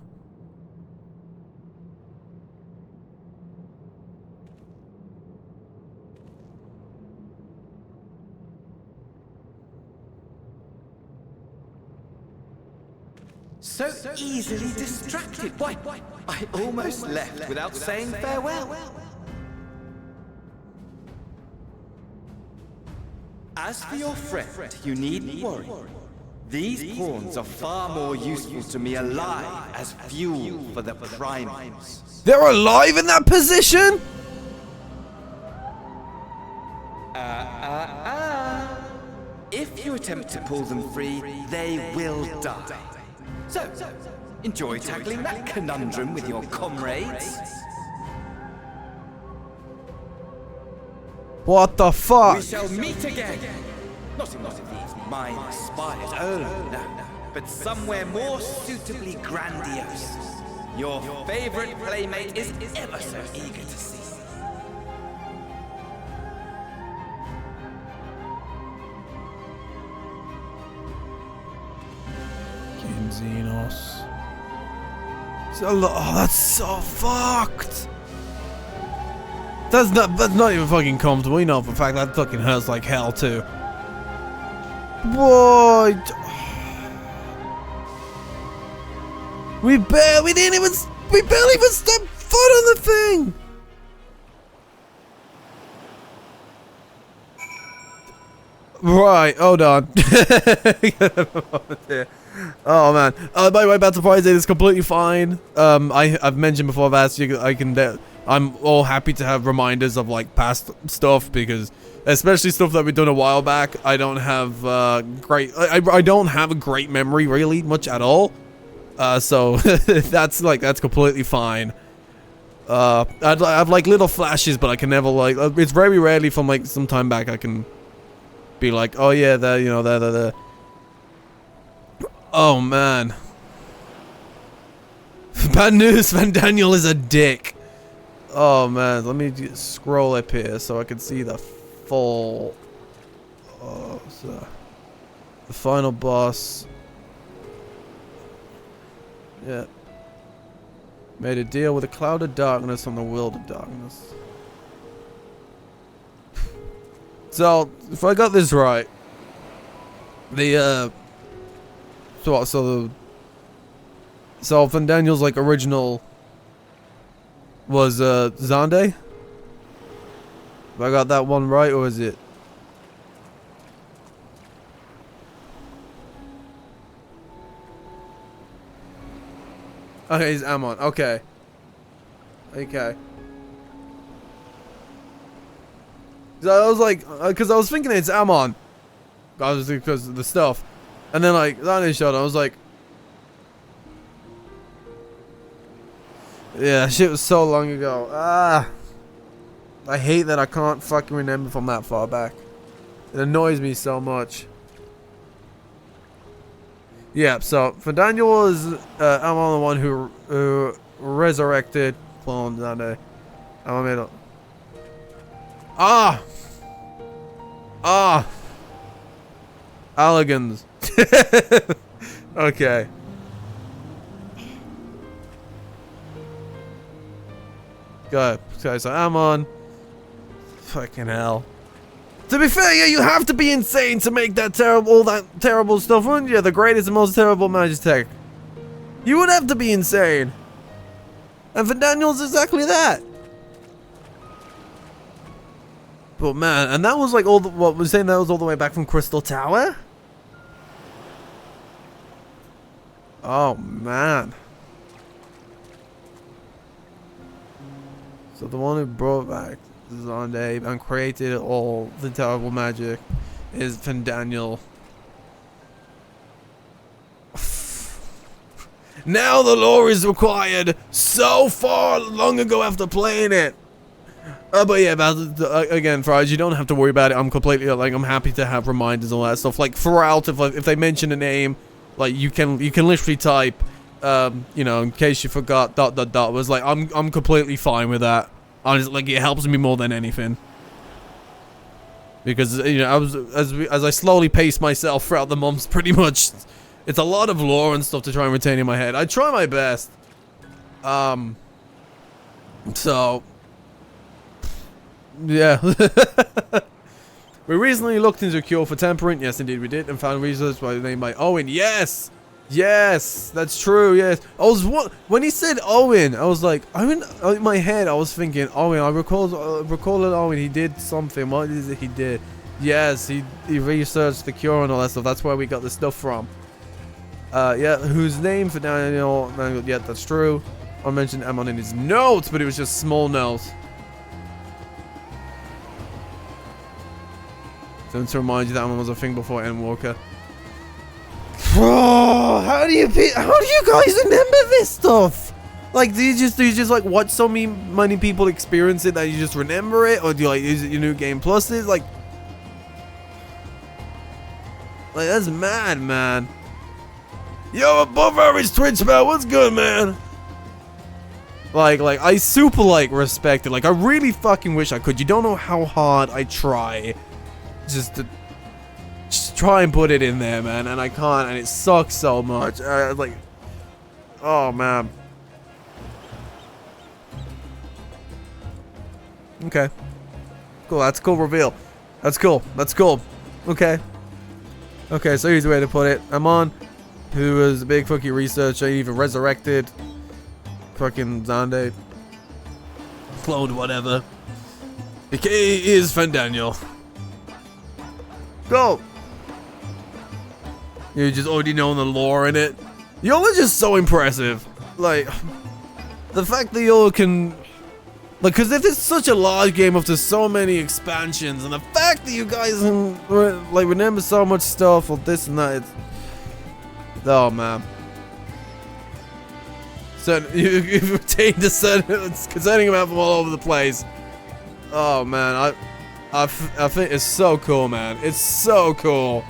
So easily distracted. Why, I almost left without saying farewell. As for your friend, you needn't worry. These pawns are far more useful to me alive as fuel for the primals. They're alive in that position? If you attempt to pull them free, they will die. So, enjoy tackling that conundrum with your comrades. What the fuck? We shall meet again. Not in these minor spires, oh no, but somewhere more suitably grandiose. Your favorite playmate is ever so eager to see. Xenos. Oh, that's so fucked. That's not even fucking comfortable. You know for a fact that fucking hurts like hell too. What? We barely even stepped foot on the thing! Right, hold on. Oh man. By the way, Battle Prize is completely fine. I've mentioned before that I'm all happy to have reminders of like past stuff, because especially stuff that we've done a while back. I don't have I don't have a great memory really much at all. So that's completely fine. I'd have like little flashes, but I can never like. It's very rarely from like some time back I can be like, oh yeah, there, you know, there. Oh man. Bad news, Fandaniel is a dick. Oh man, let me scroll up here so I can see the full. Oh, so the final boss. Yeah. Made a deal with a cloud of darkness on the world of darkness. So, if I got this right, so Fandaniel's like original was Zande? Have I got that one right, or is it? Okay, he's Amon. Okay. Okay. So I was like, because I was thinking it's Amon, obviously because of the stuff, and then like Zande showed up, I was like, yeah, that shit was so long ago. Ah, I hate that I can't fucking remember from that far back. It annoys me so much. Yeah, so Fandaniel was Amon, the one who resurrected clone Zande. Alligans. Okay. Go. Okay, so Amon. Fucking hell. To be fair, yeah, you have to be insane to make that terrible stuff, wouldn't you? The greatest and most terrible Magitech. You would have to be insane. And Fandaniel's exactly that. But man, and that was like all the, what was saying, that was all the way back from Crystal Tower? Oh man. So the one who brought back Zande and created all the terrible magic is Fandaniel. Now the lore is required so far long ago after playing it. But yeah, again, Fries, you don't have to worry about it. I'm completely like, I'm happy to have reminders and all that stuff. Like throughout, if they mention a name, like you can literally type, you know, in case you forgot ... Was like, I'm completely fine with that. Honestly, like it helps me more than anything. Because you know, as I slowly pace myself throughout the months, pretty much, it's a lot of lore and stuff to try and retain in my head. I try my best. So. Yeah. We recently looked into a cure for temperament. Yes, indeed we did. And found research by the name by Owen. Yes! Yes! That's true, yes. When he said Owen, I was like, in my head, I was thinking, Owen, I recall that Owen, he did something. What is it he did? Yes, he researched the cure and all that stuff. That's where we got the stuff from. Yeah, whose name for Daniel? Yeah, that's true. I mentioned Amon in his notes, but it was just small notes. So to remind you that one was a thing before Endwalker. Bro, how do you guys remember this stuff? Like, do you just like watch so many people experience it that you just remember it, or do you like use it your new game pluses? Like that's mad, man. Yo, above average Twitch man, what's good, man? Like I super like respect it. Like I really fucking wish I could. You don't know how hard I try. Just try and put it in there, man, and I can't, and it sucks so much. Like, oh man. Okay. Cool. That's a cool reveal. That's cool. That's cool. Okay. Okay. So here's the way to put it. Amon, who was a big fucking researcher, even resurrected fucking Zande. cloned, whatever. He is Fandaniel. Go! You just already know the lore in it. Y'all are just so impressive. Like, the fact that y'all can... Like, because if it's such a large game after so many expansions, and the fact that you guys like remember so much stuff or this and that, it's... Oh, man. So, you've retained a certain concerning amount from all over the place. Oh, man, I think it's so cool, man. It's so cool.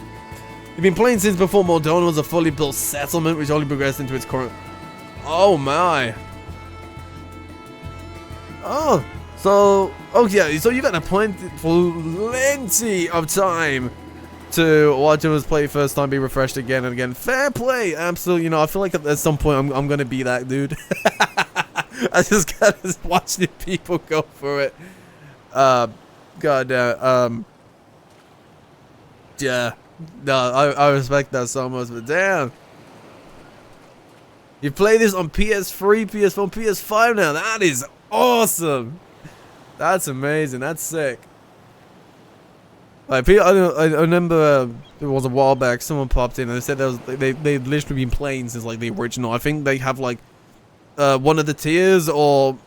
You've been playing since before Mordona was a fully built settlement, which only progressed into its current... Oh, my. Oh, so... Oh, yeah, so you've had plenty of time to watch us play first time, be refreshed again and again. Fair play, absolutely. You know, I feel like at some point I'm gonna be that dude. I just gotta watch the people go for it. God, yeah. No, I respect that so much, but damn. You play this on PS3, PS4, PS5 now. That is awesome. That's amazing. That's sick. Like, I remember it was a while back. Someone popped in and they said they'd literally been playing since like the original. I think they have like one of the tiers or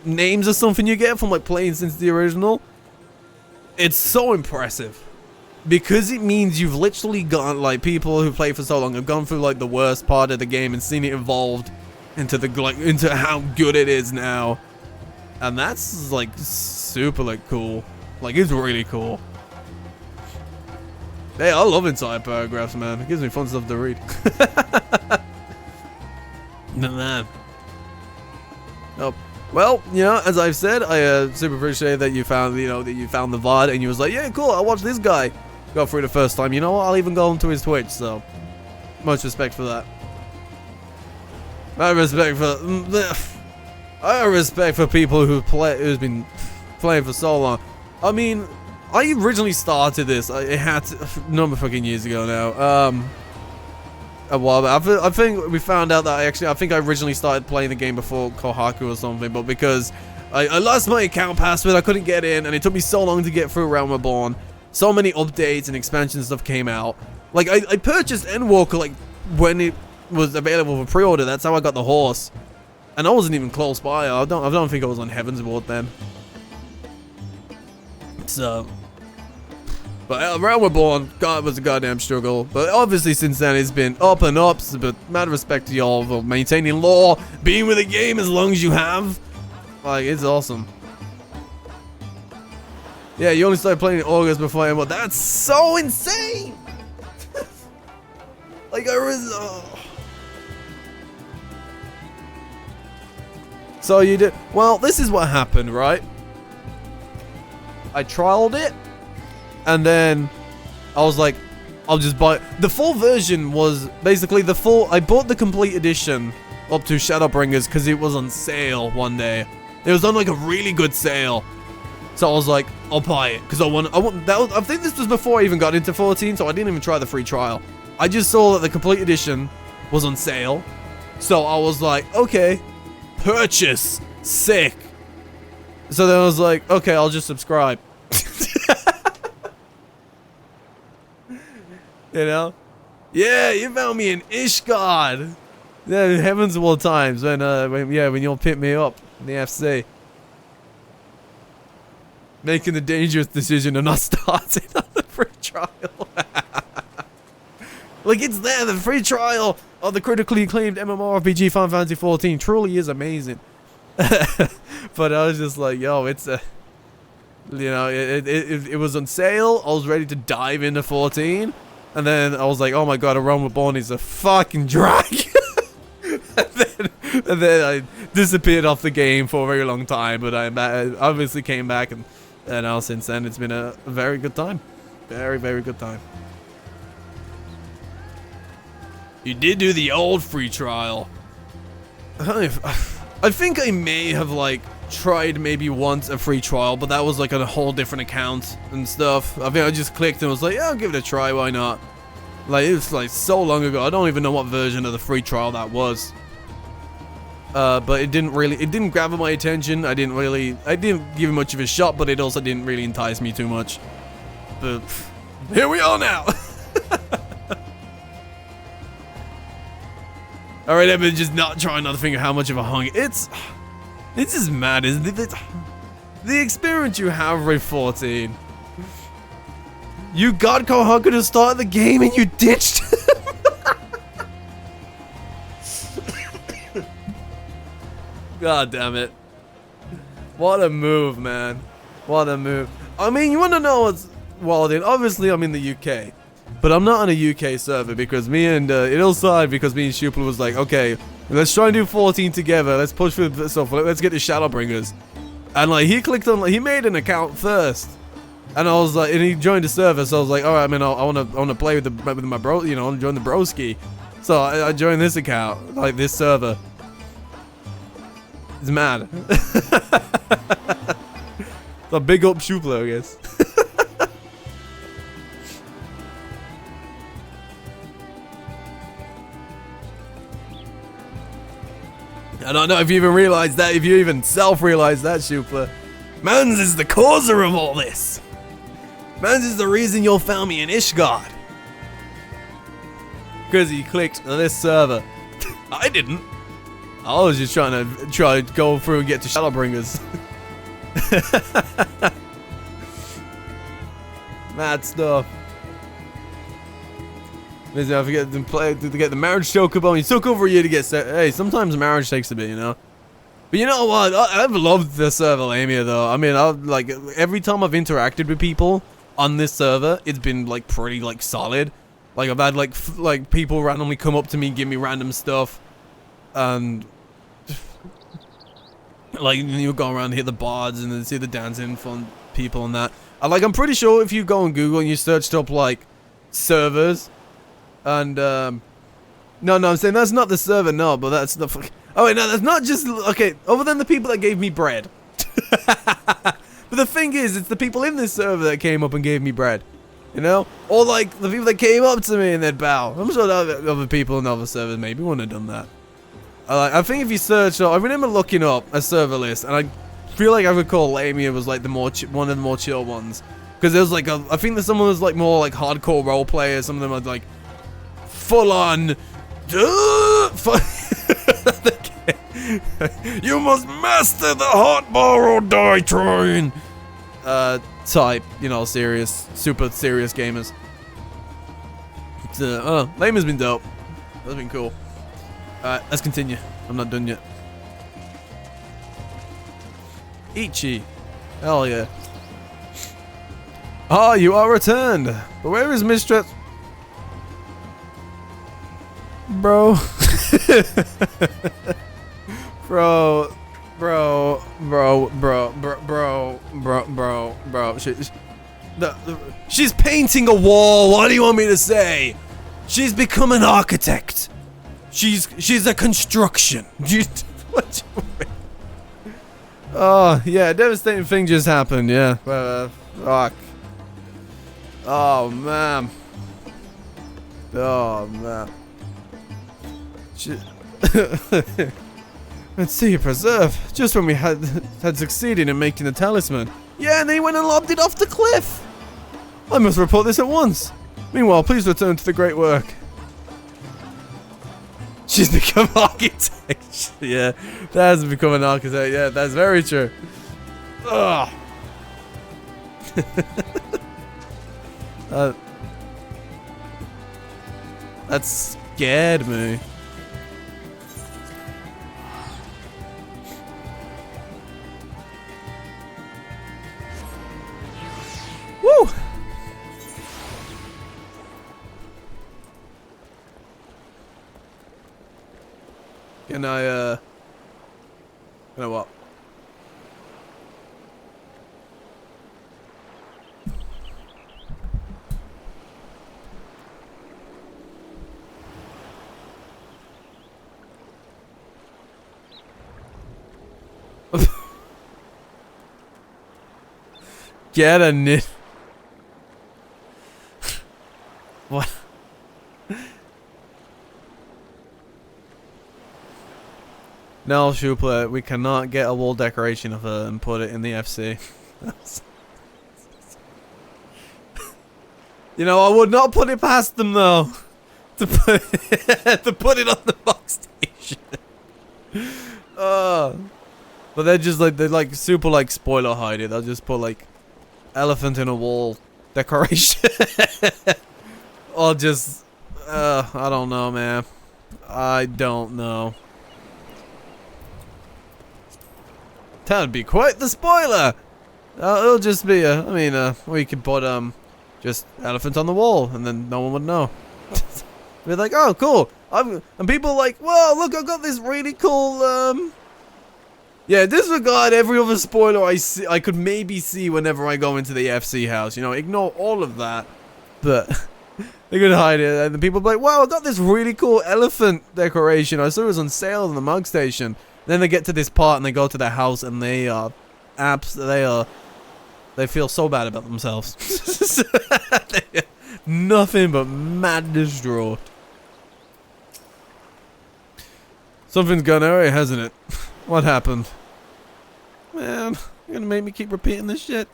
names or something you get from like playing since the original. It's so impressive. Because it means you've literally gone, like, people who play for so long have gone through, like, the worst part of the game and seen it evolved into the, like, into how good it is now. And that's, like, super, like, cool. Like, it's really cool. Hey, I love inside paragraphs, man. It gives me fun stuff to read. Man. Oh. Well, you know, as I've said, I super appreciate that you found, you know, that you found the VOD and you was like, yeah, cool, I'll watch this guy go through the first time. You know what? I'll even go onto his Twitch, so much respect for that. I respect for people who's been playing for so long. I mean, I originally started this. It had a number of fucking years ago now. A while back. I think we found out that I think I originally started playing the game before Kohaku or something, but because I lost my account password, I couldn't get in, and it took me so long to get through Realm Reborn. So many updates and expansion stuff came out. Like, I purchased Endwalker, like, when it was available for pre-order. That's how I got the horse. And I wasn't even close by. I don't think I was on Heaven's Ward then. So... But Realm Reborn, God, was a goddamn struggle. But obviously since then it's been up and ups. But mad respect to y'all for maintaining lore, being with the game as long as you have. Like, it's awesome. Yeah, you only started playing in August before Endwalker. That's so insane! Like, I was... So you did... Well, this is what happened, right? I trialed it. And then I was like, I'll just buy... The full version was basically the full... I bought the complete edition up to Shadowbringers because it was on sale one day. It was on like a really good sale. So I was like, I'll buy it because I think this was before I even got into 14, so I didn't even try the free trial. I just saw that the complete edition was on sale. So I was like, okay, purchase. Sick. So then I was like, okay, I'll just subscribe. You know? Yeah, you found me in Ishgard. Yeah, heavens of all times when you'll pick me up in the FC. Making the dangerous decision of not starting on the free trial. Like, it's there, the free trial of the critically acclaimed MMORPG Final Fantasy 14 truly is amazing. But I was just like, yo, it's a... You know, it was on sale. I was ready to dive into 14. And then I was like, oh my god, a Realm Reborn is a fucking drag. and then I disappeared off the game for a very long time. But I obviously came back, and now since then it's been a very good time. Very, very good time. You did do the old free trial. I think I may have, like, tried maybe once a free trial, but that was like on a whole different account and stuff. I think I just clicked and was like, yeah, I'll give it a try, why not? Like, it was like so long ago, I don't even know what version of the free trial that was. but it didn't grab my attention. I didn't give it much of a shot, but it also didn't really entice me too much. But here we are now. Alright, I've been just trying not to think of how much of a hunk. It's just mad, isn't it? The experience you have with 14. You got Kohaku to start the game and you ditched him. God damn it. What a move, man. What a move. I mean, you want to know what's wild? Obviously, I'm in the UK. But I'm not on a UK server because me and Ilside, because me and Shupla was like, okay, let's try and do 14 together. Let's push for this stuff. Let's get the Shadowbringers. And like, he clicked on, like, he made an account first. And I was like, and he joined the server. So I was like, all right, I mean, I want to play with my bro, you know, I want to join the broski. So I joined this account, like this server. It's mad. So big up Shupla, I guess. I don't know if you even realize that, if you even self-realize that, Shupla. Mans is the causer of all this. Mans is the reason you found me in Ishgard. Because he clicked on this server. I didn't. I was just trying to go through and get to Shadowbringers. Mad stuff. Listen, I forget to get the marriage chocobo. It took over a year to get set. Hey, sometimes marriage takes a bit, you know. But you know what? I've loved the server Lamia though. I mean, like every time I've interacted with people on this server, it's been like pretty like solid. Like I've had like people randomly come up to me, give me random stuff, and like you go around and hit the bards and then see the dancing fun people and that. And like I'm pretty sure if you go on Google and you searched up like servers. And, no, I'm saying that's not the server, no, but that's the oh, wait, no, that's not just, okay, other than the people that gave me bread. But the thing is, it's the people in this server that came up and gave me bread, you know? Or, like, the people that came up to me and they'd bow. I'm sure other people in other servers maybe wouldn't have done that. I think if you search, I remember looking up a server list, and I feel like I recall Lamia was, like, one of the more chill ones. Because there was, like, I think that someone was, like, more, like, hardcore role players, some of them had, like, full on you must master the hotbar or die trying type, you know, super serious gamers. Lamia's been dope. That's been cool. Alright, let's continue. I'm not done yet. Ichi. Hell yeah. Ah, you are returned. But where is Mistress? Bro. bro. She's painting a wall. What do you want me to say? She's become an architect. She's a construction. What you mean? Oh, yeah, a devastating thing just happened, yeah. Fuck. Oh, man. Oh, man. Let's see you preserve. Just when we had succeeded in making the talisman. Yeah, and they went and lobbed it off the cliff. I must report this at once. Meanwhile, please return to the great work. She's become architect. Yeah, that has become an architect. Yeah, that's very true. Ugh. That scared me. Woo! Can I what? Get a nit. What? No, Shupla, we cannot get a wall decoration of her and put it in the FC. You know, I would not put it past them though. To put it on the box station. But they're like super like spoiler hide it. They'll just put like elephant in a wall decoration. Or just I don't know, man. I don't know. That would be quite the spoiler. It'll just be we could put just elephant on the wall and then no one would know. We're like, oh cool. And people are like, whoa, look, I've got this really cool yeah, disregard every other spoiler I could maybe see whenever I go into the FC house. You know, ignore all of that. But they could hide it, and the people be like, wow, I got this really cool elephant decoration. I saw it was on sale in the mug station. Then they get to this part and they go to their house and they feel so bad about themselves. Nothing but mad distraught. Something's gone awry, hasn't it? What happened? Man, you're gonna make me keep repeating this shit.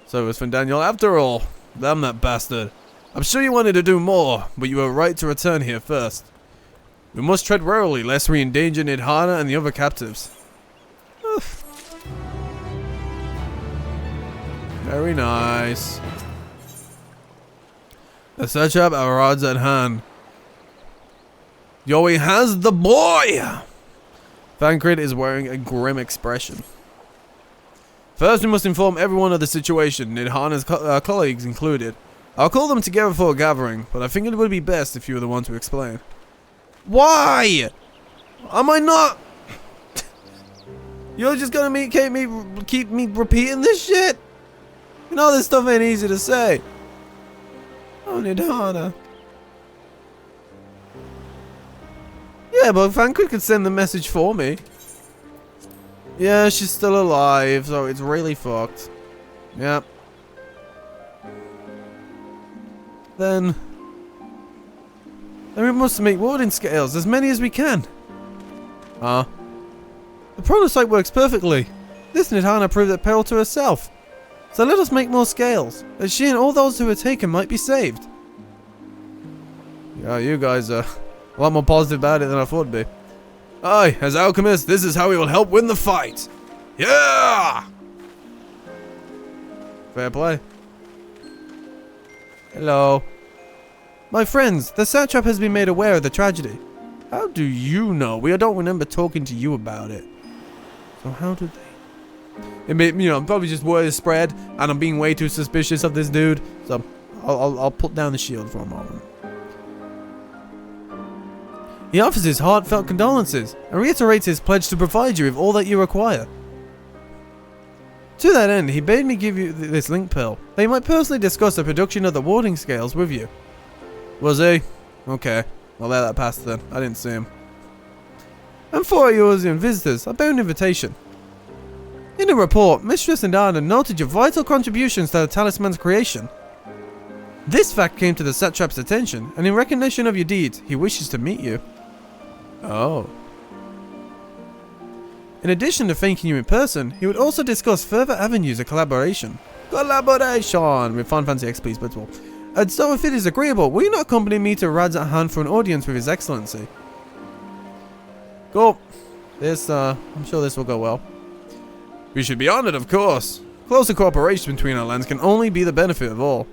So it was Fandaniel after all. Damn that bastard. I'm sure you wanted to do more, but you were right to return here first. We must tread warily, lest we endanger Nidhana and the other captives. Very nice. The satrap our odds at hand. Yoey has the boy! Thancred is wearing a grim expression. First, we must inform everyone of the situation, Nidhana's colleagues included. I'll call them together for a gathering, but I think it would be best if you were the one to explain. Why? Am I not? You're just gonna keep me repeating this shit? You know this stuff ain't easy to say. Oh, Nidhana. Yeah, but Thancred could send the message for me. Yeah, she's still alive, so it's really fucked. Yep. Then we must make warding scales, as many as we can. The prototype works perfectly. This Nidhana proved it peril to herself. So let us make more scales, as she and all those who are taken might be saved. Yeah, you guys are a lot more positive about it than I thought it'd be. Aye, as alchemists, this is how we will help win the fight. Yeah! Fair play. Hello. My friends, the satrap has been made aware of the tragedy. How do you know? We don't remember talking to you about it. So how did they? It may, you know, probably just word is spread, and I'm being way too suspicious of this dude. So I'll put down the shield for a moment. He offers his heartfelt condolences and reiterates his pledge to provide you with all that you require. To that end, he bade me give you this link pill, that he might personally discuss the production of the warding scales with you. Was he? Okay, I'll let that pass then. I didn't see him. And for yours and visitors, I bear an invitation. In a report, Mistress Nidhana noted your vital contributions to the talisman's creation. This fact came to the satrap's attention, and in recognition of your deeds, he wishes to meet you. Oh. In addition to thanking you in person, he would also discuss further avenues of collaboration. Collaboration with Final Fantasy X, please, Blitzball. And so if it is agreeable, will you not accompany me to Rad's at hand for an audience with His Excellency? Cool. I'm sure this will go well. We should be honored, of course. Closer cooperation between our lands can only be the benefit of all.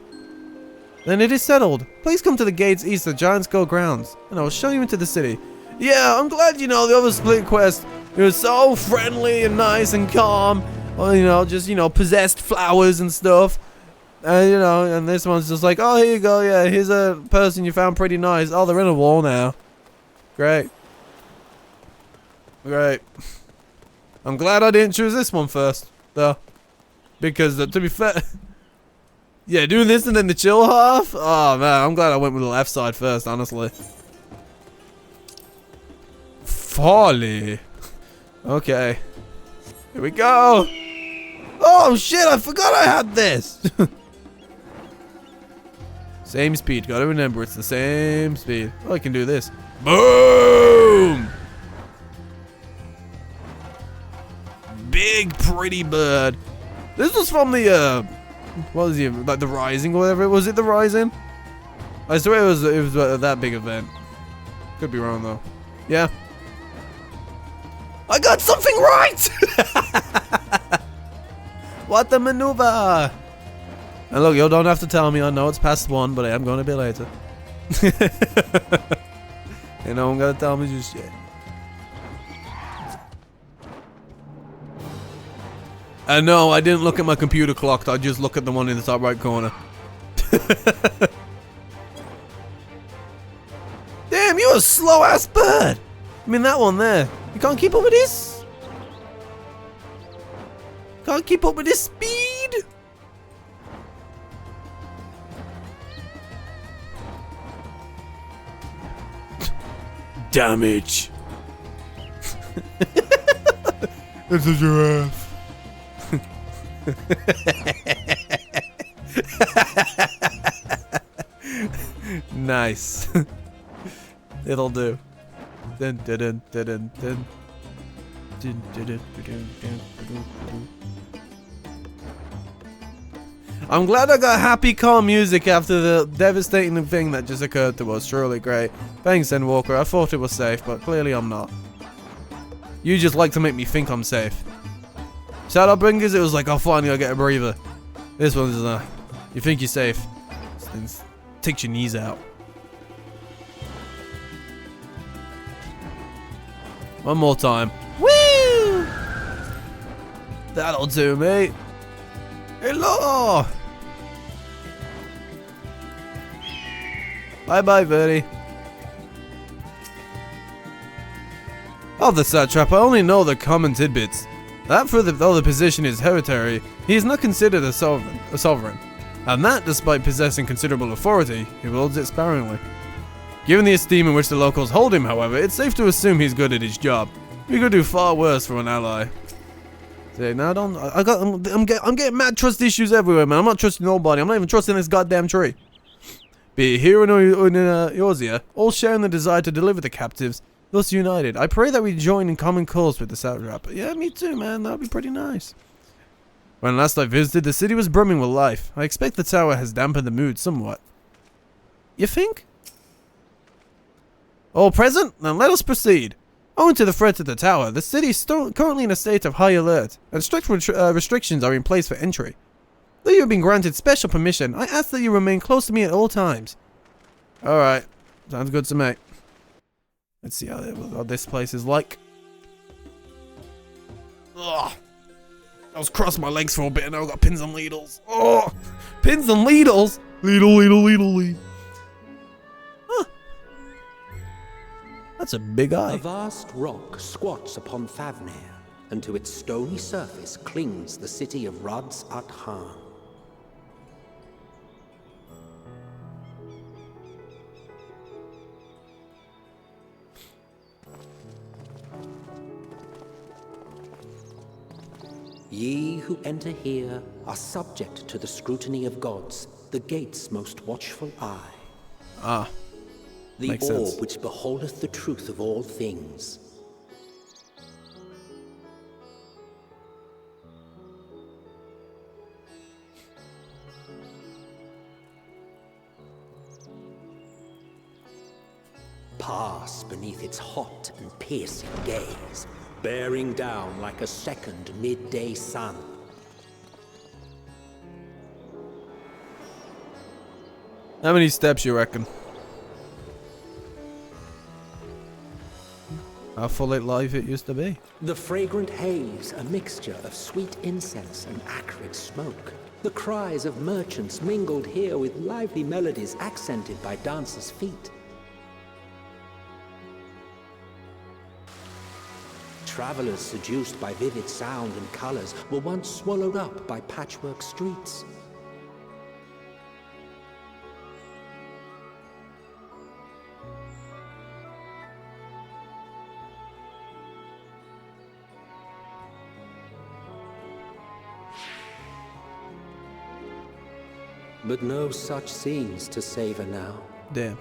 Then it is settled. Please come to the gates east of Giant's Go grounds, and I will show you into the city. Yeah, I'm glad, you know, the other split quest, it was so friendly and nice and calm. Well, you know, just, you know, possessed flowers and stuff. And, you know, and this one's just like, oh, here you go, yeah, here's a person you found pretty nice. Oh, they're in a wall now. Great. Great. I'm glad I didn't choose this one first, though. Because, to be fair... yeah, doing this and then the chill half? Oh, man, I'm glad I went with the left side first, honestly. Folly. Okay. Here we go. Oh, shit, I forgot I had this. Same speed. Gotta remember, it's the same speed. Oh, I can do this. Boom! big, pretty bird. This was from the, what was it, like the Rising or whatever? Was it the Rising? I swear it was that big event. Could be wrong though. Yeah. I got something right! What the maneuver? And look, you don't have to tell me. I know it's past 1, but I am going to be later. You know, I'm going to tell me just yet. And no, I didn't look at my computer clock. I just look at the one in the top right corner. Damn, you're a slow-ass bird. I mean, that one there. You can't keep up with this? Can't keep up with this speed? Damage. It's a giraffe. Nice. It'll do. Dun, dun, dun, dun, dun, dun. Dun, dun, dun, dun, dun, dun, dun. I'm glad I got happy, calm music after the devastating thing that just occurred to us. Truly great. Thanks, Endwalker. I thought it was safe, but clearly I'm not. You just like to make me think I'm safe. Shadowbringers, it was like, oh, finally I get a breather. This one's, you think you're safe. Takes your knees out. One more time. Woo! That'll do, mate. Hello! Bye-bye, Verdi. Of the satrap, I only know the common tidbits. That though the position is hereditary, he is not considered a sovereign. And that, despite possessing considerable authority, he wields it sparingly. Given the esteem in which the locals hold him, however, it's safe to assume he's good at his job. We could do far worse for an ally. See, now I'm getting mad trust issues everywhere, man. I'm not trusting nobody. I'm not even trusting this goddamn tree. Be it here or in Eorzea, all sharing the desire to deliver the captives, thus united. I pray that we join in common cause with the satrap. Yeah, me too, man. That'd be pretty nice. When last I visited, the city was brimming with life. I expect the tower has dampened the mood somewhat. You think? All present? Then let us proceed. Owing to the threat of the tower, the city is currently in a state of high alert, and strict restrictions are in place for entry. Though you have been granted special permission, I ask that you remain close to me at all times. Alright, sounds good to me. Let's see how this place is like. Ugh. I was crossing my legs for a bit and now I've got pins and needles. Oh, pins and needles? Lead. Huh. That's a big eye. A vast rock squats upon Fandaniel, and to its stony surface clings the city of Vrtra. Ye who enter here are subject to the scrutiny of gods, the gate's most watchful eye. Ah, the makes orb sense. which beholdeth the truth of all things. Pass beneath its hot and piercing gaze, bearing down like a second midday sun. How many steps you reckon? How full of life it used to be. The fragrant haze, a mixture of sweet incense and acrid smoke. The cries of merchants mingled here with lively melodies accented by dancers' feet. Travelers seduced by vivid sound and colors were once swallowed up by patchwork streets. But no such scenes to savor now. Damn.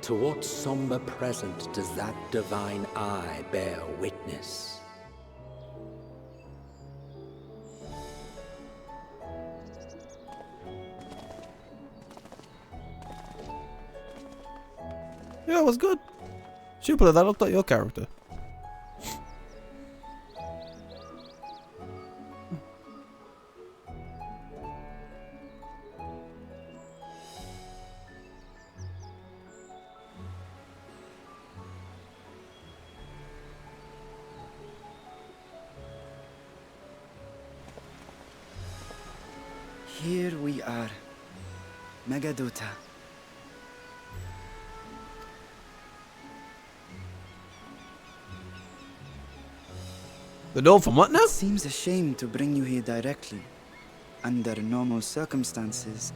To what somber present does that divine eye bear witness? Yeah, it was good. Super, that looked like your character. Here we are. Megaduta. The door from what now? It seems a shame to bring you here directly. Under normal circumstances,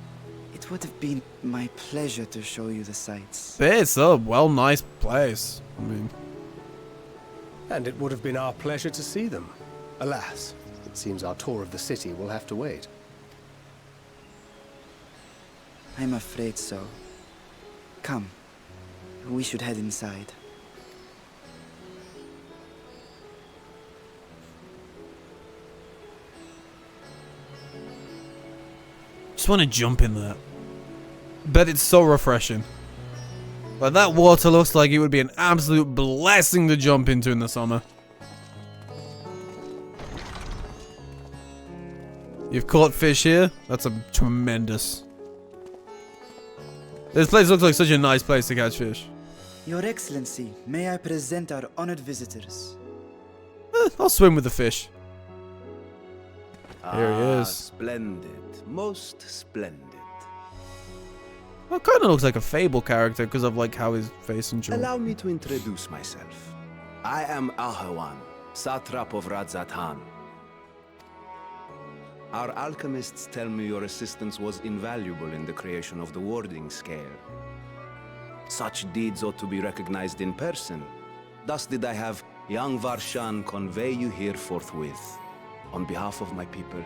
it would have been my pleasure to show you the sights. It's a nice place. I mean, And it would have been our pleasure to see them. Alas, it seems our tour of the city will have to wait. I'm afraid so. Come, we should head inside. just want to jump in there. Bet it's so refreshing. But that water looks like it would be an absolute blessing to jump into in the summer. You've caught fish here? That's a tremendous. This place looks like such a nice place to catch fish. Your Excellency, may I present our honored visitors? I'll swim with the fish. Here he is. Splendid. Most splendid. Well, kind of looks like a Fable character because of like how his face and jaw. Allow me to introduce myself. I am Ahawan, satrap of Vrtra. Our alchemists tell me your assistance was invaluable in the creation of the warding scale. Such deeds ought to be recognized in person. Thus did I have young Varshan convey you here forthwith. On behalf of my people,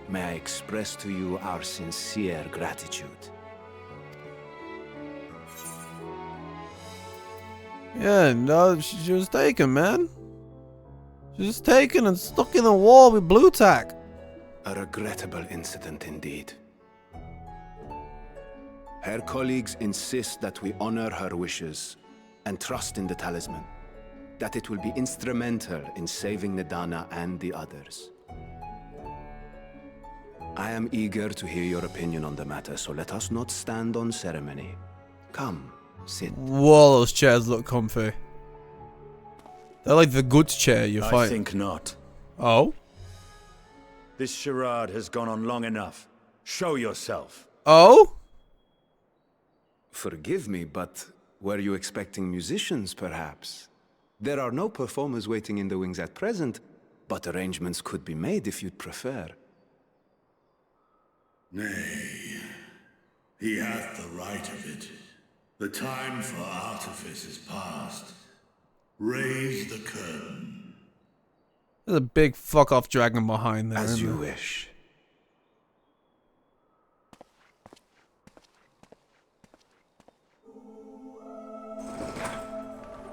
may I express to you our sincere gratitude. Yeah, no, she was taken, man. She was taken and stuck in a wall with blue tack. A regrettable incident indeed. Her colleagues insist that we honor her wishes and trust in the talisman, that it will be instrumental in saving Nidana and the others. I am eager to hear your opinion on the matter, so let us not stand on ceremony. Come, sit. Whoa, those chairs look comfy. They're like the good chair you find. I think not. Oh? This charade has gone on long enough. Show yourself. Oh? Forgive me, but were you expecting musicians, perhaps? There are no performers waiting in the wings at present, but arrangements could be made if you'd prefer. Nay, he hath the right of it. The time for artifice is past. Raise the curtain. There's a big fuck-off dragon behind there. As you wish.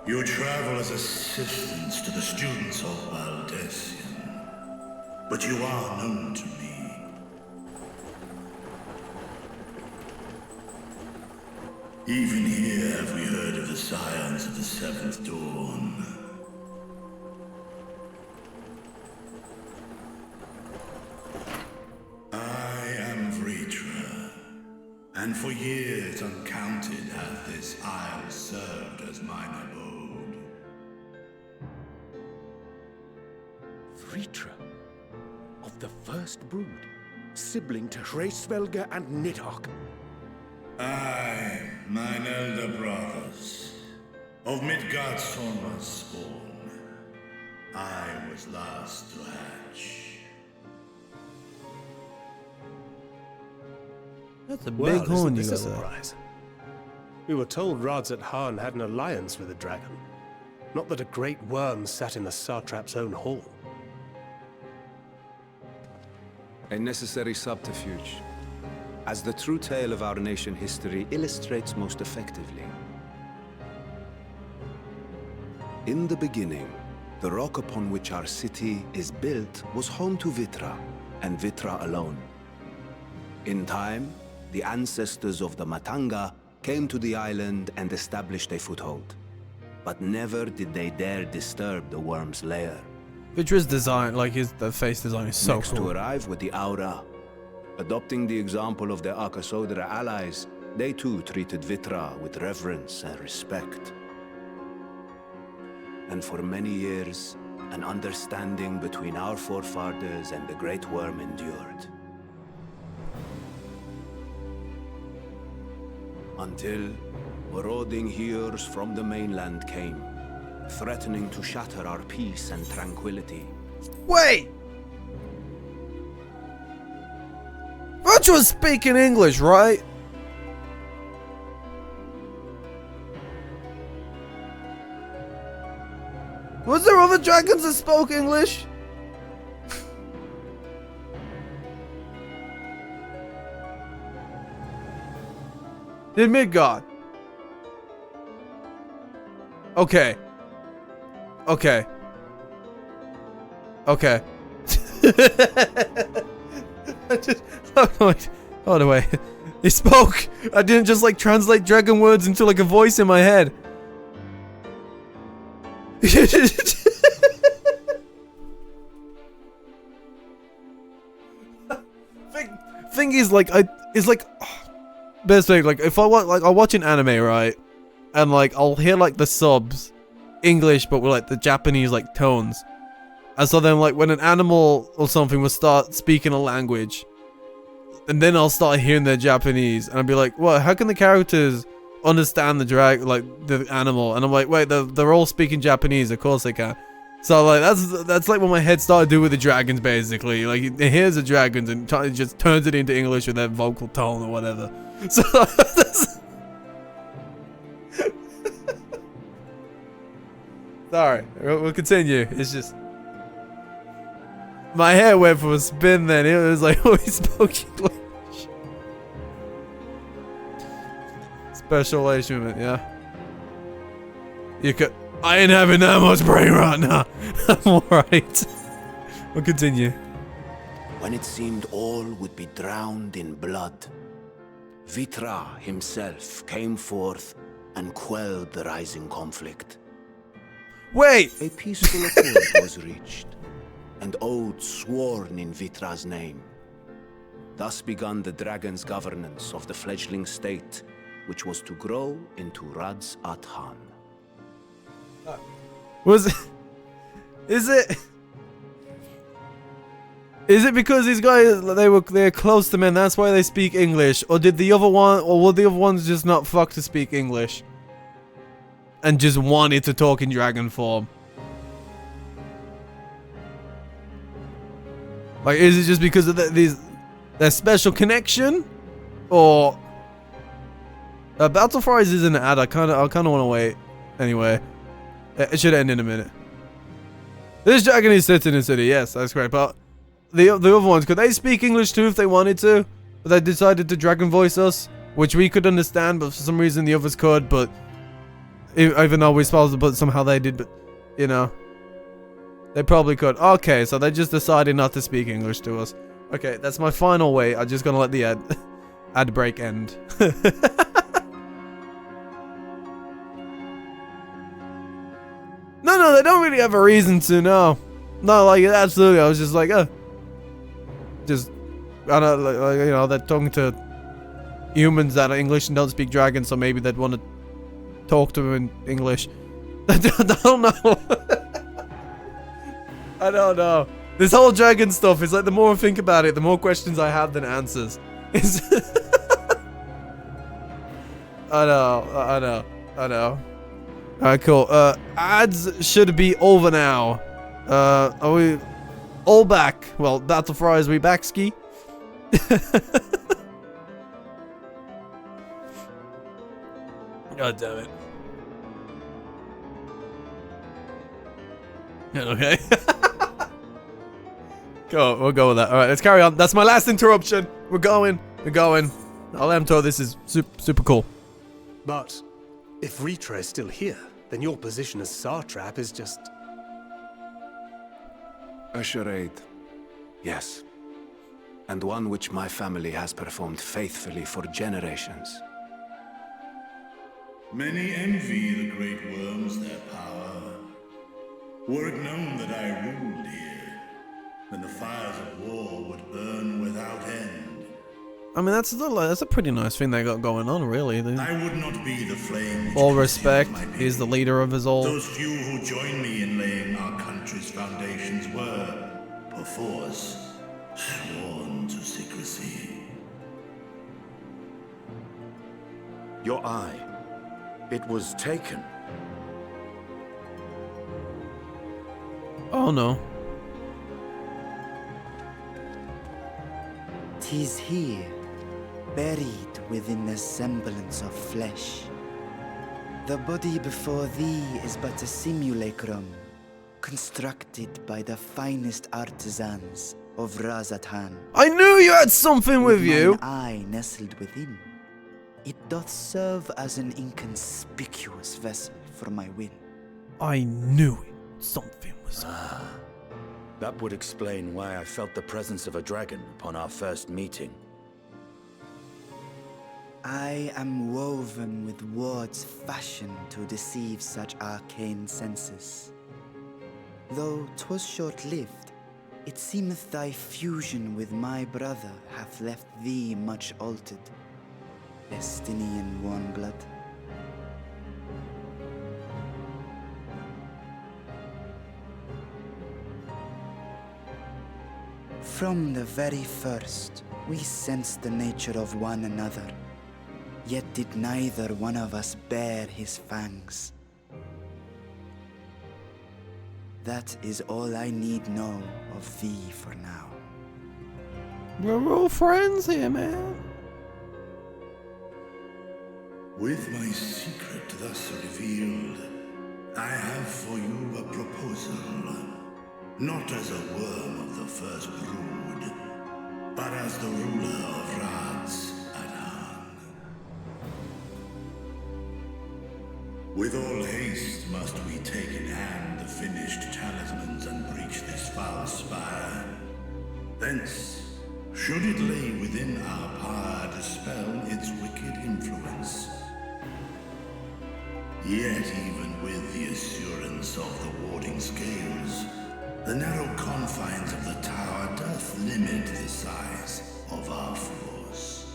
You travel as assistants to the students of Valdesian, but you are known to me. Even here have we heard of the scions of the Seventh Dawn. I am Vrtra, and for years uncounted hath this isle served as mine abode. Vrtra, of the first brood, sibling to Hraesvelga and Nidhogg. I, mine elder brothers, of Midgardsormr's spawn, I was last to hatch. That's a Well, big horn isn't you this got a there. surprise? We were told Vrtra had an alliance with a dragon. Not that a great worm sat in the satrap's own hall. A necessary subterfuge, as the true tale of our nation history illustrates most effectively. In the beginning, the rock upon which our city is built was home to Vrtra, and Vrtra alone. In time, the ancestors of the Matanga came to the island and established a foothold. But never did they dare disturb the worm's lair. Vrtra's design, like the face design is so Next cool. to arrive with the Aura. Adopting the example of their Akasodra allies, they too treated Vrtra with reverence and respect. And for many years, an understanding between our forefathers and the Great Worm endured. Until marauding heroes from the mainland came, threatening to shatter our peace and tranquility. Wait! Vrtra was speaking English, right? Was there other dragons that spoke English? Did Midgard? Okay. Okay. Okay. Oh no, wait. He spoke. I didn't just like translate dragon words into like a voice in my head. Thing is, like, best thing, like, if I watch an anime, right, and like I'll hear like the subs English but with like the Japanese like tones, and so then like when an animal or something will start speaking a language, and then I'll start hearing their Japanese, and I'll be like, what, how can the characters understand the animal? And I'm like, wait, they're all speaking Japanese, of course they can. So like that's like what my head started doing with the dragons, basically. Like, it hears the dragons and it just turns it into English with their vocal tone or whatever. So sorry, we'll continue. It's just my head went for a spin then. It was like, oh, he spoke English. Special achievement, yeah. You could. I ain't having that much brain right now. I'm alright. We'll continue. When it seemed all would be drowned in blood, Vrtra himself came forth and quelled the rising conflict. Wait! A peaceful accord was reached, and oaths sworn in Vrtra's name. Thus began the dragon's governance of the fledgling state, which was to grow into Radz Athan. Is it because these guys, they're close to men, that's why they speak English? Or were the other ones just not fucked to speak English? And just wanted to talk in dragon form? Like, is it just because of their special connection? Or Battle Fries is an ad, I kinda wanna wait. Anyway. It should end in a minute. This dragon is sitting in the city, yes, that's great. But the other ones, could they speak English too if they wanted to? But they decided to dragon voice us, which we could understand, but for some reason the others could. But even though we're supposed to, but somehow they did. But you know, they probably could. Okay, so they just decided not to speak English to us. Okay, that's my final way. I'm just gonna let the ad break end. No, they don't really have a reason to, no. No, like, absolutely, I was just like, just, I don't know, like, you know, they're talking to humans that are English and don't speak dragon, so maybe they'd want to talk to them in English. I don't know. I don't know. This whole dragon stuff is like, the more I think about it, the more questions I have than answers. It's I know. Alright, cool. Ads should be over now. Are we all back? Well, Battle Fries, we back, ski? God damn it. Okay. Go, we'll go with that. Alright, let's carry on. That's my last interruption. We're going. I'll let him tell this is super cool. But if Vrtra is still here, then your position as Satrap is just... A charade, yes. And one which my family has performed faithfully for generations. Many envy the great worms their power. Were it known that I ruled here, then the fires of war would burn without end. I mean, that's a pretty nice thing they got going on, really. I would not be the flame which All consumed respect, my people. he's the leader of his all. Those few who joined me in laying our country's foundations were, perforce, sworn to secrecy. Your eye. It was taken. Oh no. 'Tis here, buried within the semblance of flesh. The body before thee is but a simulacrum, constructed by the finest artisans of Razatan. I knew you had something with you! Mine eye nestled within. It doth serve as an inconspicuous vessel for my will. I knew it. Something was up. That would explain why I felt the presence of a dragon upon our first meeting. I am woven with words fashioned to deceive such arcane senses. Though 'twas short-lived, it seemeth thy fusion with my brother hath left thee much altered. Destinian warmblood. From the very first, we sensed the nature of one another, yet did neither one of us bare his fangs. That is all I need know of thee for now. We're all friends here, man. With my secret thus revealed, I have for you a proposal. Not as a worm of the first brood, but as the ruler of Vrtra. With all haste must we take in hand the finished talismans and breach this foul spire. Thence, should it lay within our power, dispel its wicked influence. Yet even with the assurance of the warding scales, the narrow confines of the tower doth limit the size of our force.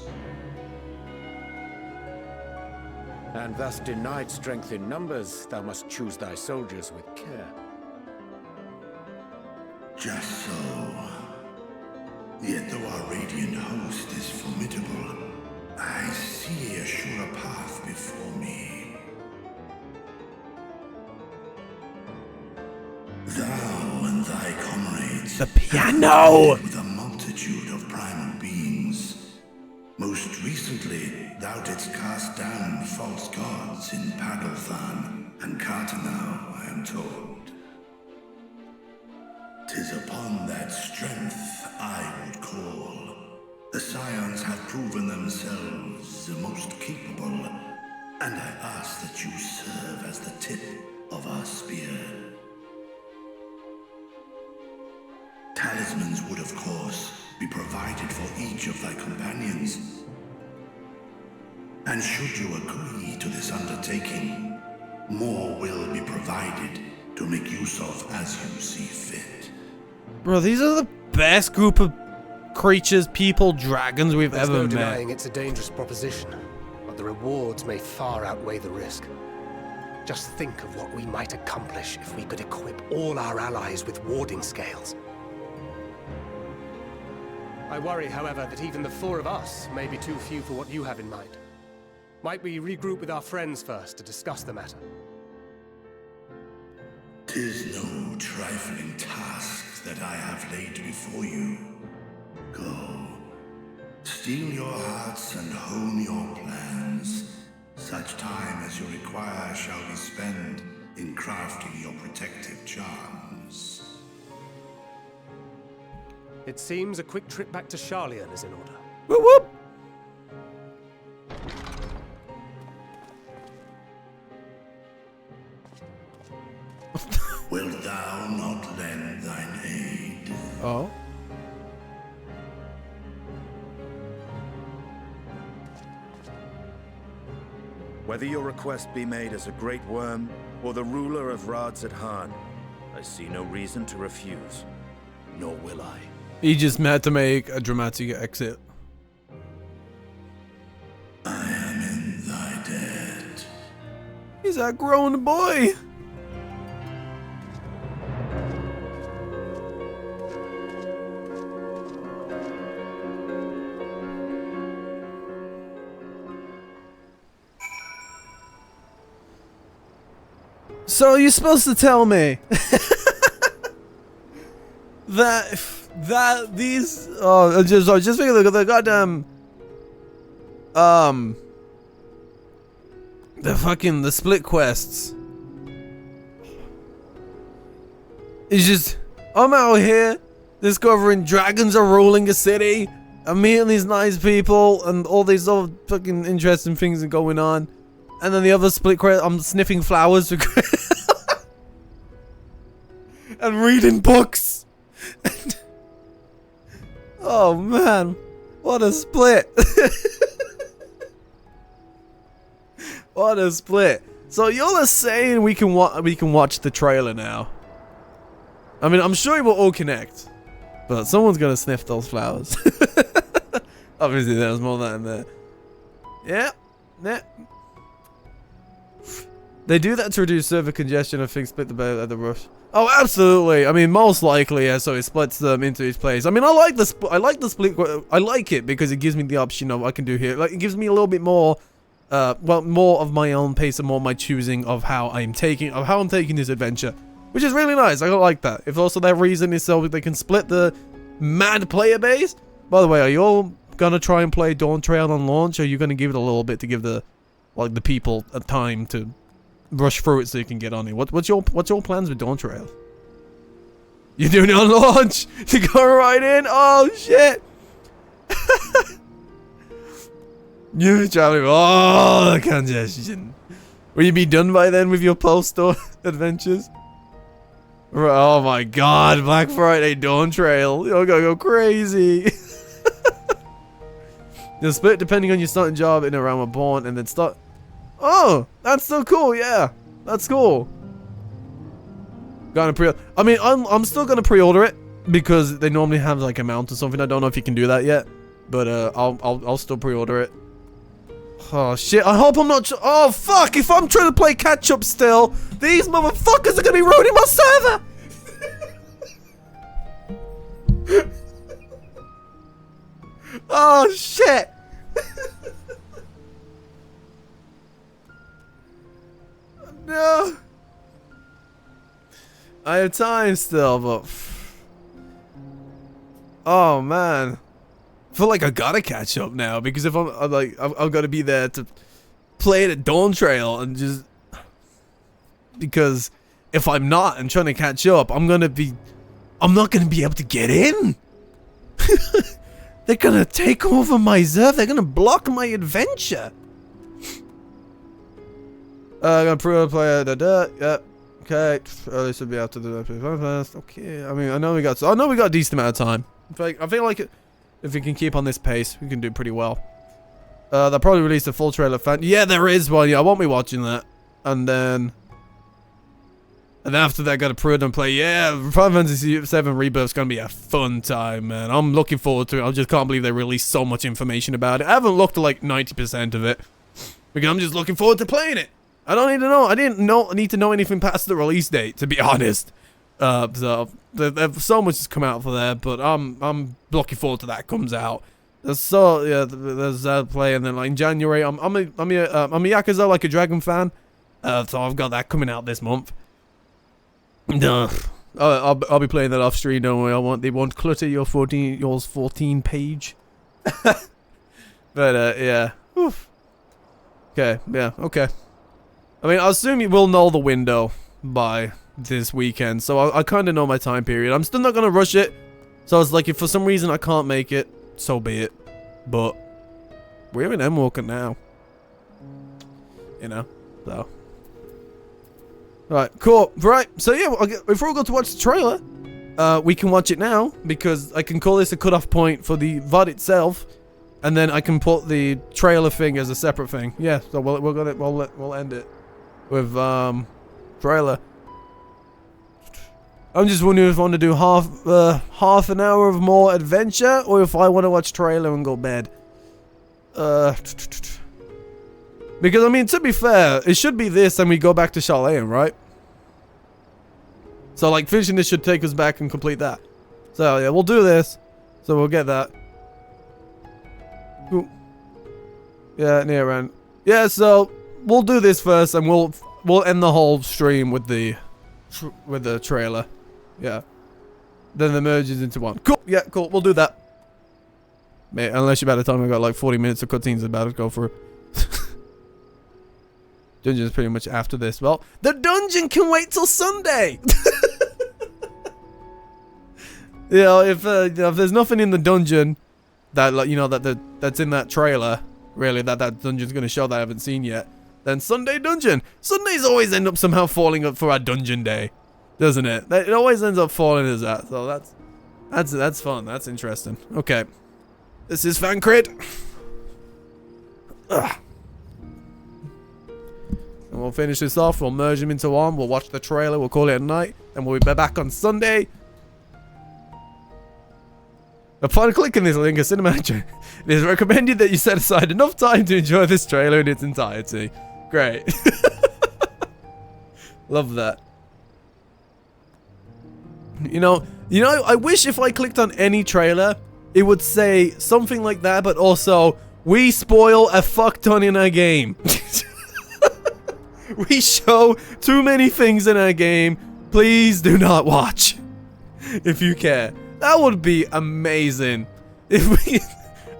And thus denied strength in numbers, thou must choose thy soldiers with care. Just so. Yet though our radiant host is formidable, I see a surer path before me. Thou and thy comrades, the piano, with a multitude of primal beings. Most recently, thou didst cast down false gods in Pagalthan and Cartanau, I am told. 'Tis upon that strength I would call. The Scions have proven themselves the most capable, and I ask that you serve as the tip of our spear. Talismans would, of course, be provided for each of thy companions. And should you agree to this undertaking, more will be provided to make use of as you see fit. Bro, these are the best group of creatures, people, dragons we've There's ever no met. denying it's a dangerous proposition, but the rewards may far outweigh the risk. Just think of what we might accomplish if we could equip all our allies with warding scales. I worry, however, that even the four of us may be too few for what you have in mind. Might we regroup with our friends first to discuss the matter? 'Tis no trifling task that I have laid before you. Go, steel your hearts and hone your plans. Such time as you require shall be spent in crafting your protective charms. It seems a quick trip back to Charlian is in order. Whoop whoop! Wilt thou not lend thine aid? Oh. Whether your request be made as a great worm or the ruler of Vrtra, I see no reason to refuse, nor will I. He just had to make a dramatic exit. I am in thy debt. He's a grown boy. So you're supposed to tell me that these I just think of the goddamn the split quests. It's just I'm out here discovering dragons are ruling a city. I'm meeting these nice people and all these other fucking interesting things are going on. And then the other split quest, I'm sniffing flowers for and reading books. Oh man, what a split. What a split. So you're saying we can watch the trailer now. I mean, I'm sure it will all connect, but someone's gonna sniff those flowers. Obviously, there's more of that in there. Yeah. They do that to reduce server congestion. I think split the boat at the rush. Oh, absolutely. I mean, most likely, yeah, so it splits them into each place. I mean, I like the split. I like it because it gives me the option of I can do here. Like, it gives me a little bit more, well, more of my own pace and more of my choosing of how I'm taking this adventure, which is really nice. I like that. If also that reason is so they can split the mad player base. By the way, are you all gonna try and play Dawn Trail on launch? Or are you gonna give it a little bit to give the people a time to rush through it so you can get on it? What's your plans with Dawn Trail? You're doing it on launch? You go right in? Oh shit! You Charlie, oh the congestion. Will you be done by then with your post-store adventures? Oh my god, Black Friday Dawn Trail. You're gonna go crazy. You'll split depending on your starting job in a realm of Born and then start. Oh, that's so cool, yeah. That's cool. Gonna pre. I mean, I'm still gonna pre-order it because they normally have like a mount or something. I don't know if you can do that yet, but I'll still pre-order it. Oh shit! I hope I'm not. Oh fuck! If I'm trying to play catch up still, these motherfuckers are gonna be ruining my server. Oh shit! No. I have time still, but oh man, I feel like I gotta catch up now because if I've got to be there to play it at Dawn Trail and just because if I'm not and trying to catch up, I'm not gonna be able to get in. They're gonna take over my server. They're gonna block my adventure. I'm gonna play yep. Okay, this should be after the first. Okay, I mean, I know we got a decent amount of time. I feel like if we can keep on this pace, we can do pretty well. They'll probably release a full trailer. Yeah, there is one. Yeah, I won't be watching that. And then after that, got to pre-order and play. Yeah, Final Fantasy VII Rebirth's gonna be a fun time, man. I'm looking forward to it. I just can't believe they released so much information about it. I haven't looked at like 90% of it because I'm just looking forward to playing it. I don't need to know. I didn't need to know anything past the release date, to be honest. So so much has come out for there, but I'm looking forward to that comes out. So yeah, there's that play, and then like in January, I'm a Yakuza Like a Dragon fan, so I've got that coming out this month. I'll be playing that off stream. Don't worry. They won't clutter yours 14 page. But yeah. Oof. Okay. Yeah. Okay. I mean, I assume you will know the window by this weekend, so I kind of know my time period. I'm still not gonna rush it. So it's like, if for some reason I can't make it, so be it. But we're in Endwalker now, you know. So, right, cool. Right. So yeah, if we're all going to watch the trailer, we can watch it now because I can call this a cutoff point for the VOD itself. and then I can put the trailer thing as a separate thing. Yeah, so we'll end it with trailer. I'm just wondering if I want to do half an hour of more adventure, or if I want to watch trailer and go bed. Because I mean, to be fair, it should be this, and we go back to Charlayan, right? So like finishing this should take us back and complete that. So yeah, we'll do this. So we'll get that. Ooh. Yeah, near end. Yeah, so we'll do this first, and we'll end the whole stream with the trailer. Yeah. Then the merges into one. Cool. Yeah, cool. We'll do that. Mate, unless by the time I got like 40 minutes of cutscenes about to go through. Dungeon's pretty much after this. Well, the dungeon can wait till Sunday. You know, if there's nothing in the dungeon that like that's in that trailer, really that dungeon's gonna show that I haven't seen yet, then Sunday dungeon. Sundays always end up somehow falling up for our dungeon day, doesn't it? It always ends up falling as that. So that's fun. That's interesting. Okay, this is FanCrit. Ugh. And we'll finish this off. We'll merge them into one. We'll watch the trailer. We'll call it a night, and we'll be back on Sunday. Upon clicking this link, a cinematic, it is recommended that you set aside enough time to enjoy this trailer in its entirety. Great. Love that. You know, I wish if I clicked on any trailer, it would say something like that, but also, we spoil a fuck ton in our game. We show too many things in our game. Please do not watch. If you care. That would be amazing. If we, I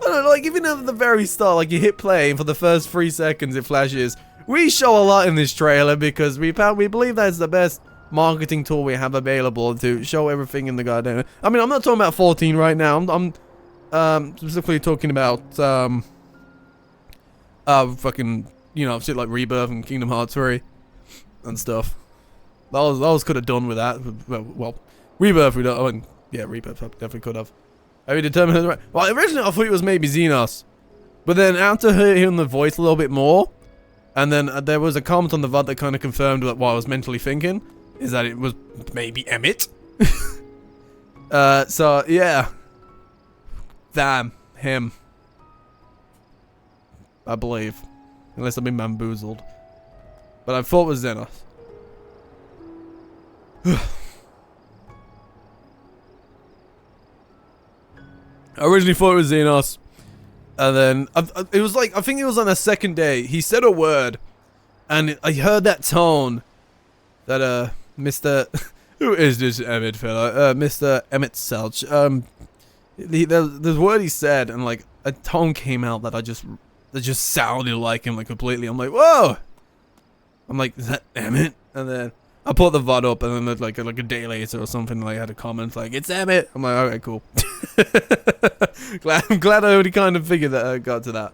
don't know, like even at the very start, like you hit play and for the first 3 seconds it flashes. We show a lot in this trailer because we believe that's the best marketing tool we have available to show everything in the goddamn. I mean, I'm not talking about 14 right now. I'm specifically talking about fucking, you know, shit like Rebirth and Kingdom Hearts 3 and stuff. That was could have done with that. Well, Rebirth we don't. Oh, and yeah, Rebirth definitely could have. Have you determined who's right? Well, originally I thought it was maybe Xenos, but then after hearing the voice a little bit more, and then there was a comment on the VOD that kind of confirmed what I was mentally thinking, is that it was maybe Emmett. So yeah, damn him. I believe, unless I've been bamboozled, but I thought it was Xenos. I originally thought it was Xenos, and then it was like, I think it was on the second day, he said a word, and I heard that tone, that, Mr. Who is this Emmett fella? Mr. Emmett Selch. The word he said, and like, a tone came out that just sounded like him, like, completely. I'm like, whoa! I'm like, is that Emmett? And then I put the VOD up, and then like a day later or something, like, I had a comment like, it's Emmett! I'm like, okay, cool. I'm glad I already kind of figured that I got to that.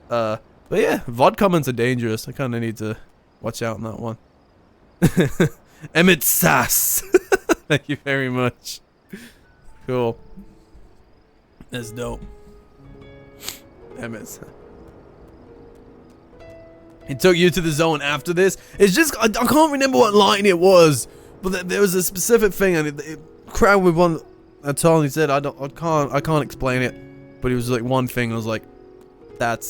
But yeah, VOD comments are dangerous. I kind of need to watch out on that one. Emmett Sass. Thank you very much. Cool. That's dope. Emmett Sass. It took you to the zone after this. It's just, I can't remember what line it was, but there was a specific thing, and it crowd with one. I told him, he said, I can't explain it, but it was like one thing. I was like, that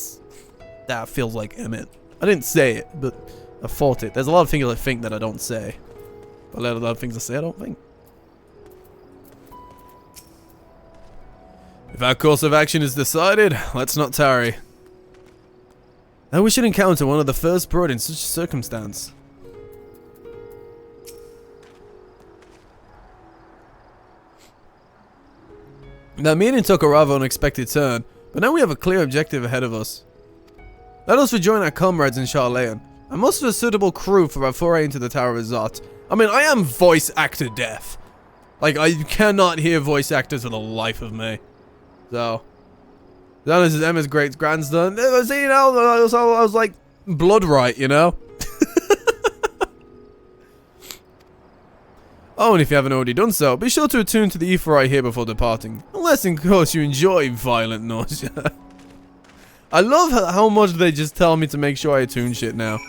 feels like Emmett. I didn't say it, but I thought it. There's a lot of things I think that I don't say, but a lot of things I say I don't think. If our course of action is decided, let's not tarry. Now we should encounter one of the first brought in such a circumstance. That meeting took a rather unexpected turn, but now we have a clear objective ahead of us. Let us rejoin our comrades in Charlayan, and muster a suitable crew for our foray into the Tower of Zot. I mean, I am voice actor deaf. Like, I cannot hear voice actors for the life of me. So, this is Emma's great grandson. You know, I was like, blood right, you know? Oh, and if you haven't already done so, be sure to attune to the ether right here before departing. Unless, of course, you enjoy violent nausea. I love how much they just tell me to make sure I attune shit now.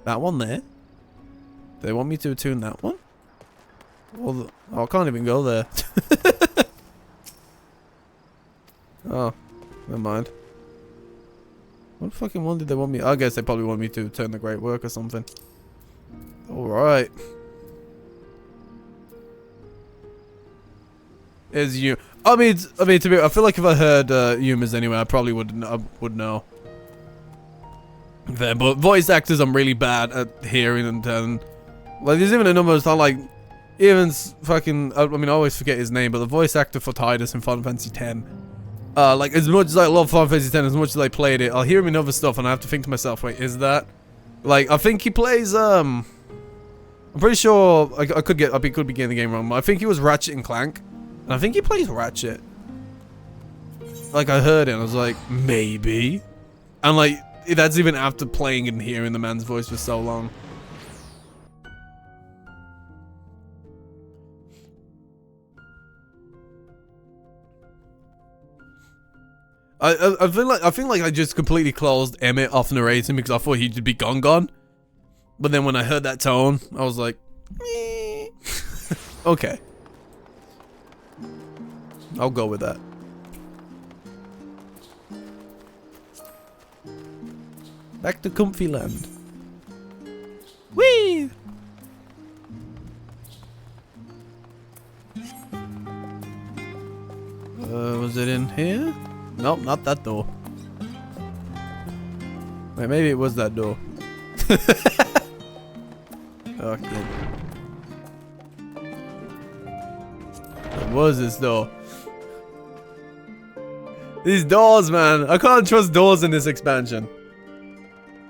That one there? They want me to attune that one? Well, I can't even go there. Oh, never mind. What fucking one did they want me? I guess they probably want me to turn the great work or something. Alright. Is you? I mean, to be. I feel like if I heard Yuma's anyway, I probably would know. There, but voice actors, I'm really bad at hearing and telling. Like, there's even a number of times, like, even fucking. I mean, I always forget his name, but the voice actor for Tidus in Final Fantasy X. Like, as much as I love Final Fantasy X, as much as I played it, I'll hear him in other stuff, and I have to think to myself, wait, is that? Like, I think he plays. I'm pretty sure I could be getting the game wrong, but I think he was Ratchet and Clank. And I think he plays Ratchet. Like, I heard it and I was like, maybe. And like, that's even after playing and hearing the man's voice for so long. I feel like I just completely closed Emmett off narrating because I thought he'd be gone. But then when I heard that tone, I was like, meh. Okay. I'll go with that. Back to comfy land. Whee! Was it in here? Nope, not that door. Wait, maybe it was that door. Okay. What is this door? These doors, man. I can't trust doors in this expansion.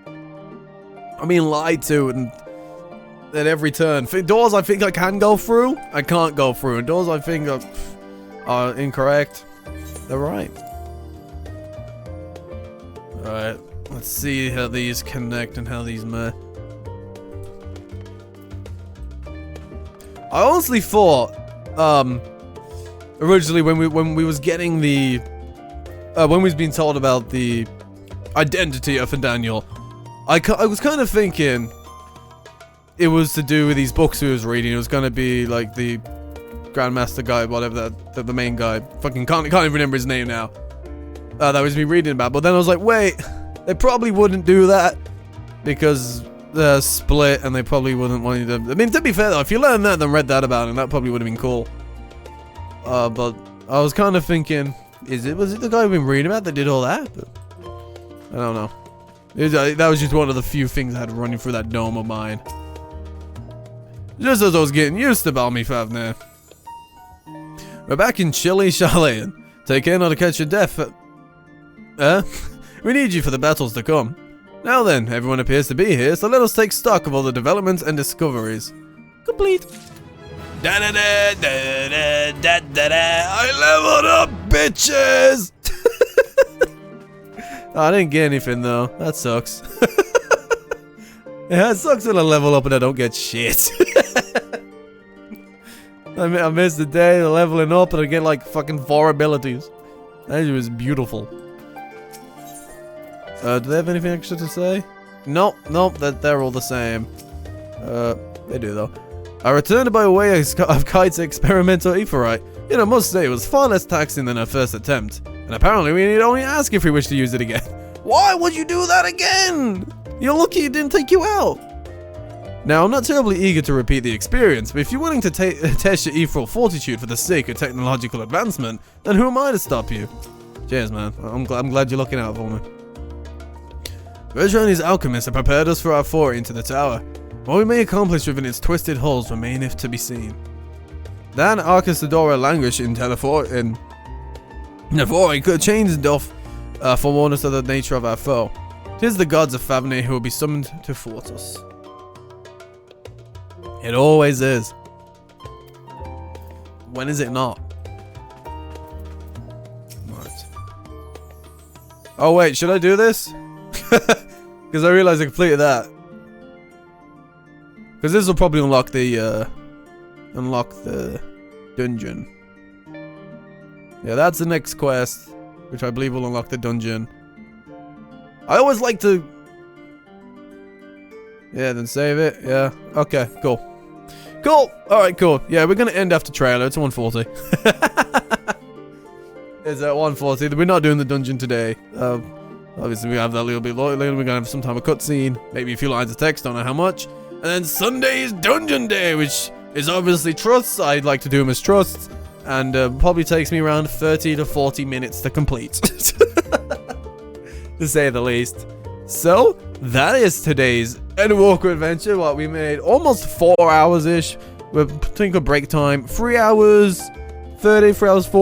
I'm being lied to and at every turn. Doors I think I can go through, I can't go through. And doors I think are incorrect, they're right. Alright, let's see how these connect and how these merge. I honestly thought, originally when we was getting the when we was being told about the identity of Fandaniel, I was kind of thinking it was to do with these books we was reading. It was gonna be like the Grandmaster guy, whatever the main guy. Fucking can't even remember his name now. That was me reading about. But then I was like, wait, they probably wouldn't do that because they're split, and they probably wouldn't want you to. I mean, to be fair though, if you learned that, then read that about him, that probably would have been cool. But I was kind of thinking, was it the guy we've been reading about that did all that? But I don't know. That was just one of the few things I had running through that dome of mine. Just as I was getting used to Balmy Favner. We're back in chilly Chalet. Take care not to catch your death. We need you for the battles to come. Now then, everyone appears to be here, so let us take stock of all the developments and discoveries. Complete. Da da da da da da da. I leveled up, bitches! Oh, I didn't get anything though. That sucks. Yeah, it sucks when I level up and I don't get shit. I missed the day of leveling up and I get like fucking 4 abilities. That was beautiful. Do they have anything extra to say? Nope, they're all the same. They do though. I returned by way of Kite's experimental etherite. Yet I must say it was far less taxing than our first attempt. And apparently we need only ask if we wish to use it again. Why would you do that again? You're lucky it didn't take you out. Now, I'm not terribly eager to repeat the experience, but if you're willing to test your ethereal fortitude for the sake of technological advancement, then who am I to stop you? Cheers, man. I'm glad you're looking out for me. Vrtra and his alchemists have prepared us for our foray into the tower. What we may accomplish within its twisted halls remaineth to be seen. Dan Arcasadora languish in Navori could change doth forewarn us of the nature of our foe. 'Tis the gods of Fandaniel who will be summoned to thwart us. It always is. When is it not? Right. Oh wait, should I do this? Because I realized I completed that. Because this will probably unlock the dungeon. Yeah, that's the next quest, which I believe will unlock the dungeon. I always like to... Yeah, then save it. Yeah. Okay, cool. Cool. Alright, cool. Yeah, we're going to end after trailer. It's 140. It's at 140. We're not doing the dungeon today. Obviously, we have that little bit later. We're going to have some time of cutscene. Maybe a few lines of text. Don't know how much. And then Sunday is Dungeon Day, which is obviously trusts. I'd like to do them as trusts. And probably takes me around 30 to 40 minutes to complete. To say the least. So, that is today's Endwalker adventure. What we made almost 4 hours-ish. We're taking a break time. 3 hours 30, 3 hours 40.